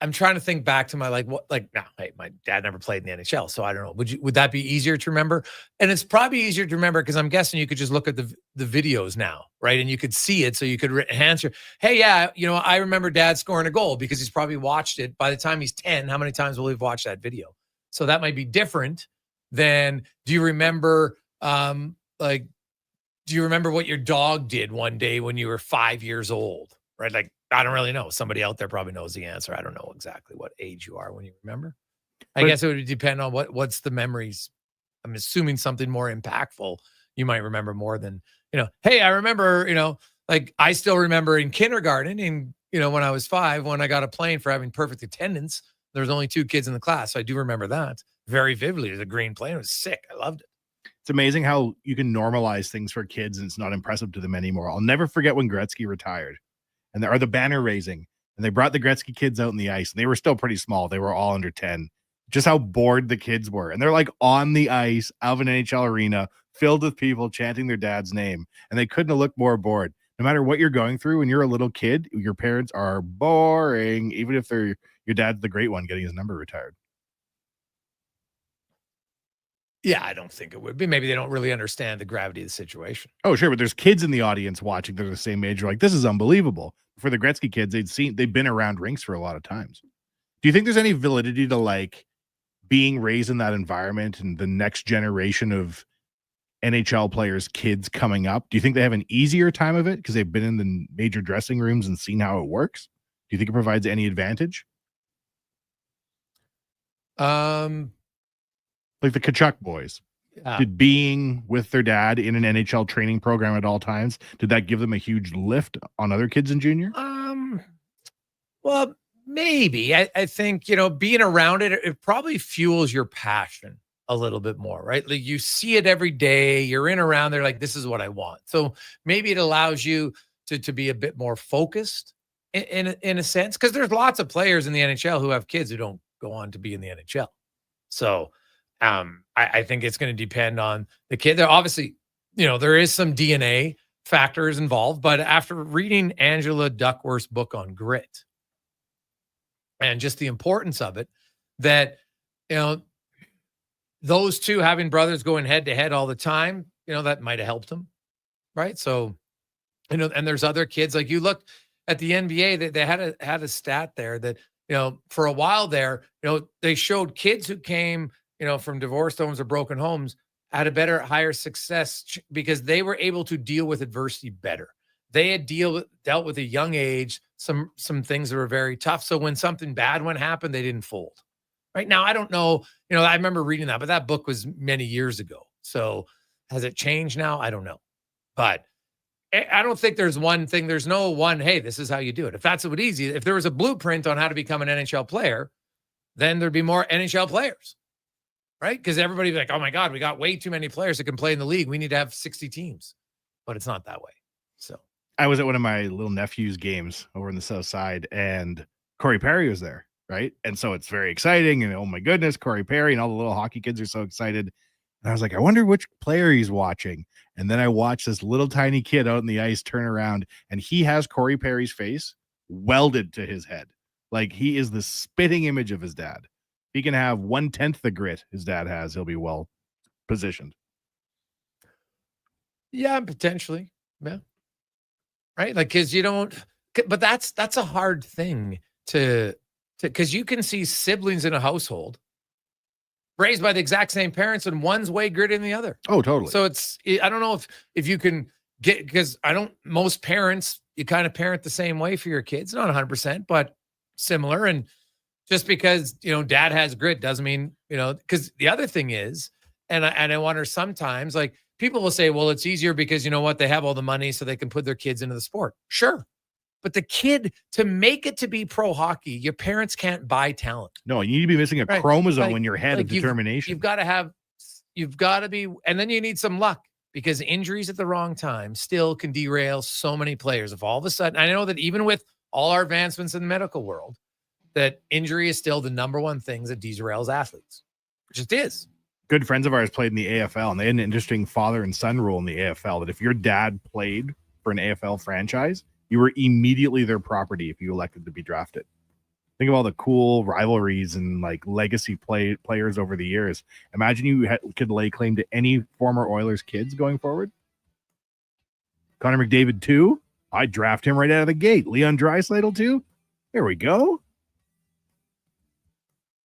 I'm trying to think back to my hey, my dad never played in the NHL, so I don't know. Would that be easier to remember? And it's probably easier to remember because I'm guessing you could just look at the videos now, right? And you could see it, so you could answer, hey, yeah, I remember dad scoring a goal because he's probably watched it. By the time he's 10, how many times will he have watched that video? So that might be different than, do you remember what your dog did one day when you were 5 years old, right? Like, I don't really know. Somebody out there probably knows the answer. I don't know exactly what age you are when you remember. I guess it would depend on what's the memories. I'm assuming something more impactful you might remember more than, hey, I remember, I still remember in kindergarten when I was 5, when I got a plane for having perfect attendance. There's only 2 kids in the class. So I do remember that very vividly. It was a green plane. It was sick. I loved it. It's amazing how you can normalize things for kids and it's not impressive to them anymore. I'll never forget when Gretzky retired. And there are the banner raising, and they brought the Gretzky kids out in the ice, and they were still pretty small. They were all under 10. Just how bored the kids were. And they're like on the ice of an NHL arena filled with people chanting their dad's name. And they couldn't have looked more bored. No matter what you're going through when you're a little kid, your parents are boring, even if your dad's the great one getting his number retired. Yeah, I don't think it would be. Maybe they don't really understand the gravity of the situation. Oh, sure. But there's kids in the audience watching. They're the same age. You're like, this is unbelievable. For the Gretzky kids, they've been around rinks for a lot of times. Do you think there's any validity to being raised in that environment and the next generation of NHL players' kids coming up? Do you think they have an easier time of it because they've been in the major dressing rooms and seen how it works? Do you think it provides any advantage? Like the Kachuk boys. Yeah. Did being with their dad in an NHL training program at all times, did that give them a huge lift on other kids in junior? Well, maybe. I think, being around it probably fuels your passion a little bit more, right? Like you see it every day, you're in around there, like, this is what I want. So maybe it allows you to be a bit more focused in a sense, because there's lots of players in the NHL who have kids who don't go on to be in the NHL. So I think it's going to depend on the kid. There obviously, there is some DNA factors involved, but after reading Angela Duckworth's book on grit and just the importance of it, that, those two having brothers going head to head all the time, that might have helped them. Right. So, and there's other kids, like you look at the NBA, they had a stat there that, for a while there, they showed kids who came, from divorced homes or broken homes had a higher success because they were able to deal with adversity better. They had dealt with a young age, some things that were very tough. So when something bad happened, they didn't fold. Right now, I don't know, I remember reading that, but that book was many years ago. So has it changed now? I don't know. But I don't think there's one thing. There's no one, hey, this is how you do it. If that's what easy, if there was a blueprint on how to become an NHL player, then there'd be more NHL players. Right? Because everybody'd be like, oh my God, we got way too many players that can play in the league. We need to have 60 teams. But it's not that way. So I was at one of my little nephew's games over in the South Side, and Corey Perry was there, right? And so it's very exciting. And oh my goodness, Corey Perry and all the little hockey kids are so excited. And I was like, I wonder which player he's watching. And then I watched this little tiny kid out in the ice turn around, and he has Corey Perry's face welded to his head. Like he is the spitting image of his dad. He can have 1/10 the grit his dad has. He'll be well positioned. Yeah, potentially. Yeah. Right. Like, cause but that's a hard thing cause you can see siblings in a household raised by the exact same parents and one's way gritty than the other. Oh, totally. So I don't know if you can get, because most parents, you kind of parent the same way for your kids, not 100%, but similar. And just because, dad has grit doesn't mean, because the other thing is, and I wonder sometimes, like people will say, well, it's easier because they have all the money so they can put their kids into the sport. Sure. But the kid, to make it to be pro hockey, your parents can't buy talent. No, you need to be missing a chromosome in your head of determination. You've got to be, and then you need some luck because injuries at the wrong time still can derail so many players. If all of a sudden, I know that even with all our advancements in the medical world, that injury is still the number one thing that derails athletes. It just is. Good friends of ours played in the AFL, and they had an interesting father and son rule in the AFL that if your dad played for an AFL franchise, you were immediately their property if you elected to be drafted. I Think of all the cool rivalries and like legacy players over the years. Imagine you could lay claim to any former Oilers kids going forward. Connor McDavid too. I'd draft him right out of the gate. Leon Draisaitl too. There we go.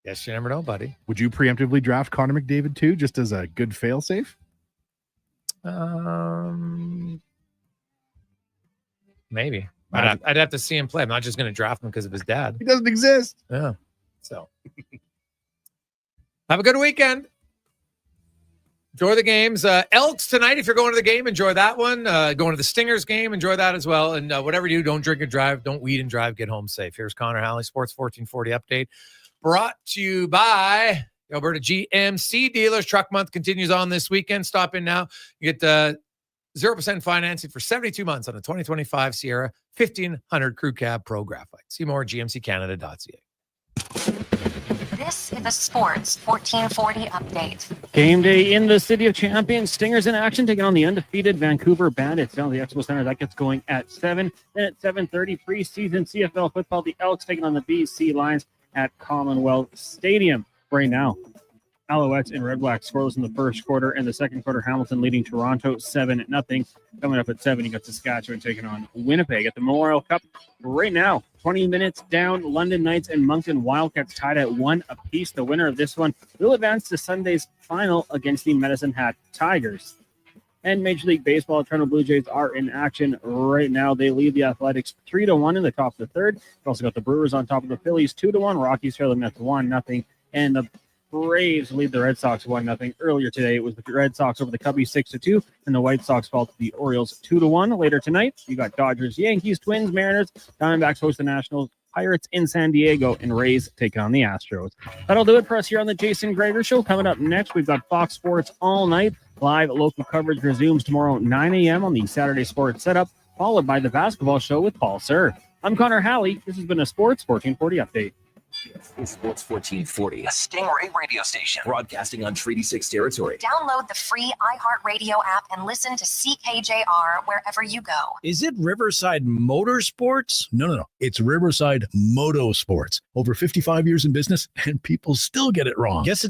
Yes, you never know, buddy. Would you preemptively draft Connor McDavid too, just as a good fail-safe? Maybe. I'd have to see him play. I'm not just going to draft him because of his dad. He doesn't exist. Yeah. So have a good weekend. Enjoy the games. Elks tonight. If you're going to the game, enjoy that one. Going to the Stingers game, enjoy that as well. And whatever you do, don't drink and drive. Don't weed and drive. Get home safe. Here's Connor Halley, Sports 1440 update. Brought to you by Alberta GMC dealers. Truck month continues on this weekend. Stop in now. You get 0% financing for 72 months on a 2025 Sierra 1500 Crew Cab Pro Graphite. See more at gmccanada.ca. This is a Sports 1440 update. Game day in the City of Champions. Stingers in action taking on the undefeated Vancouver Bandits down at the Expo Center. That gets going at 7. Then at 7:30, preseason CFL football. The Elks taking on the BC Lions at Commonwealth Stadium. Right now, Alouettes and Red Blacks scoreless in the first quarter. And the second quarter, Hamilton leading Toronto 7-0. Coming up at 7, you got Saskatchewan taking on Winnipeg at the Memorial Cup. Right now, 20 minutes down, London Knights and Moncton Wildcats tied at 1 apiece. The winner of this one will advance to Sunday's final against the Medicine Hat Tigers. And Major League Baseball, Toronto Blue Jays are in action right now. They lead the Athletics 3-1 in the top of the third. We've also got the Brewers on top of the Phillies 2-1. Rockies trailing at 1-0. And the Braves lead the Red Sox 1-0. Earlier today, it was the Red Sox over the Cubbies 6-2, and the White Sox fall to the Orioles 2-1. Later tonight, you got Dodgers, Yankees, Twins, Mariners, Diamondbacks host the Nationals, Pirates in San Diego, and Rays taking on the Astros. That'll do it for us here on the Jason Gregor Show. Coming up next, we've got Fox Sports all night. Live local coverage resumes tomorrow at 9 a.m. on the Saturday Sports Setup, followed by the basketball show with Paul Sir. I'm Connor Halley. This has been a Sports 1440 update. Sports 1440, a Stingray radio station broadcasting on Treaty 6 territory. Download the free iHeartRadio app and listen to CKJR wherever you go. Is it Riverside Motorsports? No. It's Riverside Motorsports. Over 55 years in business, and people still get it wrong. Guess it's